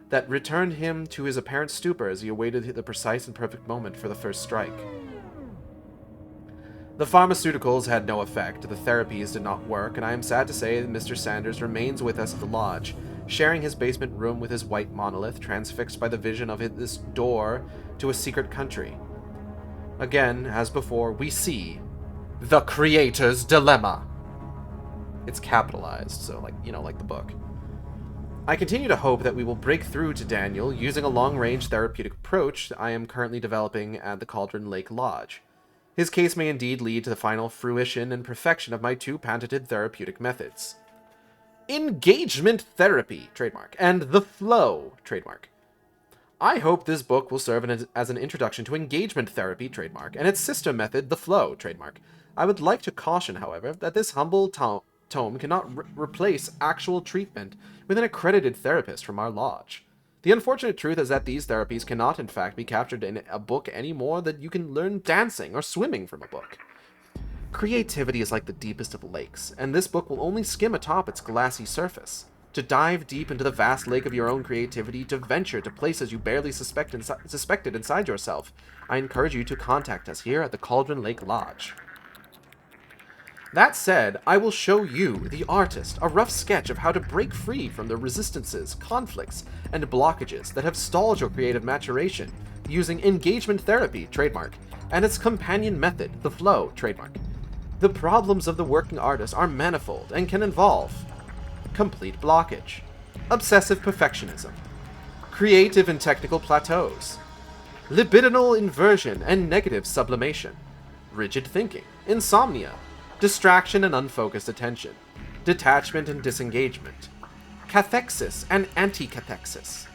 B: that returned him to his apparent stupor as he awaited the precise and perfect moment for the first strike. The pharmaceuticals had no effect, the therapies did not work, and I am sad to say that Mr. Sanders remains with us at the lodge, sharing his basement room with his white monolith, transfixed by the vision of this door to a secret country. Again, as before, we see the Creator's Dilemma. It's capitalized, so like the book. I continue to hope that we will break through to Daniel using a long-range therapeutic approach I am currently developing at the Cauldron Lake Lodge. His case may indeed lead to the final fruition and perfection of my two patented therapeutic methods. Engagement therapy, trademark, and the flow, trademark. I hope this book will serve as an introduction to engagement therapy, trademark, and its sister method, the flow, trademark. I would like to caution, however, that this humble tome cannot replace actual treatment with an accredited therapist from our lodge. The unfortunate truth is that these therapies cannot, in fact, be captured in a book any more than you can learn dancing or swimming from a book. Creativity is like the deepest of lakes, and this book will only skim atop its glassy surface. To dive deep into the vast lake of your own creativity, to venture to places you barely suspected inside yourself, I encourage you to contact us here at the Cauldron Lake Lodge. That said, I will show you, the artist, a rough sketch of how to break free from the resistances, conflicts, and blockages that have stalled your creative maturation, using engagement therapy, trademark, and its companion method, the flow, trademark. The problems of the working artist are manifold and can involve complete blockage, obsessive perfectionism, creative and technical plateaus, libidinal inversion and negative sublimation, rigid thinking, insomnia, distraction and unfocused attention, detachment and disengagement, cathexis and anti-cathexis,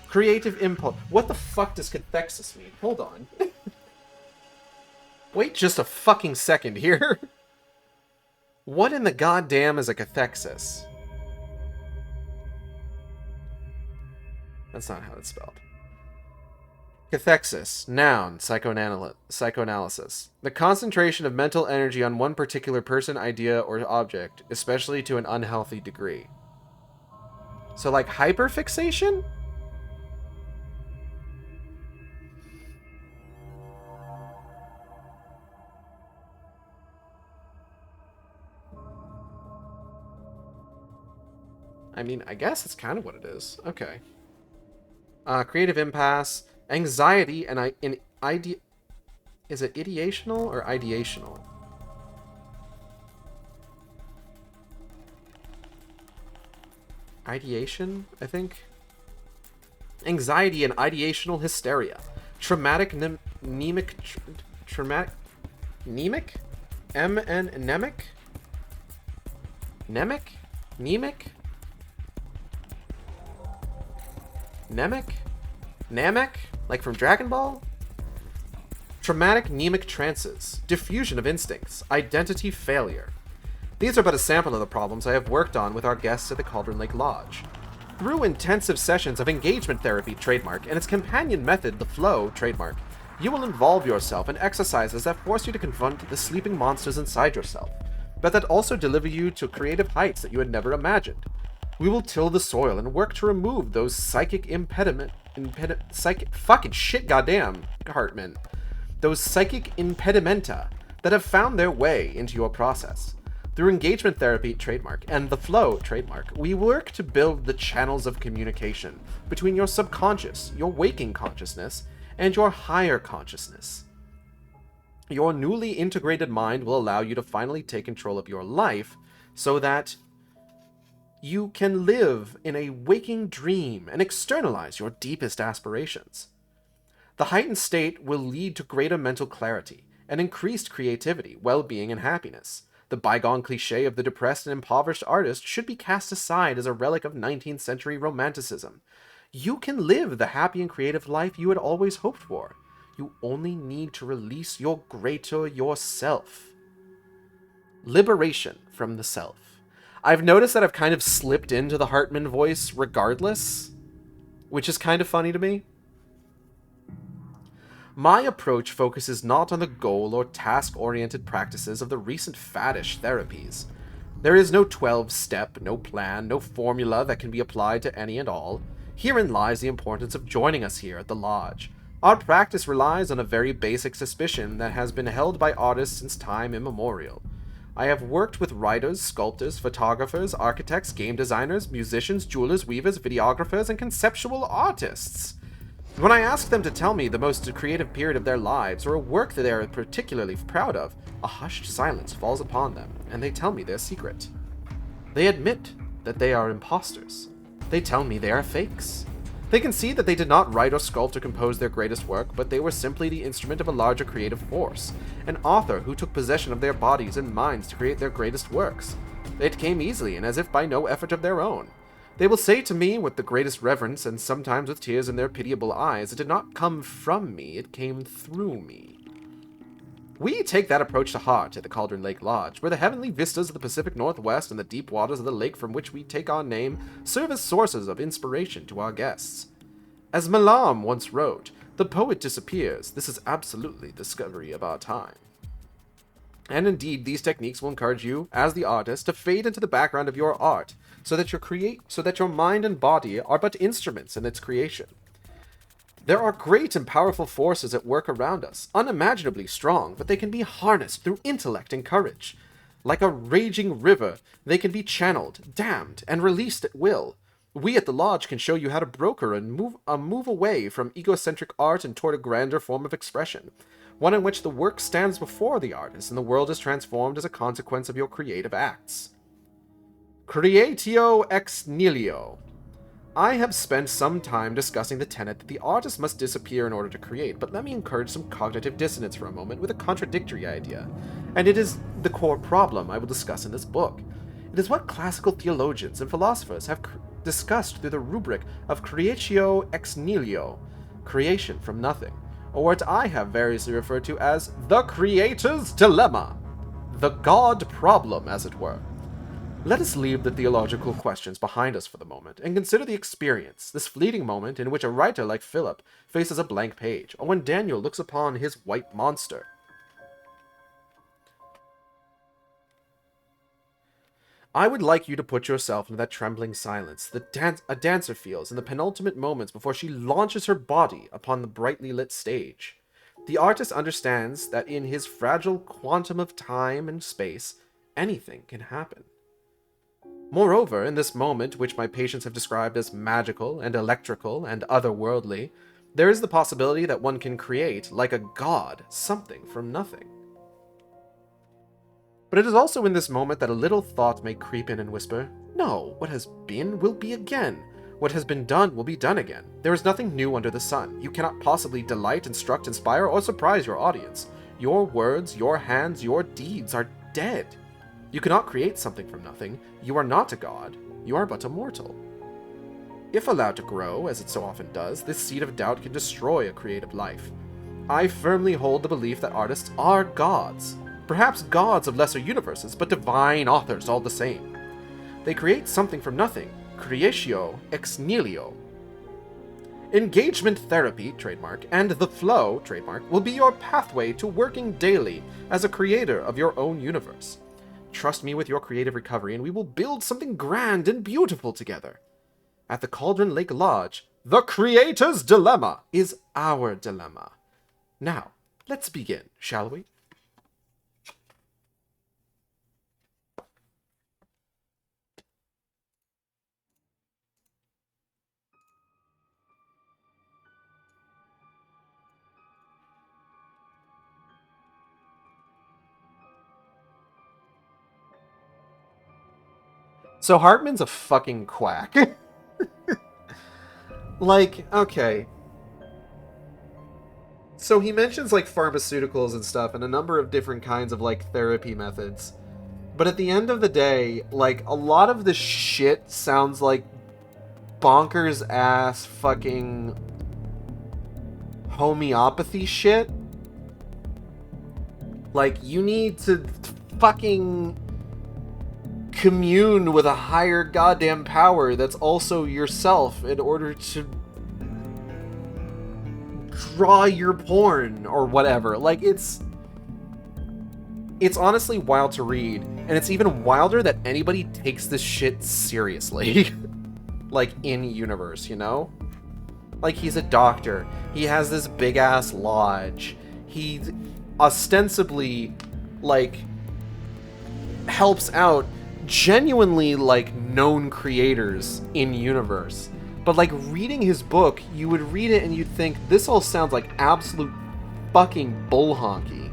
B: creative impulse. What the fuck does cathexis mean? Hold on. Wait just a fucking second here. What in the goddamn is a cathexis? That's not how it's spelled. Cathexis, noun, psychoanalysis. The concentration of mental energy on one particular person, idea, or object, especially to an unhealthy degree. So like hyperfixation? I mean, I guess that's kind of what it is. Okay. Creative impasse, anxiety, and idea. Is it ideational or ideational? Ideation, I think. Anxiety and ideational hysteria. Traumatic mnemic. Traumatic. Mnemic? Mnemic? Nemic? Nemic? Namek? Namek? Like from Dragon Ball? Traumatic mnemic trances, diffusion of instincts, identity failure. These are but a sample of the problems I have worked on with our guests at the Cauldron Lake Lodge. Through intensive sessions of engagement therapy, trademark, and its companion method, the flow, trademark, you will involve yourself in exercises that force you to confront the sleeping monsters inside yourself, but that also deliver you to creative heights that you had never imagined. We will till the soil and work to remove those psychic fucking shit, goddamn, Hartman. Those psychic impedimenta that have found their way into your process. Through engagement therapy, trademark, and the flow, trademark, we work to build the channels of communication between your subconscious, your waking consciousness, and your higher consciousness. Your newly integrated mind will allow you to finally take control of your life so that you can live in a waking dream and externalize your deepest aspirations. The heightened state will lead to greater mental clarity and increased creativity, well-being, and happiness. The bygone cliché of the depressed and impoverished artist should be cast aside as a relic of 19th century romanticism. You can live the happy and creative life you had always hoped for. You only need to release your greater yourself. Liberation from the self. I've noticed that I've kind of slipped into the Hartman voice regardless, which is kind of funny to me. My approach focuses not on the goal or task-oriented practices of the recent faddish therapies. There is no 12-step, no plan, no formula that can be applied to any and all. Herein lies the importance of joining us here at the Lodge. Our practice relies on a very basic suspicion that has been held by artists since time immemorial. I have worked with writers, sculptors, photographers, architects, game designers, musicians, jewelers, weavers, videographers, and conceptual artists. When I ask them to tell me the most creative period of their lives or a work that they are particularly proud of, a hushed silence falls upon them, and they tell me their secret. They admit that they are imposters. They tell me they are fakes. They can see that they did not write or sculpt or compose their greatest work, but they were simply the instrument of a larger creative force, an author who took possession of their bodies and minds to create their greatest works. It came easily and as if by no effort of their own. They will say to me with the greatest reverence, and sometimes with tears in their pitiable eyes, it did not come from me, it came through me. We take that approach to heart at the Cauldron Lake Lodge, where the heavenly vistas of the Pacific Northwest and the deep waters of the lake from which we take our name serve as sources of inspiration to our guests. As Malam once wrote, the poet disappears. This is absolutely the discovery of our time. And indeed, these techniques will encourage you, as the artist, to fade into the background of your art, so that your mind and body are but instruments in its creation. There are great and powerful forces at work around us, unimaginably strong, but they can be harnessed through intellect and courage. Like a raging river, they can be channeled, dammed, and released at will. We at the Lodge can show you how to broker and move away from egocentric art and toward a grander form of expression, one in which the work stands before the artist and the world is transformed as a consequence of your creative acts. Creatio ex nihilo. I have spent some time discussing the tenet that the artist must disappear in order to create, but let me encourage some cognitive dissonance for a moment with a contradictory idea, and it is the core problem I will discuss in this book. It is what classical theologians and philosophers have discussed through the rubric of creatio ex nihilo, creation from nothing, or what I have variously referred to as the creator's dilemma, the God problem, as it were. Let us leave the theological questions behind us for the moment, and consider the experience, this fleeting moment in which a writer like Philip faces a blank page, or when Daniel looks upon his white monster. I would like you to put yourself into that trembling silence that a dancer feels in the penultimate moments before she launches her body upon the brightly lit stage. The artist understands that in his fragile quantum of time and space, anything can happen. Moreover, in this moment, which my patients have described as magical and electrical and otherworldly, there is the possibility that one can create, like a god, something from nothing. But it is also in this moment that a little thought may creep in and whisper, "No, what has been will be again. What has been done will be done again. There is nothing new under the sun. You cannot possibly delight, instruct, inspire, or surprise your audience. Your words, your hands, your deeds are dead. You cannot create something from nothing. You are not a god. You are but a mortal." If allowed to grow, as it so often does, this seed of doubt can destroy a creative life. I firmly hold the belief that artists are gods. Perhaps gods of lesser universes, but divine authors all the same. They create something from nothing. Creatio ex nihilo. Engagement therapy, trademark, and the flow, trademark, will be your pathway to working daily as a creator of your own universe. Trust me with your creative recovery, and we will build something grand and beautiful together. At the Cauldron Lake Lodge, the creator's dilemma is our dilemma. Now, let's begin, shall we? So Hartman's a fucking quack. Like, okay. So he mentions like pharmaceuticals and stuff and a number of different kinds of like therapy methods. But at the end of the day, like a lot of the shit sounds like bonkers ass fucking homeopathy shit. Like you need to fucking commune with a higher goddamn power that's also yourself in order to draw your porn or whatever. Like it's honestly wild to read, and it's even wilder that anybody takes this shit seriously. Like in universe, you know? Like he's a doctor. He has this big ass lodge. He ostensibly like helps out genuinely like known creators in universe. But like reading his book, you would read it and you'd think this all sounds like absolute fucking bull honky.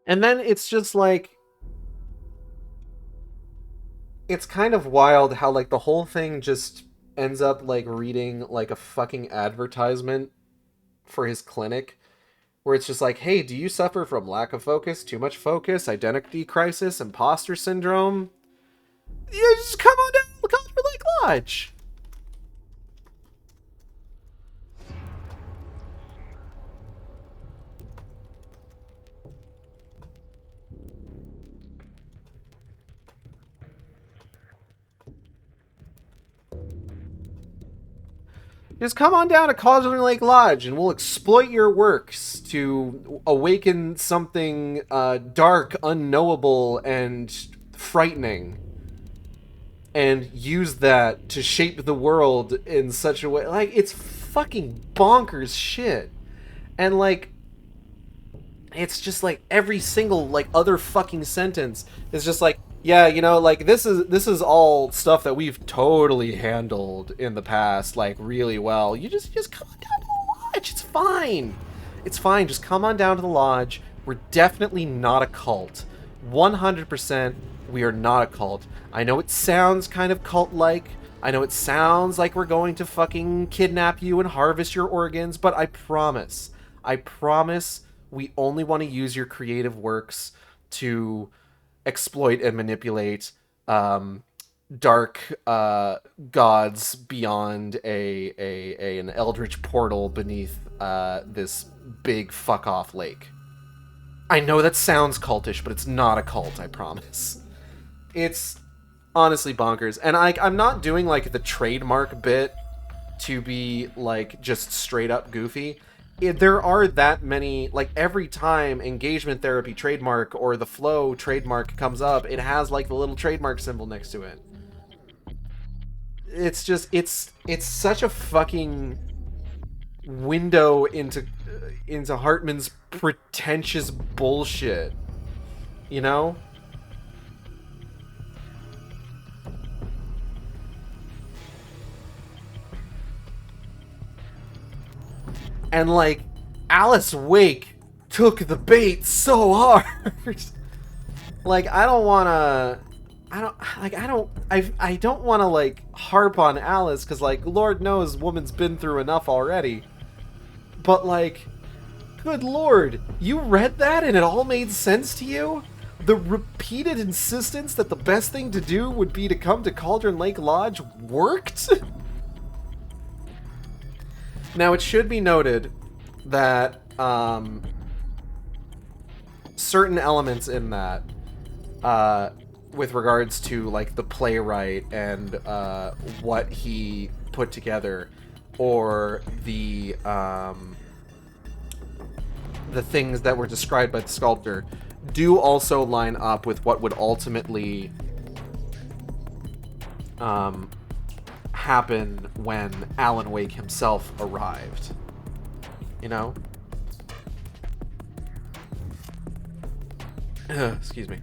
B: And then it's just like it's kind of wild how like the whole thing just ends up like reading like a fucking advertisement for his clinic where it's just like, hey, do you suffer from lack of focus, too much focus, identity crisis, imposter syndrome? Yeah, just come on down to the Culture Lake Lodge. Just come on down to Cauldron Lake Lodge and we'll exploit your works to awaken something dark, unknowable, and frightening. And use that to shape the world in such a way. Like, it's fucking bonkers shit. And, like, it's just like every single, like, other fucking sentence is just like, yeah, you know, like this is all stuff that we've totally handled in the past, like really well. You just come on down to the lodge. It's fine. It's fine. Just come on down to the lodge. We're definitely not a cult. 100% we are not a cult. I know it sounds kind of cult-like. I know it sounds like we're going to fucking kidnap you and harvest your organs, but I promise we only want to use your creative works to exploit and manipulate dark gods beyond an eldritch portal beneath this big fuck off lake. I know that sounds cultish, but it's not a cult, I promise. It's honestly bonkers. And I'm not doing like the trademark bit to be like just straight up goofy. There are that many, like every time engagement therapy trademark or the flow trademark comes up, it has like the little trademark symbol next to it. It's just it's such a fucking window into Hartman's pretentious bullshit, you know? And like Alice Wake took the bait so hard. Like I don't want to I don't want to like harp on Alice cuz like Lord knows woman's been through enough already. But like good lord, you read that and it all made sense to you? The repeated insistence that the best thing to do would be to come to Cauldron Lake Lodge worked? Now, it should be noted that certain elements in that, with regards to like the playwright and what he put together, or the things that were described by the sculptor, do also line up with what would ultimately happen when Alan Wake himself arrived. You know? Excuse me.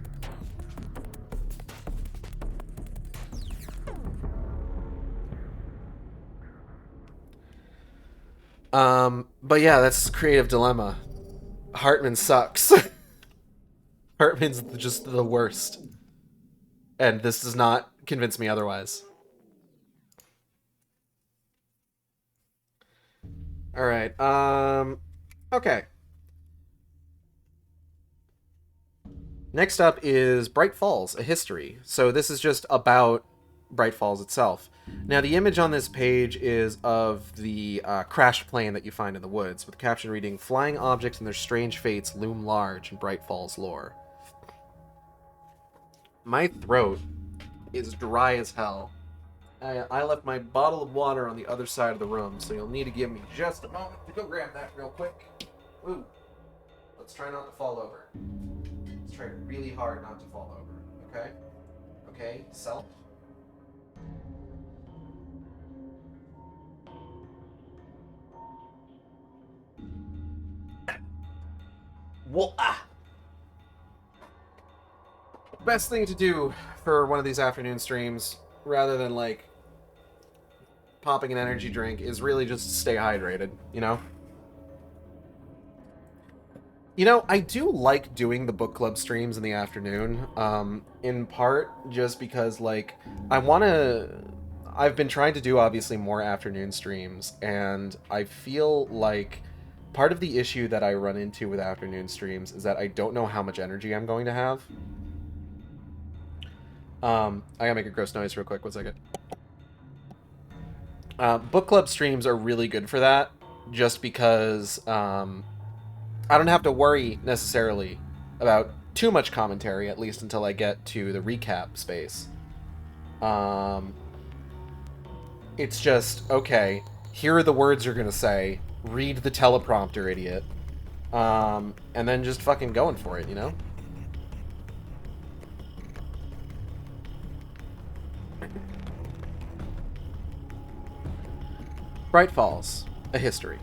B: But yeah, that's creative dilemma. Hartman sucks. Hartman's just the worst. And this does not convince me otherwise. Alright, okay. Next up is Bright Falls, a history. So this is just about Bright Falls itself. Now, the image on this page is of the crashed plane that you find in the woods, with the caption reading, "Flying objects and their strange fates loom large in Bright Falls lore." My throat is dry as hell. I left my bottle of water on the other side of the room, so you'll need to give me just a moment to go grab that real quick. Ooh. Let's try not to fall over. Let's try really hard not to fall over. Okay? Okay, self. Best thing to do for one of these afternoon streams, rather than like popping an energy drink, is really just stay hydrated, you know? You know, I do like doing the book club streams in the afternoon, in part just because, like, I've been trying to do, obviously, more afternoon streams, and I feel like part of the issue that I run into with afternoon streams is that I don't know how much energy I'm going to have. I gotta make a gross noise real quick, 1 second. Book club streams are really good for that, just because, I don't have to worry necessarily about too much commentary, at least until I get to the recap space. It's just, okay, here are the words you're gonna say, read the teleprompter, idiot. And then just fucking going for it, you know? Bright Falls, a history.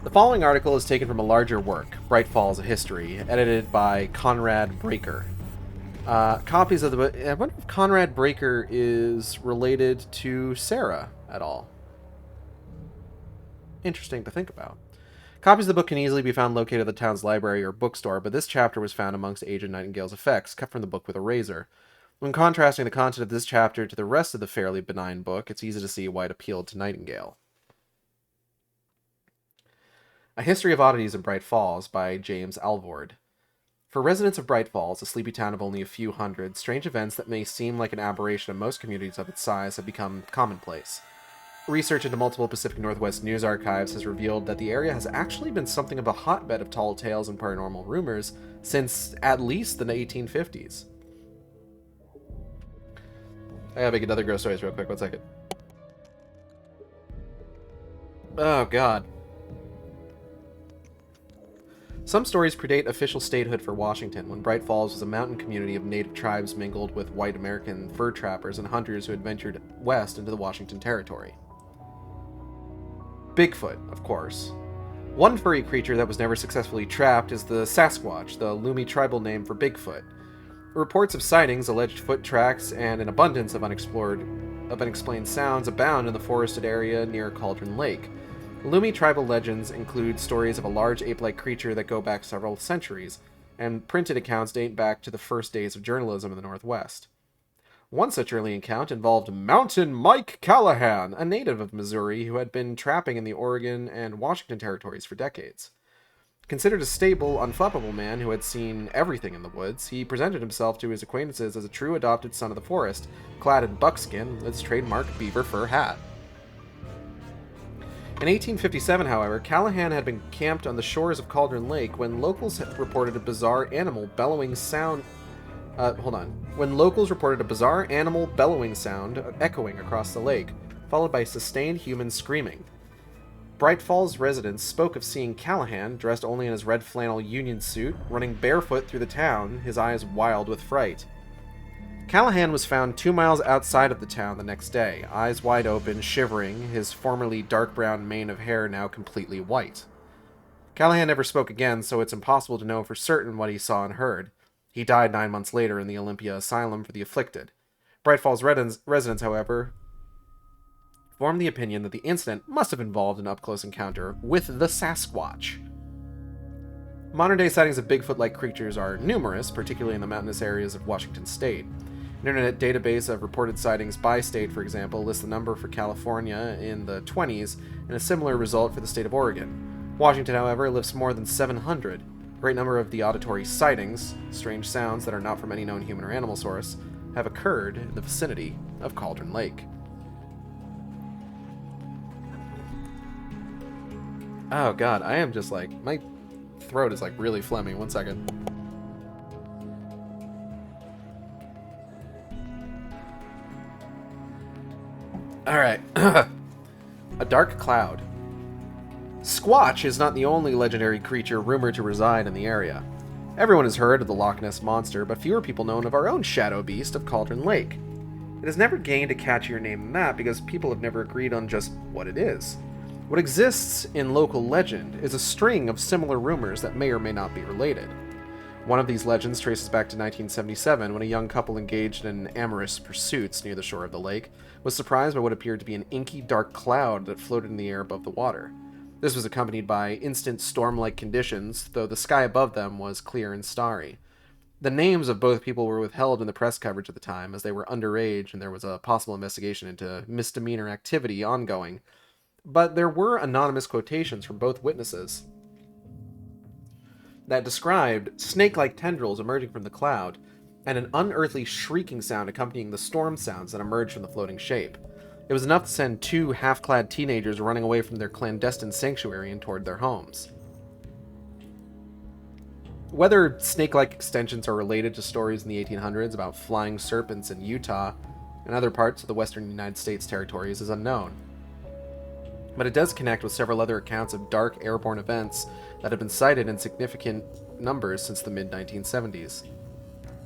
B: The following article is taken from a larger work, Bright Falls, a history, edited by Conrad Breaker. Copies of the book... I wonder if Conrad Breaker is related to Sarah at all. Interesting to think about. Copies of the book can easily be found located at the town's library or bookstore, but this chapter was found amongst Agent Nightingale's effects, cut from the book with a razor. When contrasting the content of this chapter to the rest of the fairly benign book, it's easy to see why it appealed to Nightingale. A History of Oddities in Bright Falls by James Alvord. For residents of Bright Falls, a sleepy town of only a few hundred, strange events that may seem like an aberration in most communities of its size have become commonplace. Research into multiple Pacific Northwest news archives has revealed that the area has actually been something of a hotbed of tall tales and paranormal rumors since at least the 1850s. I gotta make another gross noise real quick, 1 second. Oh, God. Some stories predate official statehood for Washington, when Bright Falls was a mountain community of native tribes mingled with white American fur trappers and hunters who had ventured west into the Washington Territory. Bigfoot, of course. One furry creature that was never successfully trapped is the Sasquatch, the Lumi tribal name for Bigfoot. Reports of sightings, alleged foot tracks, and an abundance of unexplained sounds abound in the forested area near Cauldron Lake. Lumi tribal legends include stories of a large ape-like creature that go back several centuries, and printed accounts date back to the first days of journalism in the Northwest. One such early account involved Mountain Mike Callahan, a native of Missouri who had been trapping in the Oregon and Washington territories for decades. Considered a stable, unflappable man who had seen everything in the woods, he presented himself to his acquaintances as a true adopted son of the forest, clad in buckskin with his trademark beaver fur hat. In 1857, however, Callahan had been camped on the shores of Cauldron Lake when locals had reported a bizarre animal bellowing sound... When locals reported a bizarre animal bellowing sound echoing across the lake, followed by sustained human screaming. Bright Falls residents spoke of seeing Callahan, dressed only in his red flannel union suit, running barefoot through the town, his eyes wild with fright. Callahan was found 2 miles outside of the town the next day, eyes wide open, shivering, his formerly dark brown mane of hair now completely white. Callahan never spoke again, so it's impossible to know for certain what he saw and heard. He died 9 months later in the Olympia Asylum for the Afflicted. Bright Falls residents, however, formed the opinion that the incident must have involved an up-close encounter with the Sasquatch. Modern-day sightings of Bigfoot-like creatures are numerous, particularly in the mountainous areas of Washington state. An internet database of reported sightings by state, for example, lists the number for California in the 20s and a similar result for the state of Oregon. Washington, however, lists more than 700. A great number of the auditory sightings, strange sounds that are not from any known human or animal source, have occurred in the vicinity of Cauldron Lake. Oh god, I am just like, my throat is like really phlegmy. 1 second. Alright. A dark cloud. Squatch is not the only legendary creature rumored to reside in the area. Everyone has heard of the Loch Ness Monster, but fewer people know of our own shadow beast of Cauldron Lake. It has never gained a catchier name than that because people have never agreed on just what it is. What exists in local legend is a string of similar rumors that may or may not be related. One of these legends traces back to 1977 when a young couple engaged in amorous pursuits near the shore of the lake was surprised by what appeared to be an inky dark cloud that floated in the air above the water. This was accompanied by instant storm-like conditions, though the sky above them was clear and starry. The names of both people were withheld in the press coverage at the time as they were underage and there was a possible investigation into misdemeanor activity ongoing. But there were anonymous quotations from both witnesses that described snake-like tendrils emerging from the cloud and an unearthly shrieking sound accompanying the storm sounds that emerged from the floating shape. It was enough to send 2 half-clad teenagers running away from their clandestine sanctuary and toward their homes. Whether snake-like extensions are related to stories in the 1800s about flying serpents in Utah and other parts of the western United States territories is unknown. But it does connect with several other accounts of dark airborne events that have been cited in significant numbers since the mid-1970s.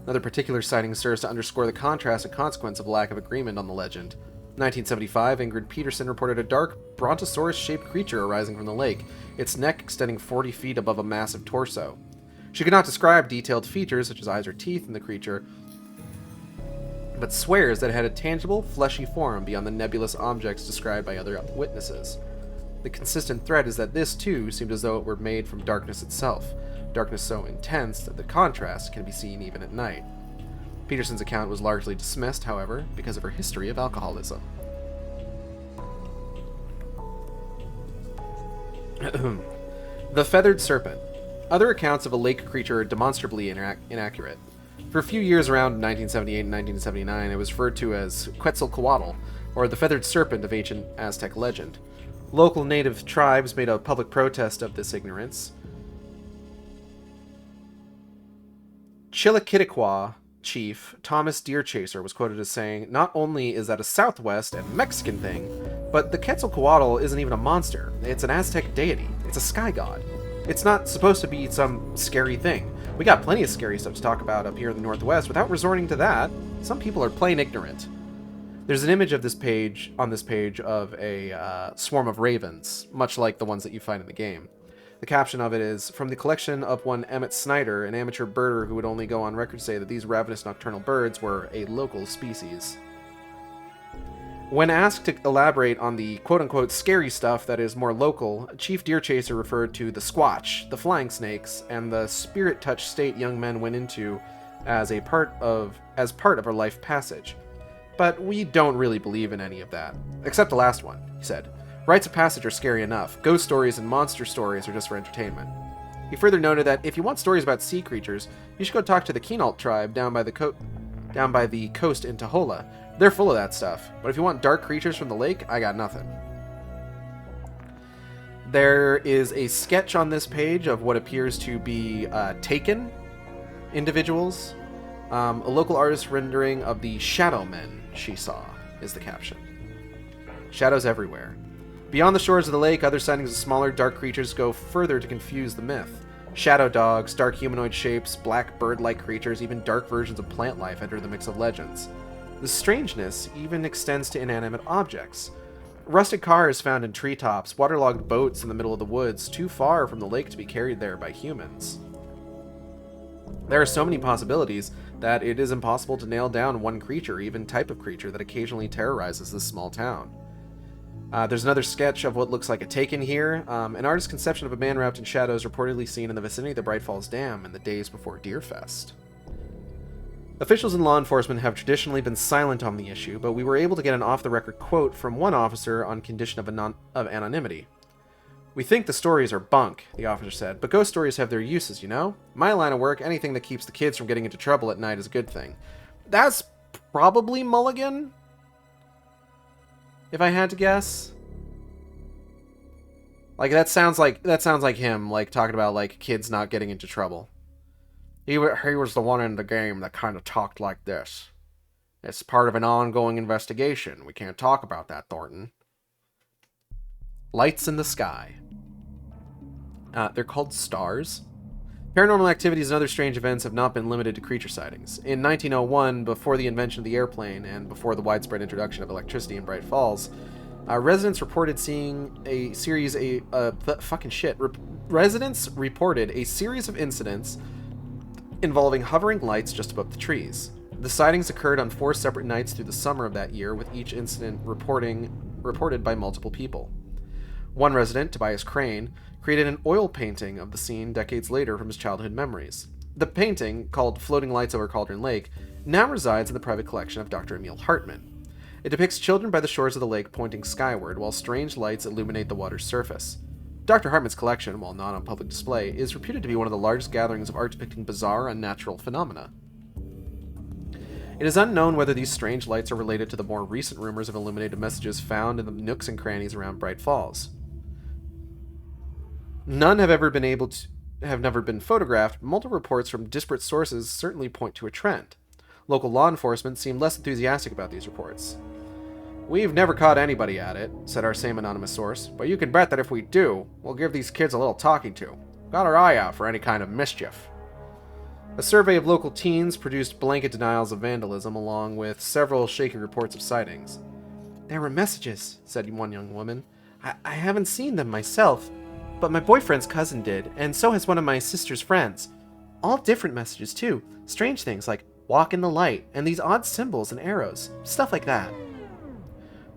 B: Another particular sighting serves to underscore the contrast and consequence of lack of agreement on the legend. In 1975, Ingrid Peterson reported a dark, brontosaurus-shaped creature arising from the lake, its neck extending 40 feet above a massive torso. She could not describe detailed features such as eyes or teeth in the creature, but swears that it had a tangible, fleshy form beyond the nebulous objects described by other witnesses. The consistent thread is that this, too, seemed as though it were made from darkness itself, darkness so intense that the contrast can be seen even at night. Peterson's account was largely dismissed, however, because of her history of alcoholism. The Feathered Serpent. Other accounts of a lake creature are demonstrably inaccurate. For a few years around 1978 and 1979, it was referred to as Quetzalcoatl, or the Feathered Serpent of ancient Aztec legend. Local native tribes made a public protest of this ignorance. Chiliquitaqua chief Thomas Deerchaser was quoted as saying, "Not only is that a Southwest and Mexican thing, but the Quetzalcoatl isn't even a monster. It's an Aztec deity. It's a sky god. It's not supposed to be some scary thing. We got plenty of scary stuff to talk about up here in the Northwest without resorting to that. Some people are plain ignorant." There's an image of this page of a swarm of ravens, much like the ones that you find in the game. The caption of it is, "From the collection of one Emmett Snyder, an amateur birder who would only go on record to say that these ravenous nocturnal birds were a local species." When asked to elaborate on the quote-unquote scary stuff that is more local, Chief Deerchaser referred to the squatch, the flying snakes, and the spirit-touched state young men went into as part of our life passage. But we don't really believe in any of that. Except the last one, he said. Rites of passage are scary enough. Ghost stories and monster stories are just for entertainment. He further noted that if you want stories about sea creatures, you should go talk to the Quinault tribe down by the coast in Tahola. They're full of that stuff. But if you want dark creatures from the lake, I got nothing. There is a sketch on this page of what appears to be taken individuals. A local artist rendering of the shadow men she saw is the caption. Shadows everywhere. Beyond the shores of the lake, other sightings of smaller, dark creatures go further to confuse the myth. Shadow dogs, dark humanoid shapes, black bird-like creatures, even dark versions of plant life enter the mix of legends. The strangeness even extends to inanimate objects. Rusted cars found in treetops, waterlogged boats in the middle of the woods, too far from the lake to be carried there by humans. There are so many possibilities that it is impossible to nail down one creature, even type of creature, that occasionally terrorizes this small town. There's another sketch of what looks like a take-in here. An artist's conception of a man wrapped in shadows reportedly seen in the vicinity of the Bright Falls Dam in the days before Deerfest. Officials and law enforcement have traditionally been silent on the issue, but we were able to get an off-the-record quote from one officer on condition of anonymity. "We think the stories are bunk," the officer said, "but ghost stories have their uses, you know? My line of work, anything that keeps the kids from getting into trouble at night is a good thing." That's probably Mulligan, if I had to guess. Like that sounds like him, like talking about like kids not getting into trouble. He was the one in the game that kind of talked like this. It's part of an ongoing investigation. We can't talk about that, Thornton. Lights in the sky. They're called stars. Paranormal activities and other strange events have not been limited to creature sightings. In 1901, before the invention of the airplane and before the widespread introduction of electricity in Bright Falls, residents reported seeing a series residents reported a series of incidents involving hovering lights just above the trees. The sightings occurred on 4 separate nights through the summer of that year, with each incident reported by multiple people. One resident, Tobias Crane, created an oil painting of the scene decades later from his childhood memories. The painting, called Floating Lights Over Cauldron Lake, now resides in the private collection of Dr. Emil Hartmann. It depicts children by the shores of the lake pointing skyward, while strange lights illuminate the water's surface. Dr. Hartmann's collection, while not on public display, is reputed to be one of the largest gatherings of art depicting bizarre, unnatural phenomena. It is unknown whether these strange lights are related to the more recent rumors of illuminated messages found in the nooks and crannies around Bright Falls. None have never been photographed, but multiple reports from disparate sources certainly point to a trend. Local law enforcement seem less enthusiastic about these reports. "We've never caught anybody at it," said our same anonymous source, "but you can bet that if we do, we'll give these kids a little talking to. Got our eye out for any kind of mischief." A survey of local teens produced blanket denials of vandalism, along with several shaky reports of sightings. "There were messages," said one young woman. I haven't seen them myself, but my boyfriend's cousin did, and so has one of my sister's friends. All different messages, too. Strange things like walk in the light, and these odd symbols and arrows. Stuff like that."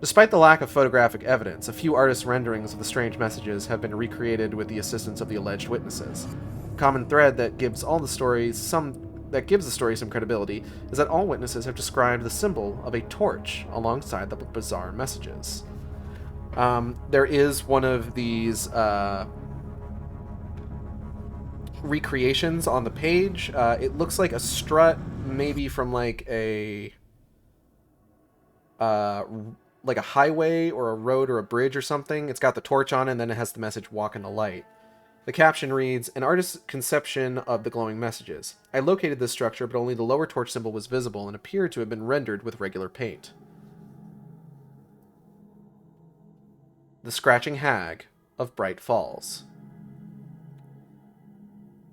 B: Despite the lack of photographic evidence, a few artists' renderings of the strange messages have been recreated with the assistance of the alleged witnesses. A common thread that gives the story some credibility is that all witnesses have described the symbol of a torch alongside the bizarre messages. There is one of these recreations on the page. It looks like a strut, maybe from like a highway or a road or a bridge or something. It's got the torch on it, and then it has the message "walk in the light." The caption reads, "An artist's conception of the glowing messages. I located this structure, but only the lower torch symbol was visible and appeared to have been rendered with regular paint." The Scratching Hag of Bright Falls.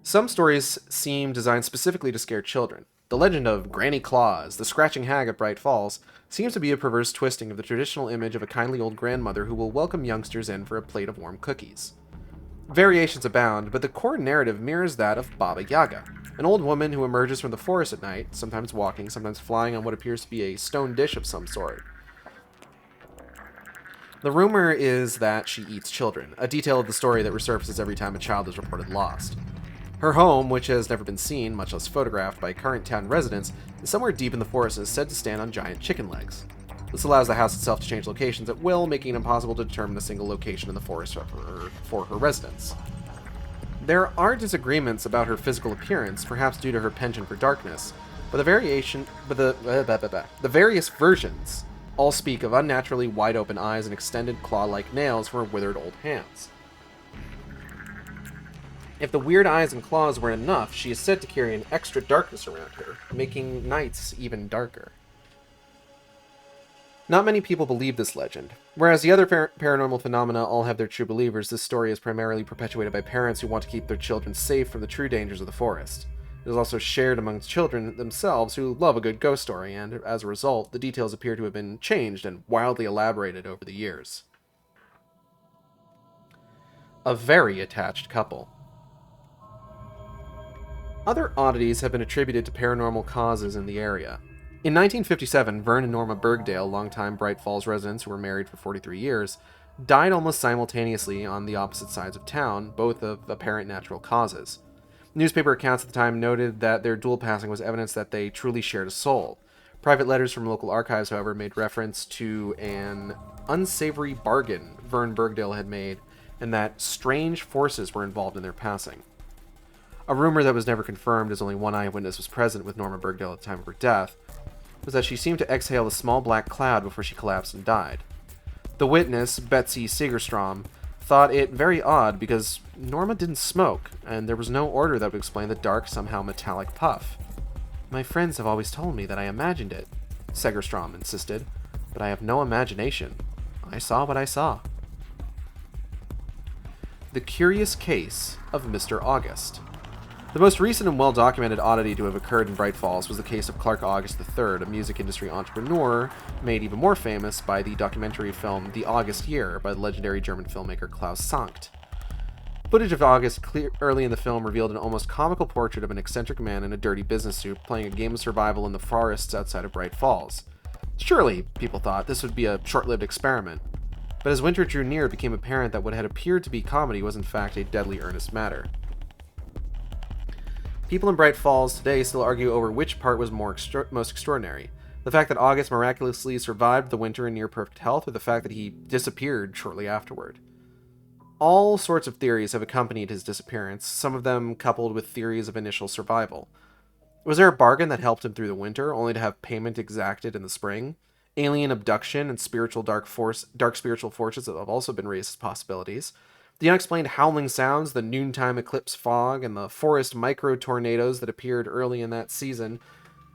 B: Some stories seem designed specifically to scare children. The legend of Granny Claus, the Scratching Hag of Bright Falls, seems to be a perverse twisting of the traditional image of a kindly old grandmother who will welcome youngsters in for a plate of warm cookies. Variations abound, but the core narrative mirrors that of Baba Yaga, an old woman who emerges from the forest at night, sometimes walking, sometimes flying on what appears to be a stone dish of some sort. The rumor is that she eats children, a detail of the story that resurfaces every time a child is reported lost. Her home, which has never been seen, much less photographed, by current town residents, is somewhere deep in the forest and is said to stand on giant chicken legs. This allows the house itself to change locations at will, making it impossible to determine a single location in the forest for her residence. There are disagreements about her physical appearance, perhaps due to her penchant for darkness, but the various versions all speak of unnaturally wide-open eyes and extended claw-like nails from her withered old hands. If the weird eyes and claws weren't enough, she is said to carry an extra darkness around her, making nights even darker. Not many people believe this legend. Whereas the other paranormal phenomena all have their true believers, this story is primarily perpetuated by parents who want to keep their children safe from the true dangers of the forest. It is also shared amongst children themselves who love a good ghost story, and as a result, the details appear to have been changed and wildly elaborated over the years. A very attached couple. Other oddities have been attributed to paranormal causes in the area. In 1957, Vern and Norma Bergdale, longtime Bright Falls residents who were married for 43 years, died almost simultaneously on the opposite sides of town, both of apparent natural causes. Newspaper accounts at the time noted that their dual passing was evidence that they truly shared a soul. Private letters from local archives, however, made reference to an unsavory bargain Vern Bergdale had made, and that strange forces were involved in their passing. A rumor that was never confirmed, as only one eyewitness was present with Norma Bergdale at the time of her death, was that she seemed to exhale a small black cloud before she collapsed and died. The witness, Betsy Sharkstream, thought it very odd because Norma didn't smoke, and there was no odor that would explain the dark, somehow metallic puff. "My friends have always told me that I imagined it," Segerstrom insisted, "but I have no imagination. I saw what I saw." The curious case of Mr. August. The most recent and well-documented oddity to have occurred in Bright Falls was the case of Clark August III, a music industry entrepreneur made even more famous by the documentary film The August Year by the legendary German filmmaker Klaus Sankt. Footage of August early in the film revealed an almost comical portrait of an eccentric man in a dirty business suit playing a game of survival in the forests outside of Bright Falls. Surely, people thought, this would be a short-lived experiment. But as winter drew near, it became apparent that what had appeared to be comedy was in fact a deadly earnest matter. People in Bright Falls today still argue over which part was most extraordinary. The fact that August miraculously survived the winter in near perfect health, or the fact that he disappeared shortly afterward. All sorts of theories have accompanied his disappearance, some of them coupled with theories of initial survival. Was there a bargain that helped him through the winter, only to have payment exacted in the spring? Alien abduction and spiritual dark spiritual forces have also been raised as possibilities. The unexplained howling sounds, the noontime eclipse fog, and the forest micro-tornadoes that appeared early in that season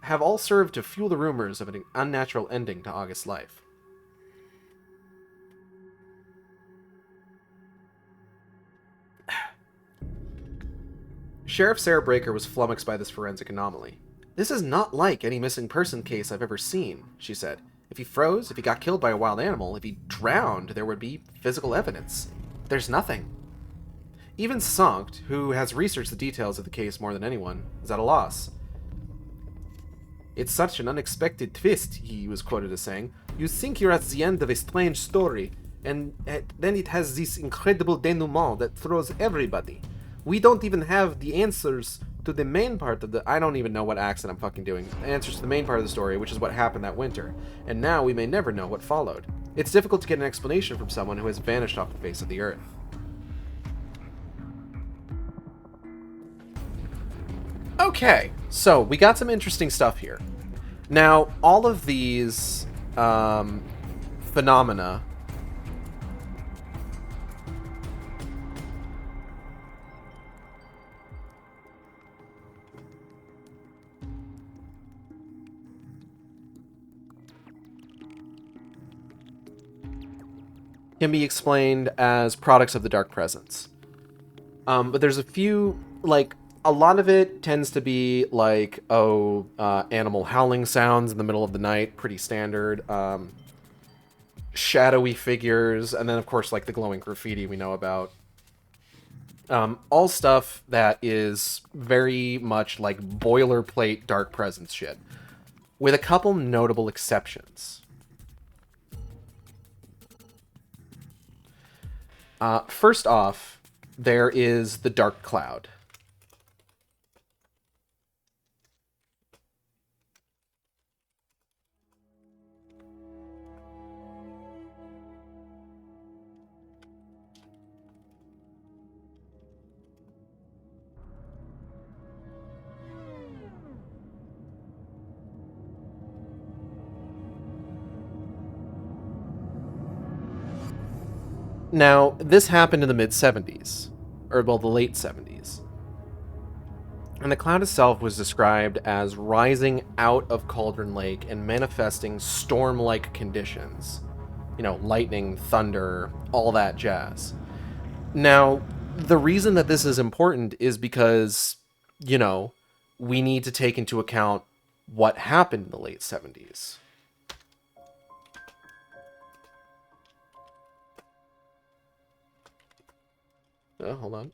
B: have all served to fuel the rumors of an unnatural ending to August's life. Sheriff Sarah Breaker was flummoxed by this forensic anomaly. "This is not like any missing person case I've ever seen," she said. "If he froze, if he got killed by a wild animal, if he drowned, there would be physical evidence. There's nothing." Even Sankt, who has researched the details of the case more than anyone, is at a loss. "It's such an unexpected twist," he was quoted as saying. "You think you're at the end of a strange story, and then it has this incredible denouement that throws everybody. We don't even have the answers to the main part of the... I don't even know what accent I'm fucking doing. Answers to the main part of the story, which is what happened that winter. And now we may never know what followed. It's difficult to get an explanation from someone who has vanished off the face of the earth." Okay, so we got some interesting stuff here. Now, all of these phenomena can be explained as products of the dark presence. But there's a few, like, a lot of it tends to be like, animal howling sounds in the middle of the night, pretty standard. Shadowy figures, and then of course like the glowing graffiti we know about. All stuff that is very much like boilerplate dark presence shit, with a couple notable exceptions. First off, there is the dark cloud. Now, this happened in the mid-70s, or well, the late 70s. And the cloud itself was described as rising out of Cauldron Lake and manifesting storm-like conditions. You know, lightning, thunder, all that jazz. Now, the reason that this is important is because, you know, we need to take into account what happened in the late 70s. Hold on.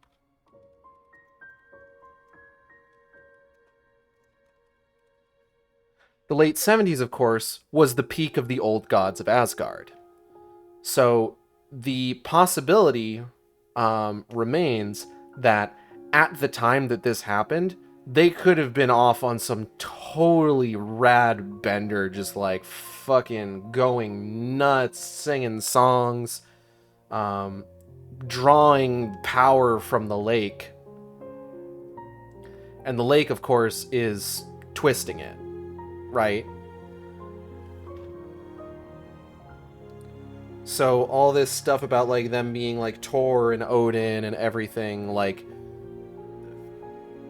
B: The late 70s, of course, was the peak of the old gods of Asgard. So the possibility remains that at the time that this happened, they could have been off on some totally rad bender, just like fucking going nuts, singing songs, drawing power from the lake. And the lake, of course, is twisting it, right? So all this stuff about like them being like Thor and Odin and everything, like,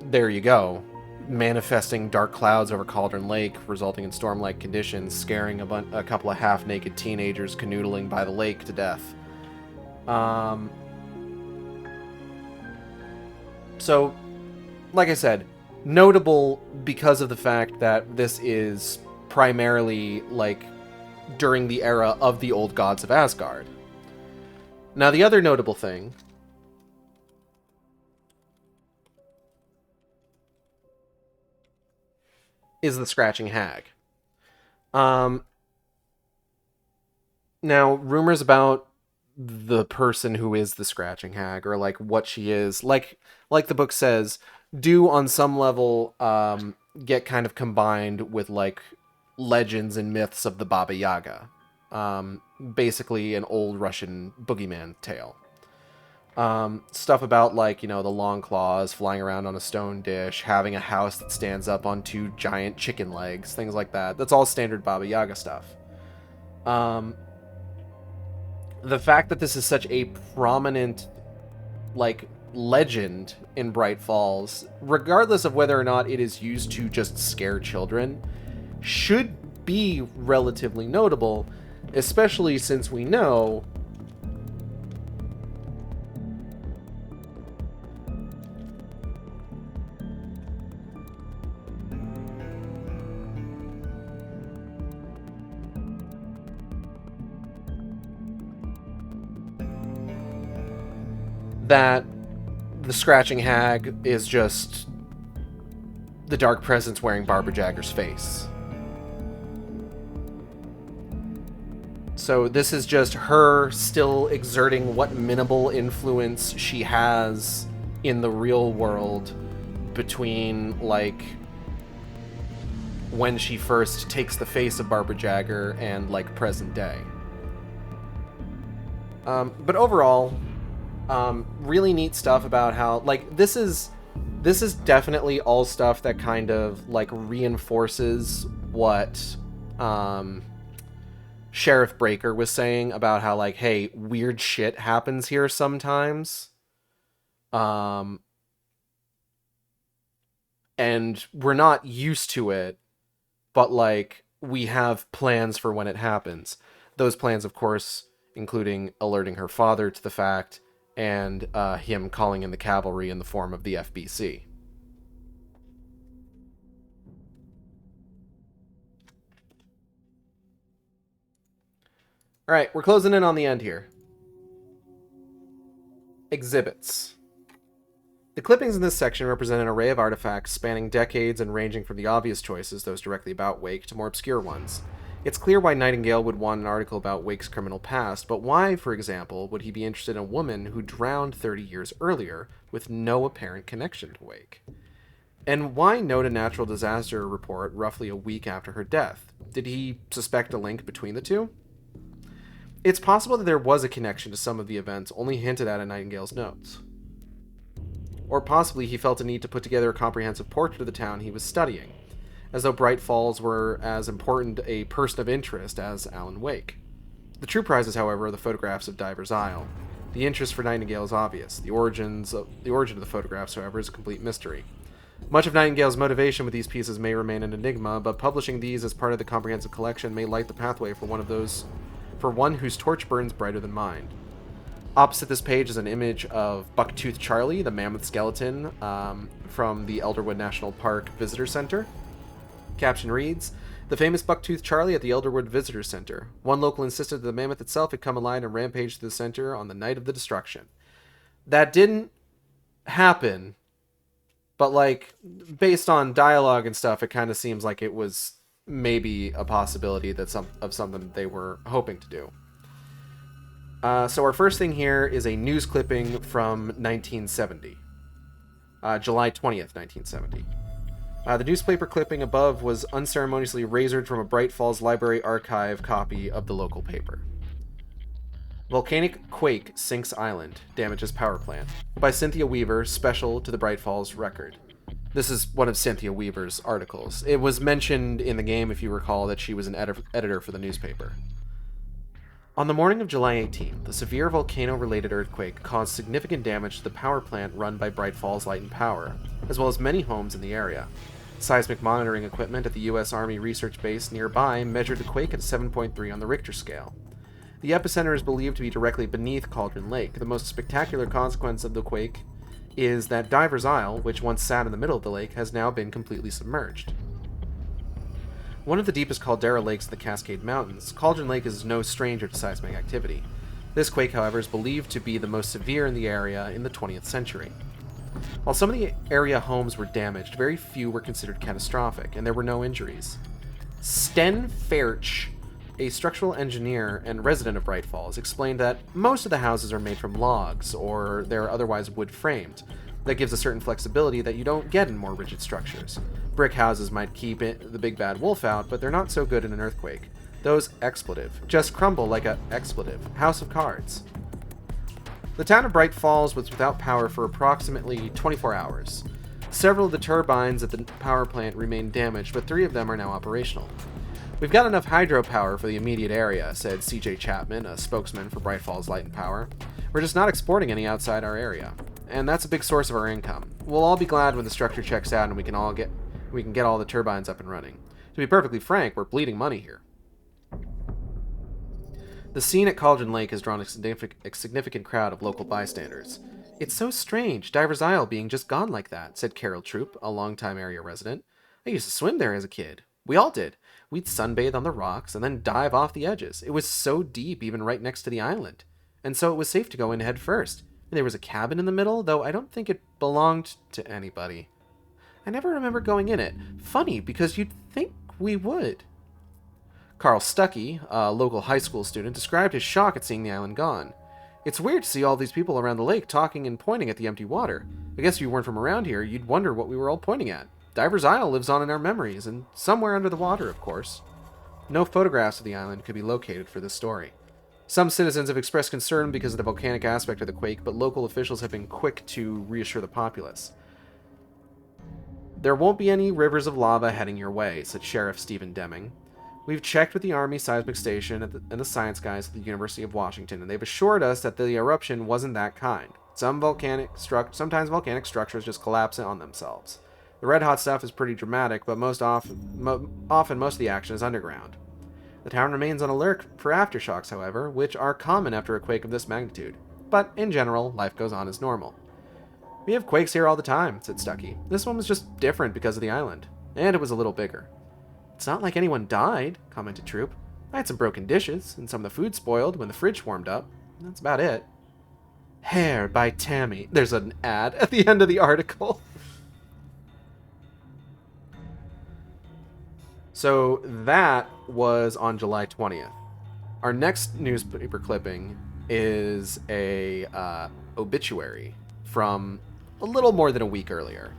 B: there you go. Manifesting dark clouds over Cauldron Lake, resulting in storm-like conditions, scaring a couple of half-naked teenagers canoodling by the lake to death. So, like I said, notable because of the fact that this is primarily, like, during the era of the old gods of Asgard. Now, the other notable thing is the Scratching Hag. Now, rumors about the person who is the Scratching Hag, or like what she is, like the book says, do on some level get kind of combined with like legends and myths of the Baba Yaga. Basically an old Russian boogeyman tale. Stuff about like, you know, the long claws flying around on a stone dish, having a house that stands up on two giant chicken legs, things like that. That's all standard Baba Yaga stuff. The fact that this is such a prominent, like, legend in Bright Falls, regardless of whether or not it is used to just scare children, should be relatively notable, especially since we know that the Scratching Hag is just the Dark Presence wearing Barbara Jagger's face. So this is just her still exerting what minimal influence she has in the real world between, like, when she first takes the face of Barbara Jagger and, like, present day. But overall, really neat stuff about how, like, this is definitely all stuff that kind of, like, reinforces what Sheriff Breaker was saying about how, like, hey, weird shit happens here sometimes. And we're not used to it, but, like, we have plans for when it happens. Those plans, of course, including alerting her father to the fact, and him calling in the cavalry in the form of the FBC. Alright, we're closing in on the end here. Exhibits. The clippings in this section represent an array of artifacts spanning decades and ranging from the obvious choices, those directly about Wake, to more obscure ones. It's clear why Nightingale would want an article about Wake's criminal past, but why, for example, would he be interested in a woman who drowned 30 years earlier with no apparent connection to Wake? And why note a natural disaster report roughly a week after her death? Did he suspect a link between the two? It's possible that there was a connection to some of the events only hinted at in Nightingale's notes. Or possibly he felt a need to put together a comprehensive portrait of the town he was studying, as though Bright Falls were as important a person of interest as Alan Wake. The true prizes, however, are the photographs of Diver's Isle. The interest for Nightingale is obvious. The origin of the photographs, however, is a complete mystery. Much of Nightingale's motivation with these pieces may remain an enigma, but publishing these as part of the comprehensive collection may light the pathway for one whose torch burns brighter than mine. Opposite this page is an image of Bucktooth Charlie, the mammoth skeleton from the Elderwood National Park Visitor Center. Caption reads, "The famous Bucktooth Charlie at the Elderwood Visitor Center. One local insisted that the mammoth itself had come alive and rampaged through the center on the night of the destruction." That didn't happen, but like based on dialogue and stuff, it kind of seems like it was maybe a possibility that something they were hoping to do. So our first thing here is a news clipping from 1970, July 20th, 1970. The newspaper clipping above was unceremoniously razored from a Bright Falls Library archive copy of the local paper. Volcanic quake sinks island, damages power plant. By Cynthia Weaver, special to the Bright Falls Record. This is one of Cynthia Weaver's articles. It was mentioned in the game, if you recall, that she was an editor for the newspaper. On the morning of July 18th, the severe volcano-related earthquake caused significant damage to the power plant run by Bright Falls Light and Power, as well as many homes in the area. Seismic monitoring equipment at the U.S. Army Research Base nearby measured the quake at 7.3 on the Richter scale. The epicenter is believed to be directly beneath Cauldron Lake. The most spectacular consequence of the quake is that Diver's Isle, which once sat in the middle of the lake, has now been completely submerged. One of the deepest caldera lakes in the Cascade Mountains, Cauldron Lake is no stranger to seismic activity. This quake, however, is believed to be the most severe in the area in the 20th century. While some of the area homes were damaged, very few were considered catastrophic, and there were no injuries. Sten Fairch, a structural engineer and resident of Bright Falls, explained that most of the houses are made from logs, or they're otherwise wood-framed. That gives a certain flexibility that you don't get in more rigid structures. Brick houses might keep the big bad wolf out, but they're not so good in an earthquake. Those just crumble like a expletive. House of Cards. The town of Bright Falls was without power for approximately 24 hours. Several of the turbines at the power plant remained damaged, but 3 of them are now operational. "We've got enough hydropower for the immediate area," said CJ Chapman, a spokesman for Bright Falls Light and Power. "We're just not exporting any outside our area. And that's a big source of our income. We'll all be glad when the structure checks out and we can get all the turbines up and running. To be perfectly frank, we're bleeding money here." The scene at Cauldron Lake has drawn a significant crowd of local bystanders. "It's so strange, Diver's Isle being just gone like that," said Carol Troop, a longtime area resident. "I used to swim there as a kid. We all did. We'd sunbathe on the rocks and then dive off the edges. It was so deep, even right next to the island. And so it was safe to go in head first. And there was a cabin in the middle, though I don't think it belonged to anybody. I never remember going in it. Funny, because you'd think we would." Carl Stuckey, a local high school student, described his shock at seeing the island gone. "It's weird to see all these people around the lake talking and pointing at the empty water. I guess if you weren't from around here, you'd wonder what we were all pointing at. Diver's Isle lives on in our memories, and somewhere under the water, of course." No photographs of the island could be located for this story. Some citizens have expressed concern because of the volcanic aspect of the quake, but local officials have been quick to reassure the populace. "There won't be any rivers of lava heading your way," said Sheriff Stephen Deming. "We've checked with the Army Seismic Station and the science guys at the University of Washington, and they've assured us that the eruption wasn't that kind. Sometimes volcanic structures just collapse on themselves. The red-hot stuff is pretty dramatic, but most of the action is underground. The town remains on alert for aftershocks, however, which are common after a quake of this magnitude. But, in general, life goes on as normal." "We have quakes here all the time," said Stuckey. "This one was just different because of the island. And it was a little bigger." "It's not like anyone died," commented Troop. "I had some broken dishes, and some of the food spoiled when the fridge warmed up. That's about it." "Hair by Tammy." There's an ad at the end of the article. So that was on July 20th. Our next newspaper clipping is a obituary from a little more than a week earlier.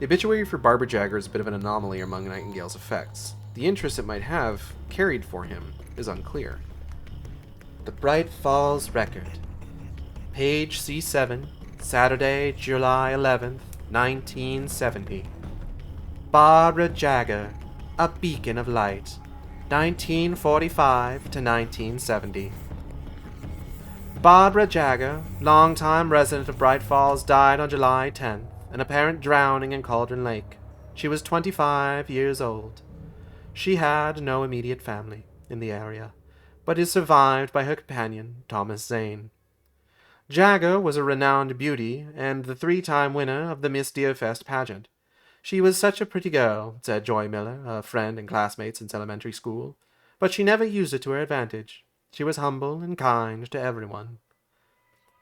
B: The obituary for Barbara Jagger is a bit of an anomaly among Nightingale's effects. The interest it might have carried for him is unclear. The Bright Falls Record. Page C7, Saturday, July 11th, 1970. Barbara Jagger, a beacon of light, 1945 to 1970. Barbara Jagger, longtime resident of Bright Falls, died on July 10th, an apparent drowning in Cauldron Lake. She was 25 years old. She had no immediate family in the area, but is survived by her companion, Thomas Zane. Jagger was a renowned beauty and the 3-time winner of the Miss Deerfest pageant. She was such a pretty girl, said Joy Miller, a friend and classmate since elementary school, but she never used it to her advantage. She was humble and kind to everyone.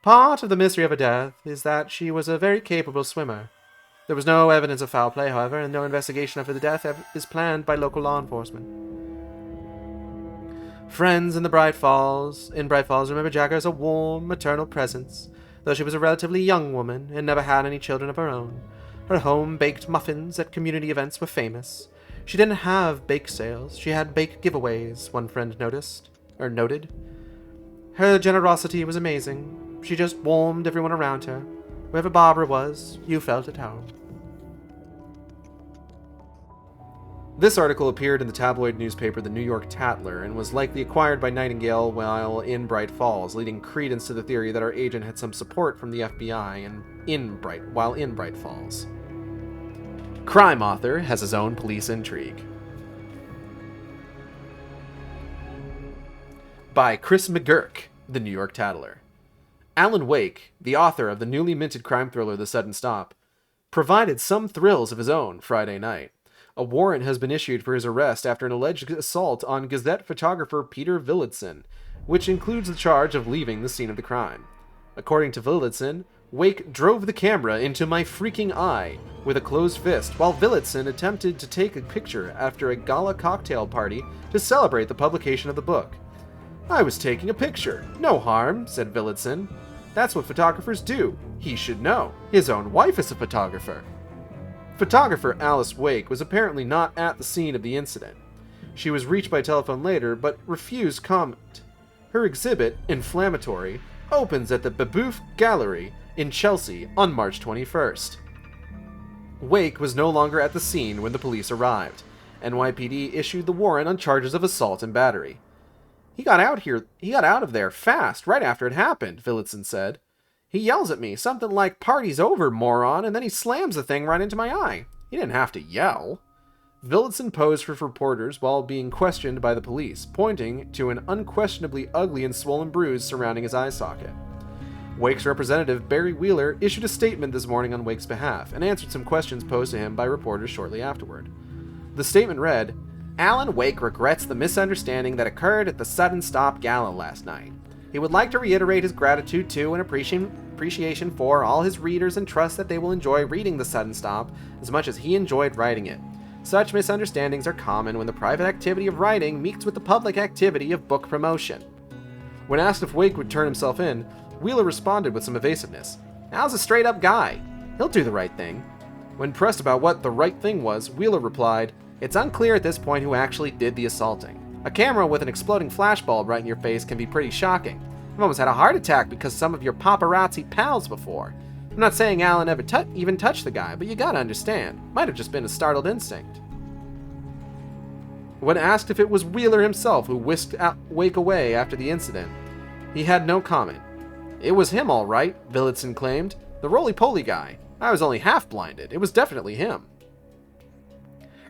B: Part of the mystery of her death is that she was a very capable swimmer. There was no evidence of foul play, however, and no investigation of the death is planned by local law enforcement. Friends in Bright Falls remember Jagger as a warm, maternal presence, though she was a relatively young woman and never had any children of her own. Her home-baked muffins at community events were famous. She didn't have bake sales, she had bake giveaways, one friend noted. Her generosity was amazing. She just warmed everyone around her. Wherever Barbara was, you felt at home. This article appeared in the tabloid newspaper The New York Tatler and was likely acquired by Nightingale while in Bright Falls, leading credence to the theory that our agent had some support from the FBI while in Bright Falls. Crime author has his own police intrigue. By Chris McGurk, The New York Tatler. Alan Wake, the author of the newly minted crime thriller The Sudden Stop, provided some thrills of his own Friday night. A warrant has been issued for his arrest after an alleged assault on Gazette photographer Peter Villadsen, which includes the charge of leaving the scene of the crime. According to Villadsen, Wake drove the camera into my freaking eye with a closed fist while Villadsen attempted to take a picture after a gala cocktail party to celebrate the publication of the book. I was taking a picture. No harm, said Villadsen. That's what photographers do. He should know. His own wife is a photographer. Photographer Alice Wake was apparently not at the scene of the incident. She was reached by telephone later, but refused comment. Her exhibit, Inflammatory, opens at the Babouf Gallery in Chelsea on March 21st. Wake was no longer at the scene when the police arrived. NYPD issued the warrant on charges of assault and battery. He got out of there fast, right after it happened, Villadsen said. He yells at me, something like, "Party's over, moron," and then he slams the thing right into my eye. He didn't have to yell. Villadsen posed for reporters while being questioned by the police, pointing to an unquestionably ugly and swollen bruise surrounding his eye socket. Wake's representative, Barry Wheeler, issued a statement this morning on Wake's behalf and answered some questions posed to him by reporters shortly afterward. The statement read, Alan Wake regrets the misunderstanding that occurred at the Sudden Stop Gala last night. He would like to reiterate his gratitude to and appreciation for all his readers and trust that they will enjoy reading The Sudden Stop as much as he enjoyed writing it. Such misunderstandings are common when the private activity of writing meets with the public activity of book promotion. When asked if Wake would turn himself in, Wheeler responded with some evasiveness. Al's a straight-up guy. He'll do the right thing. When pressed about what the right thing was, Wheeler replied, "It's unclear at this point who actually did the assaulting. A camera with an exploding flashbulb right in your face can be pretty shocking. I've almost had a heart attack because some of your paparazzi pals before. I'm not saying Alan ever even touched the guy, but you gotta understand. Might have just been a startled instinct." When asked if it was Wheeler himself who whisked Wake away after the incident, he had no comment. "It was him all right," Villadsen claimed. "The roly-poly guy. I was only half blinded. It was definitely him."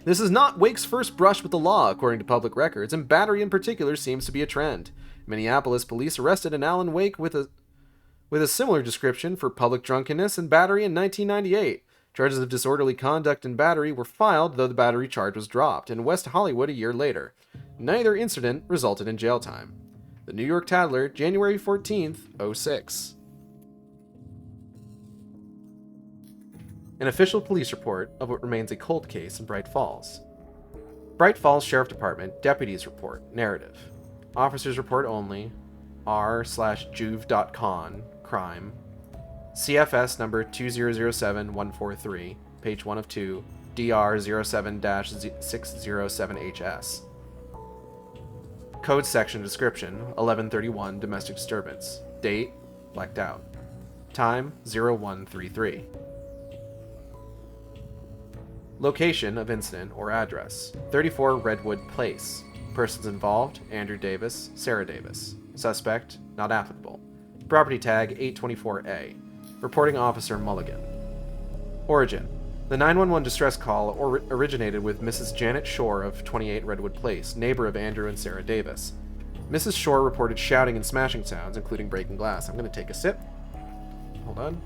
B: This is not Wake's first brush with the law, according to public records, and battery in particular seems to be a trend. Minneapolis police arrested an Alan Wake with a similar description for public drunkenness and battery in 1998. Charges of disorderly conduct and battery were filed, though the battery charge was dropped, in West Hollywood a year later. Neither incident resulted in jail time. The New York Tatler, January 14th, 06. An official police report of what remains a cold case in Bright Falls. Bright Falls Sheriff Department, Deputies Report, Narrative. Officers Report Only, r/juve.con, Crime. CFS number 2007143, page 1 of 2, DR 07-607HS. Code Section Description, 1131, Domestic Disturbance. Date, blacked out. Time, 0133. Location of incident or address, 34 Redwood Place. Persons involved, Andrew Davis, Sarah Davis. Suspect, not applicable. Property tag 824A. Reporting Officer Mulligan. Origin. The 911 distress call originated with Mrs. Janet Shore of 28 Redwood Place, neighbor of Andrew and Sarah Davis. Mrs. Shore reported shouting and smashing sounds, including breaking glass. I'm going to take a sip. Hold on.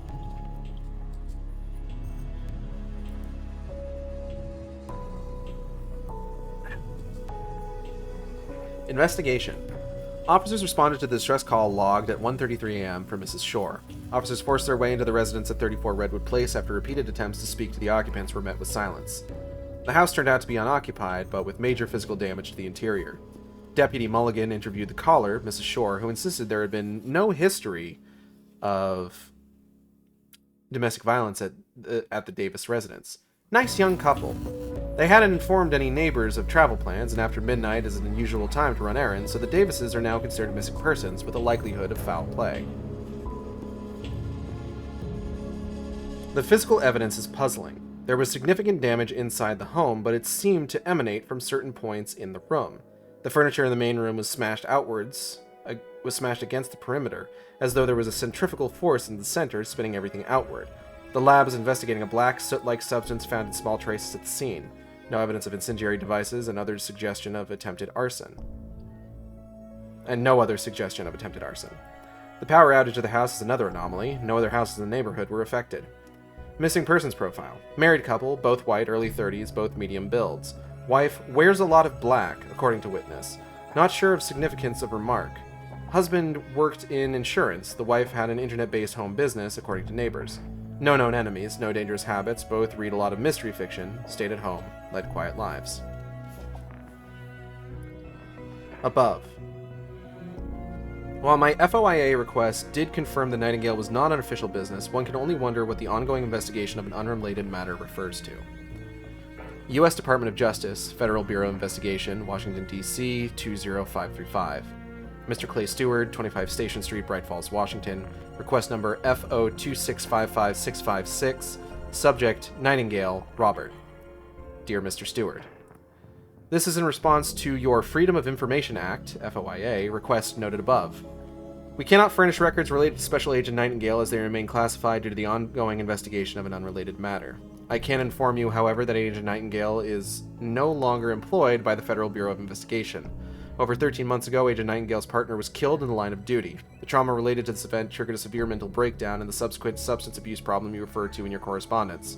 B: Investigation. Officers responded to the distress call logged at 1:33 a.m. from Mrs. Shore. Officers forced their way into the residence at 34 Redwood Place after repeated attempts to speak to the occupants were met with silence. The house turned out to be unoccupied, but with major physical damage to the interior. Deputy Mulligan interviewed the caller, Mrs. Shore, who insisted there had been no history of domestic violence at the Davis residence. Nice young couple. They hadn't informed any neighbors of travel plans, and after midnight is an unusual time to run errands, so the Davises are now considered missing persons with a likelihood of foul play. The physical evidence is puzzling. There was significant damage inside the home, but it seemed to emanate from certain points in the room. The furniture in the main room was smashed against the perimeter, as though there was a centrifugal force in the center spinning everything outward. The lab is investigating a black, soot-like substance found in small traces at the scene. No evidence of incendiary devices and other suggestion of attempted arson. No other suggestion of attempted arson. The power outage of the house is another anomaly. No other houses in the neighborhood were affected. Missing persons profile. Married couple, both white, early 30s, both medium builds. Wife wears a lot of black, according to witness. Not sure of significance of remark. Husband worked in insurance. The wife had an internet-based home business, according to neighbors. No known enemies, no dangerous habits, both read a lot of mystery fiction, stayed at home, led quiet lives. Above. While my FOIA request did confirm the Nightingale was not an official business, one can only wonder what the ongoing investigation of an unrelated matter refers to. U.S. Department of Justice, Federal Bureau of Investigation, Washington, D.C., 20535. Mr. Clay Stewart, 25 Station Street, Bright Falls, Washington. Request number FO2655656. Subject, Nightingale, Robert. Dear Mr. Stewart, this is in response to your Freedom of Information Act, FOIA, request noted above. We cannot furnish records related to Special Agent Nightingale as they remain classified due to the ongoing investigation of an unrelated matter. I can inform you, however, that Agent Nightingale is no longer employed by the Federal Bureau of Investigation. Over 13 months ago, Agent Nightingale's partner was killed in the line of duty. The trauma related to this event triggered a severe mental breakdown and the subsequent substance abuse problem you referred to in your correspondence.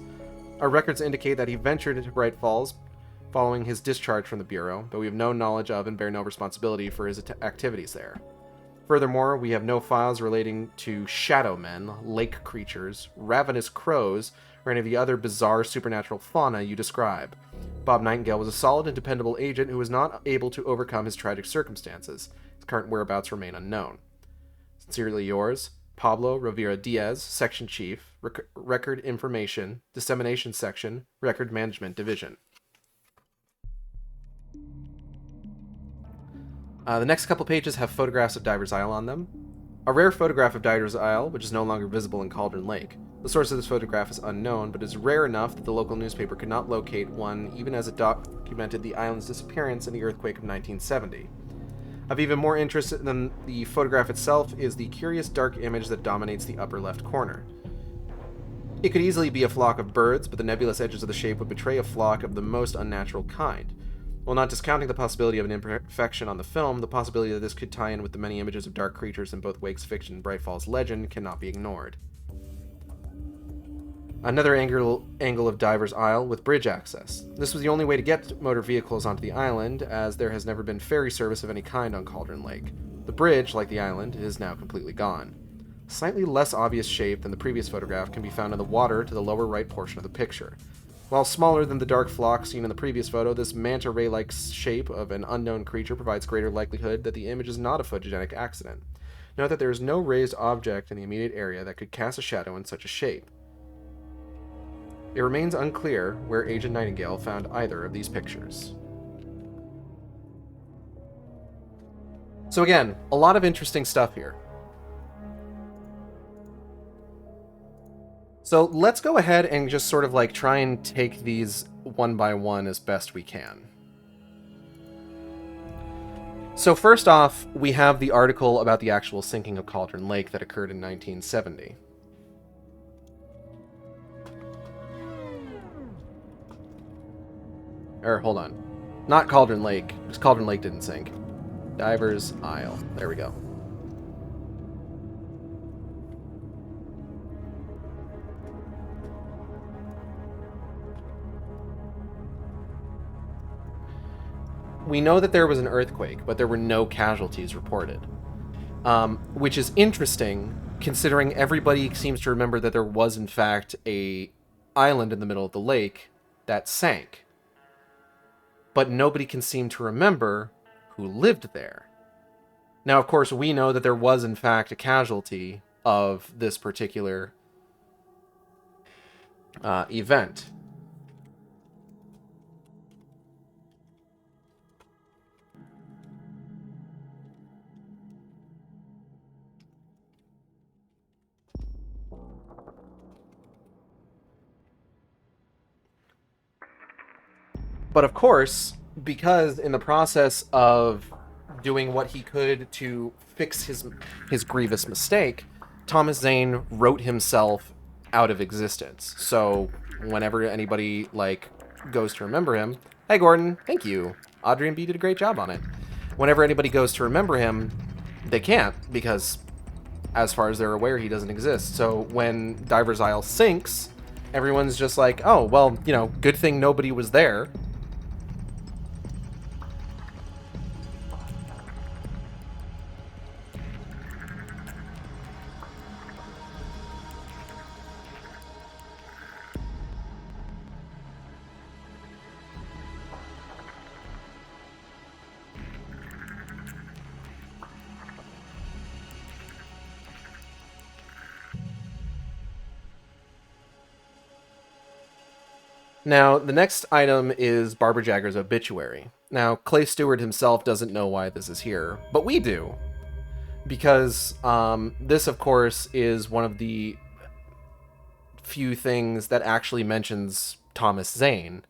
B: Our records indicate that he ventured into Bright Falls following his discharge from the Bureau, but we have no knowledge of and bear no responsibility for his activities there. Furthermore, we have no files relating to shadow men, lake creatures, ravenous crows, or any of the other bizarre supernatural fauna you describe. Bob Nightingale was a solid and dependable agent who was not able to overcome his tragic circumstances. His current whereabouts remain unknown. Sincerely yours, Pablo Rivera Diaz, Section Chief, Record Information, Dissemination Section, Record Management Division. The next couple pages have photographs of Diver's Isle on them. A rare photograph of Diver's Isle, which is no longer visible in Cauldron Lake. The source of this photograph is unknown, but is rare enough that the local newspaper could not locate one even as it documented the island's disappearance in the earthquake of 1970. Of even more interest than the photograph itself is the curious dark image that dominates the upper left corner. It could easily be a flock of birds, but the nebulous edges of the shape would betray a flock of the most unnatural kind. While not discounting the possibility of an imperfection on the film, the possibility that this could tie in with the many images of dark creatures in both Wake's fiction and Bright Falls legend cannot be ignored. Another angle of Diver's Isle with bridge access. This was the only way to get motor vehicles onto the island, as there has never been ferry service of any kind on Cauldron Lake. The bridge, like the island, is now completely gone. A slightly less obvious shape than the previous photograph can be found in the water to the lower right portion of the picture. While smaller than the dark flock seen in the previous photo, this manta ray-like shape of an unknown creature provides greater likelihood that the image is not a photogenic accident. Note that there is no raised object in the immediate area that could cast a shadow in such a shape. It remains unclear where Agent Nightingale found either of these pictures. So again, a lot of interesting stuff here. So let's go ahead and just sort of like try and take these one by one as best we can. So first off, we have the article about the actual sinking of Cauldron Lake that occurred in 1970. Or, hold on. Not Cauldron Lake, because Cauldron Lake didn't sink. Diver's Isle. There we go. We know that there was an earthquake, but there were no casualties reported. Which is interesting, considering everybody seems to remember that there was, in fact, a island in the middle of the lake that sank. But nobody can seem to remember who lived there. Now, of course, we know that there was, in fact, a casualty of this particular event. But of course, because in the process of doing what he could to fix his grievous mistake, Thomas Zane wrote himself out of existence. So whenever anybody like goes to remember him, hey Gordon, thank you. Audrey and B did a great job on it. Whenever anybody goes to remember him, they can't because as far as they're aware, he doesn't exist. So when Diver's Isle sinks, everyone's just like, oh, well, you know, good thing nobody was there. Now, the next item is Barbara Jagger's obituary. Now, Clay Stewart himself doesn't know why this is here, but we do. Because this, of course, is one of the few things that actually mentions Thomas Zane.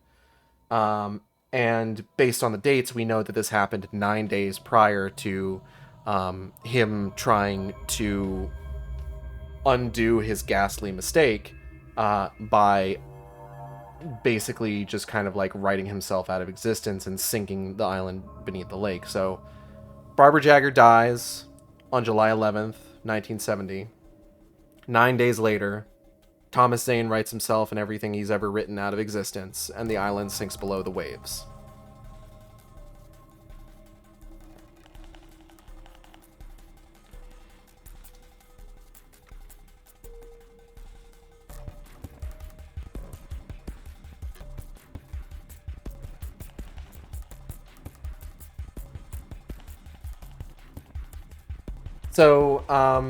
B: And based on the dates, we know that this happened 9 days prior to him trying to undo his ghastly mistake by basically just kind of like writing himself out of existence and sinking the island beneath the lake. So Barbara Jagger dies on July 11th, 1970. 9 days later, Thomas Zane writes himself and everything he's ever written out of existence, and the island sinks below the waves. So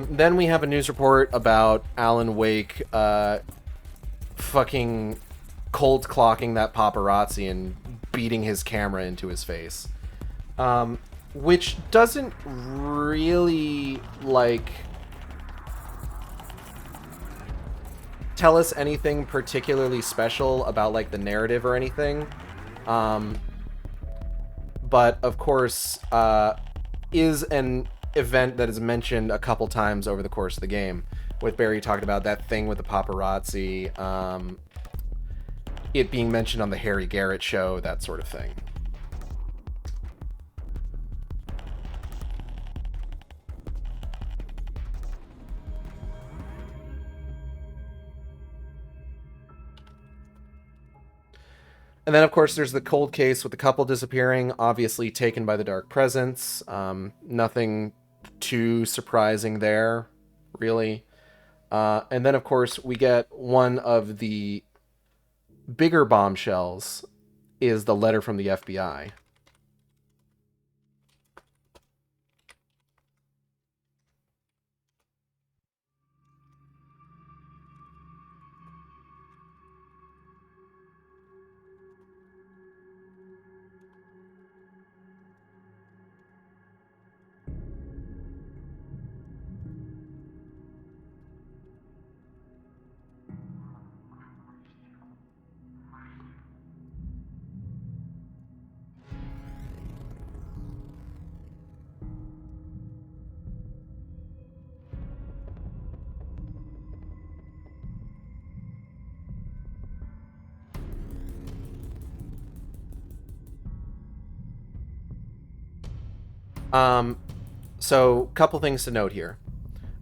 B: then we have a news report about Alan Wake fucking cold clocking that paparazzi and beating his camera into his face. Which doesn't really, like, tell us anything particularly special about, like, the narrative or anything. But, of course, is an event that is mentioned a couple times over the course of the game, with Barry talking about that thing with the paparazzi, it being mentioned on the Harry Garrett show, that sort of thing. And then, of course, there's the cold case with the couple disappearing, obviously taken by the Dark Presence. Nothing too surprising there, really. And then, of course, we get one of the bigger bombshells is the letter from the FBI. So, couple things to note here.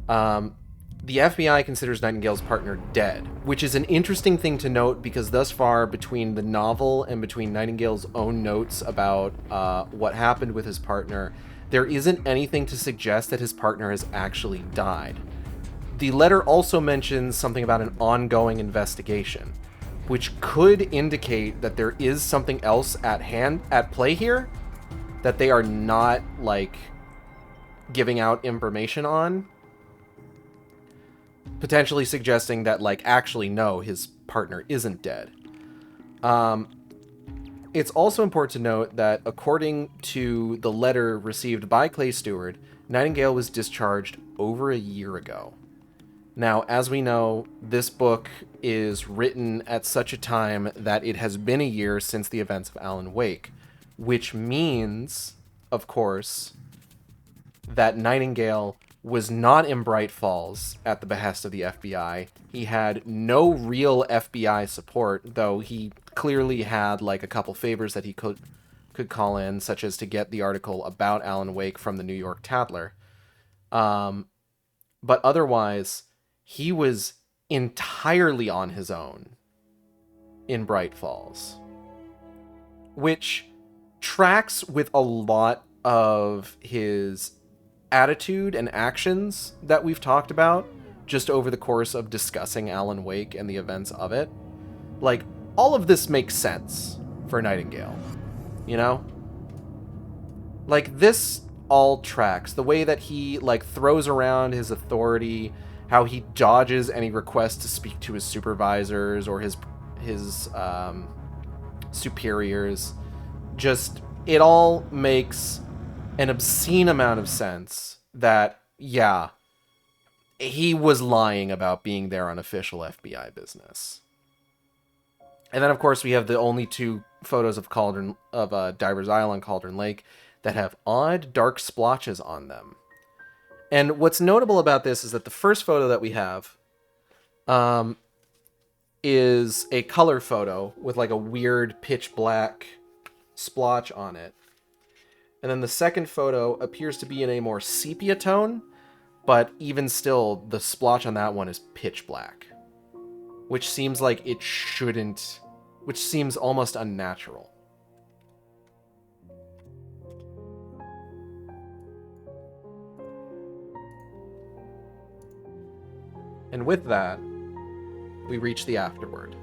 B: The FBI considers Nightingale's partner dead, which is an interesting thing to note because thus far, between the novel and between Nightingale's own notes about what happened with his partner, there isn't anything to suggest that his partner has actually died. The letter also mentions something about an ongoing investigation, which could indicate that there is something else at play here that they are not, like, giving out information on, potentially suggesting that, like, actually, no, his partner isn't dead. It's also important to note that according to the letter received by Clay Stewart, Nightingale was discharged over a year ago. Now, as we know, this book is written at such a time that it has been a year since the events of Alan Wake, which means, of course, that Nightingale was not in Bright Falls at the behest of the FBI. He had no real FBI support, though he clearly had, like, a couple favors that he could call in, such as to get the article about Alan Wake from the New York Tatler. But otherwise, he was entirely on his own in Bright Falls, which tracks with a lot of his attitude and actions that we've talked about just over the course of discussing Alan Wake and the events of it. Like, all of this makes sense for Nightingale, you know? Like, this all tracks. The way that he, like, throws around his authority, how he dodges any request to speak to his supervisors or his superiors. Just, it all makes an obscene amount of sense that, yeah, he was lying about being there on official FBI business. And then, of course, we have the only two photos of Diver's Isle, Cauldron Lake, that have odd, dark splotches on them. And what's notable about this is that the first photo that we have is a color photo with, like, a weird pitch black splotch on it. And then the second photo appears to be in a more sepia tone, but even still, the splotch on that one is pitch black, which seems like it shouldn't, which seems almost unnatural. And with that, we reach the afterword.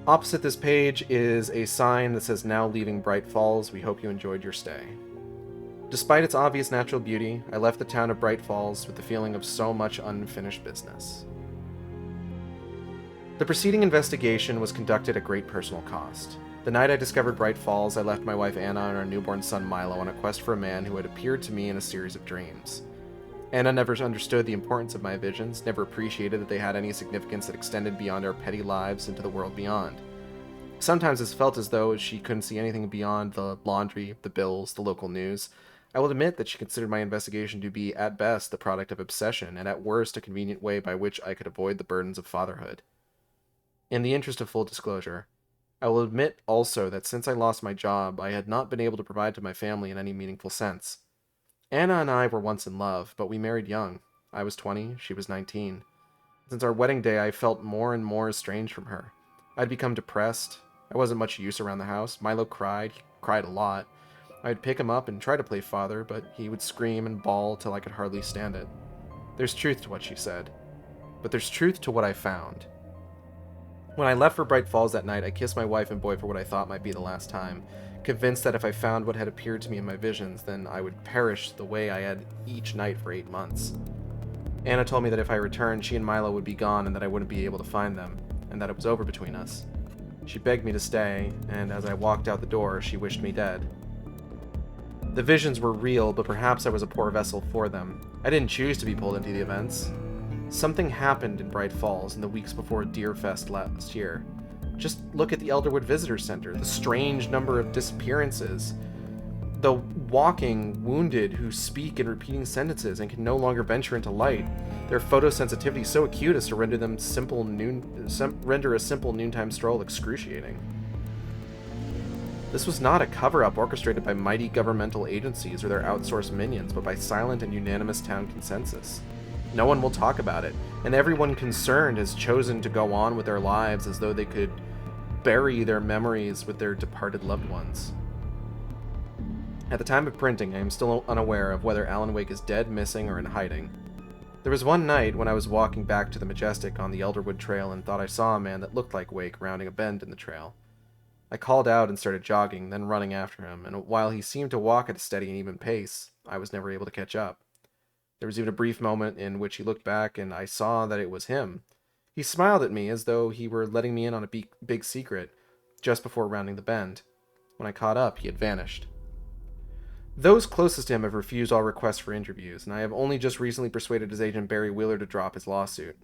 B: Opposite this page is a sign that says, "Now leaving Bright Falls. We hope you enjoyed your stay." Despite its obvious natural beauty, I left the town of Bright Falls with the feeling of so much unfinished business. The preceding investigation was conducted at great personal cost. The night I discovered Bright Falls, I left my wife Anna and our newborn son Milo on a quest for a man who had appeared to me in a series of dreams. Anna never understood the importance of my visions, never appreciated that they had any significance that extended beyond our petty lives into the world beyond. Sometimes it felt as though she couldn't see anything beyond the laundry, the bills, the local news. I will admit that she considered my investigation to be, at best, the product of obsession, and at worst, a convenient way by which I could avoid the burdens of fatherhood. In the interest of full disclosure, I will admit also that since I lost my job, I had not been able to provide to my family in any meaningful sense. Anna and I were once in love, but we married young. I was 20, she was 19. Since our wedding day, I felt more and more estranged from her. I'd become depressed. I wasn't much use around the house. Milo cried. He cried a lot. I'd pick him up and try to play father, but he would scream and bawl till I could hardly stand it. There's truth to what she said, but there's truth to what I found. When I left for Bright Falls that night, I kissed my wife and boy for what I thought might be the last time, convinced that if I found what had appeared to me in my visions, then I would perish the way I had each night for 8 months. Anna told me that if I returned, she and Milo would be gone and that I wouldn't be able to find them, and that it was over between us. She begged me to stay, and as I walked out the door, she wished me dead. The visions were real, but perhaps I was a poor vessel for them. I didn't choose to be pulled into the events. Something happened in Bright Falls in the weeks before Deerfest last year. Just look at the Elderwood Visitor Center, the strange number of disappearances, the walking wounded who speak in repeating sentences and can no longer venture into light, their photosensitivity so acute as to render a simple noontime stroll excruciating. This was not a cover-up orchestrated by mighty governmental agencies or their outsourced minions, but by silent and unanimous town consensus. No one will talk about it, and everyone concerned has chosen to go on with their lives as though they could bury their memories with their departed loved ones. At the time of printing, I am still unaware of whether Alan Wake is dead, missing, or in hiding. There was one night when I was walking back to the Majestic on the Elderwood Trail and thought I saw a man that looked like Wake rounding a bend in the trail. I called out and started jogging, then running after him, and while he seemed to walk at a steady and even pace, I was never able to catch up. There was even a brief moment in which he looked back and I saw that it was him. He smiled at me as though he were letting me in on a big secret, just before rounding the bend. When I caught up, he had vanished. Those closest to him have refused all requests for interviews, and I have only just recently persuaded his agent Barry Wheeler to drop his lawsuit.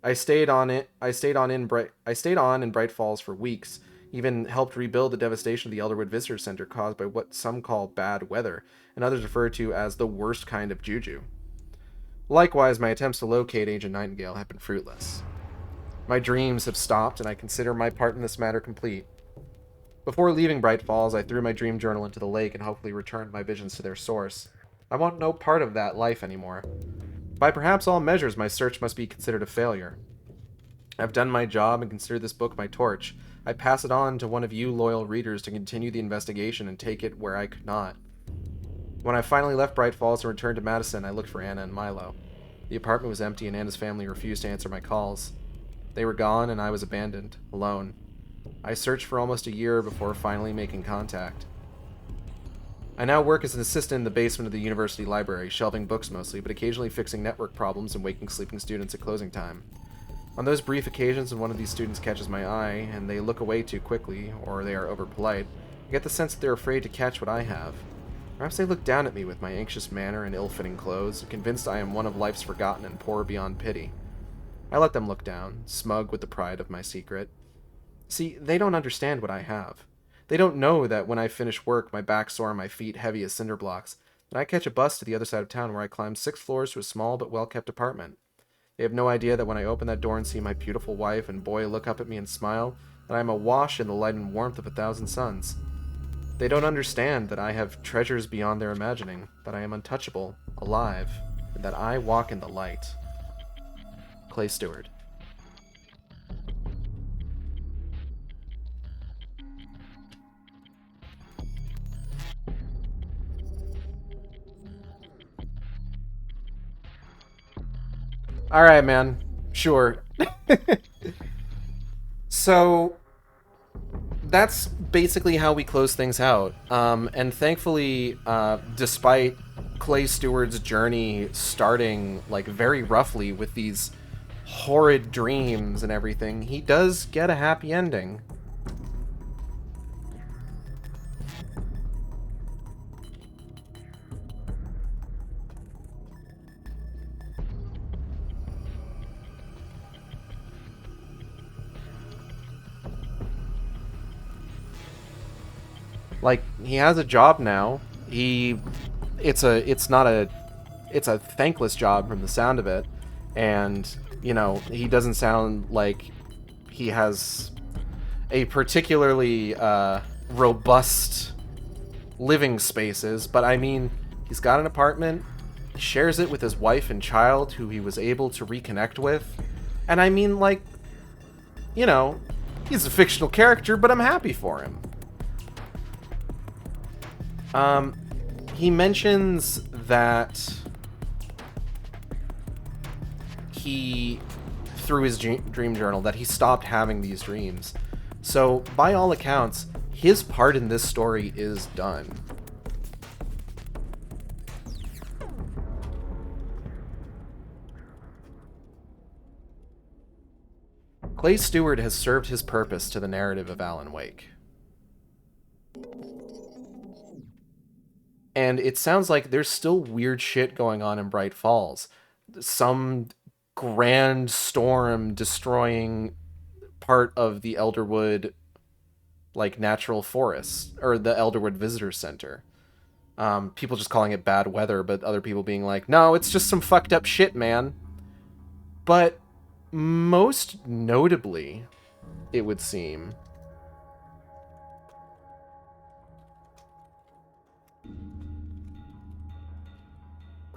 B: I stayed on in Bright Falls for weeks, even helped rebuild the devastation of the Elderwood Visitor Center caused by what some call bad weather, and others refer to as the worst kind of juju. Likewise, my attempts to locate Agent Nightingale have been fruitless. My dreams have stopped, and I consider my part in this matter complete. Before leaving Bright Falls, I threw my dream journal into the lake and hopefully returned my visions to their source. I want no part of that life anymore. By perhaps all measures, my search must be considered a failure. I've done my job and consider this book my torch. I pass it on to one of you loyal readers to continue the investigation and take it where I could not. When I finally left Bright Falls and returned to Madison, I looked for Anna and Milo. The apartment was empty and Anna's family refused to answer my calls. They were gone and I was abandoned, alone. I searched for almost a year before finally making contact. I now work as an assistant in the basement of the university library, shelving books mostly, but occasionally fixing network problems and waking sleeping students at closing time. On those brief occasions when one of these students catches my eye, and they look away too quickly, or they are overpolite, I get the sense that they're afraid to catch what I have. Perhaps they look down at me with my anxious manner and ill-fitting clothes, convinced I am one of life's forgotten and poor beyond pity. I let them look down, smug with the pride of my secret. See, they don't understand what I have. They don't know that when I finish work, my back sore and my feet heavy as cinder blocks, and I catch a bus to the other side of town where I climb 6 floors to a small but well-kept apartment. They have no idea that when I open that door and see my beautiful wife and boy look up at me and smile, that I am awash in the light and warmth of 1,000 suns. They don't understand that I have treasures beyond their imagining, that I am untouchable, alive, and that I walk in the light. Clay Stewart. Alright, man. Sure. So, that's basically how we close things out. And thankfully, despite Clay Stewart's journey starting, like, very roughly with these horrid dreams and everything, he does get a happy ending. Like, he has a job now. It's a thankless job from the sound of it. And, you know, he doesn't sound like he has a particularly robust living spaces, but I mean, he's got an apartment, he shares it with his wife and child, who he was able to reconnect with. And I mean, like, you know, he's a fictional character, but I'm happy for him. He mentions that he, through his dream journal, that he stopped having these dreams. So, by all accounts, his part in this story is done. Clay Stewart has served his purpose to the narrative of Alan Wake. And it sounds like there's still weird shit going on in Bright Falls. Some grand storm destroying part of the Elderwood, like, natural forest, or the Elderwood Visitor Center. People just calling it bad weather, but other people being like, no, it's just some fucked up shit, man. But most notably, it would seem,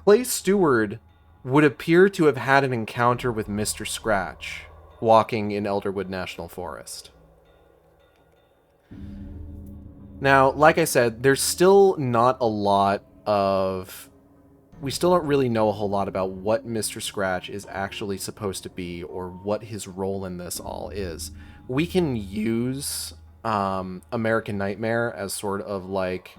B: Clay Stewart would appear to have had an encounter with Mr. Scratch walking in Elderwood National Forest. Now, like I said, there's still not a lot of... We still don't really know a whole lot about what Mr. Scratch is actually supposed to be or what his role in this all is. We can use American Nightmare as sort of like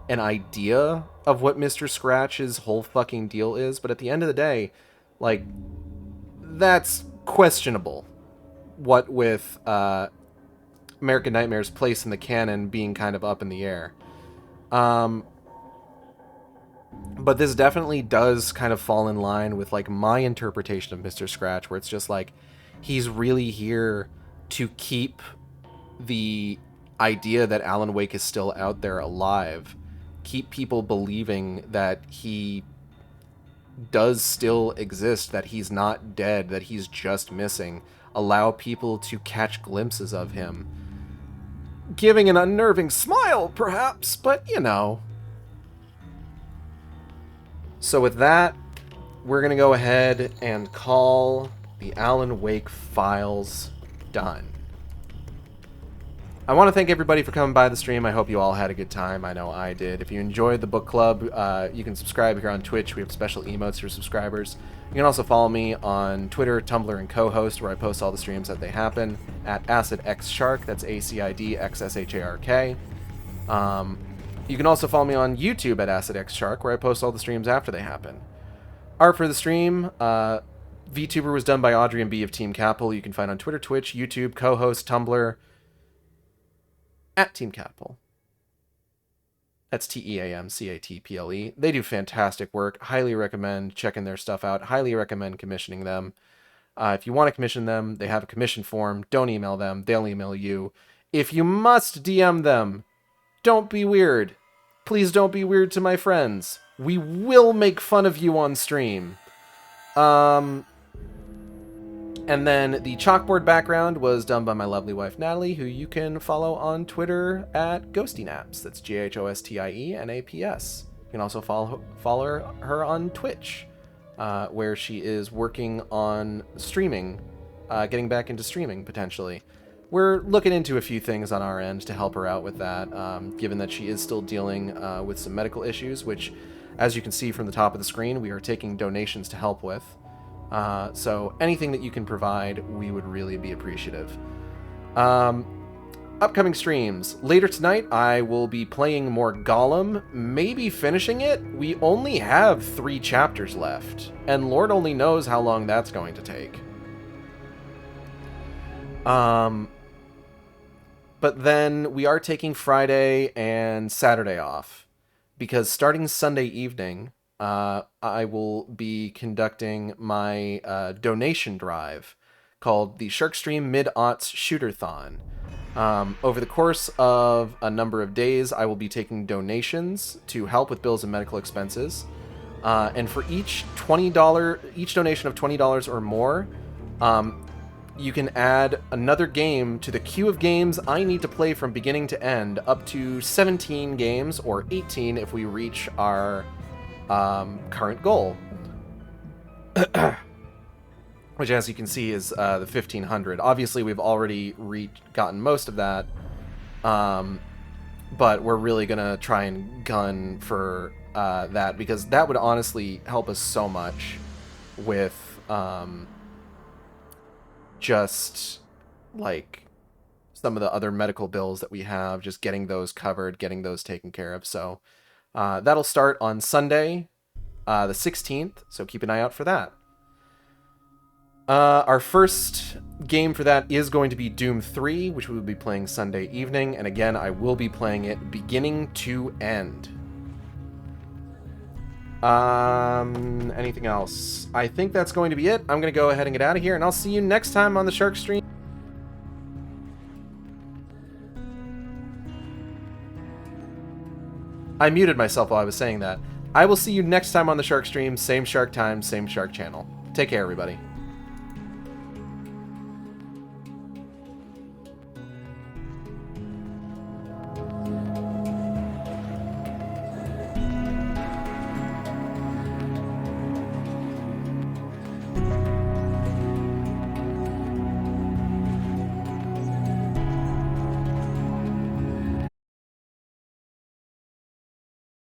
B: an idea of what Mr. Scratch's whole fucking deal is, but at the end of the day, like, that's questionable. What with American Nightmare's place in the canon being kind of up in the air. But this definitely does kind of fall in line with, like, my interpretation of Mr. Scratch, where it's just like, he's really here to keep the idea that Alan Wake is still out there alive. Keep people believing that he does still exist, that he's not dead, that he's just missing. Allow people to catch glimpses of him. Giving an unnerving smile, perhaps, but, you know. So with that, we're going to go ahead and call the Alan Wake files done. I want to thank everybody for coming by the stream. I hope you all had a good time. I know I did. If you enjoyed the book club, you can subscribe here on Twitch. We have special emotes for subscribers. You can also follow me on Twitter, Tumblr, and co-host, where I post all the streams that they happen, at AcidXShark. That's AcidXShark. You can also follow me on YouTube at AcidXShark, where I post all the streams after they happen. Art for the stream, VTuber was done by Audrey and B of Team Capel. You can find on Twitter, Twitch, YouTube, co-host, Tumblr, at Team Capel. That's TeamCatple. They do fantastic work. Highly recommend checking their stuff out. Highly recommend commissioning them. If you want to commission them, they have a commission form. Don't email them. They'll email you. If you must DM them, don't be weird. Please don't be weird to my friends. We will make fun of you on stream. And then the chalkboard background was done by my lovely wife, Natalie, who you can follow on Twitter at GhostyNaps. That's GhostieNaps. You can also follow her on Twitch, where she is working on streaming, getting back into streaming, potentially. We're looking into a few things on our end to help her out with that, given that she is still dealing with some medical issues, which, as you can see from the top of the screen, we are taking donations to help with. So anything that you can provide, we would really be appreciative. Upcoming streams. Later tonight, I will be playing more Gollum, maybe finishing it. We only have 3 chapters left, and Lord only knows how long that's going to take. But then we are taking Friday and Saturday off, because starting Sunday evening, I will be conducting my donation drive called the Sharkstream Mid-Aughts Shooter-thon. Over the course of a number of days, I will be taking donations to help with bills and medical expenses. And for each donation of $20 or more, you can add another game to the queue of games I need to play from beginning to end, up to 17 games, or 18 if we reach our current goal. Which, as you can see, is the 1,500. Obviously, we've already gotten most of that, but we're really going to try and gun for that, because that would honestly help us so much with just, like, some of the other medical bills that we have, just getting those covered, getting those taken care of. So that'll start on Sunday, the 16th, so keep an eye out for that. Our first game for that is going to be Doom 3, which we will be playing Sunday evening, and again, I will be playing it beginning to end. Anything else? I think that's going to be it. I'm going to go ahead and get out of here, and I'll see you next time on the Sharkstream. I muted myself while I was saying that. I will see you next time on the Sharkstream. Same shark time, same shark channel. Take care, everybody.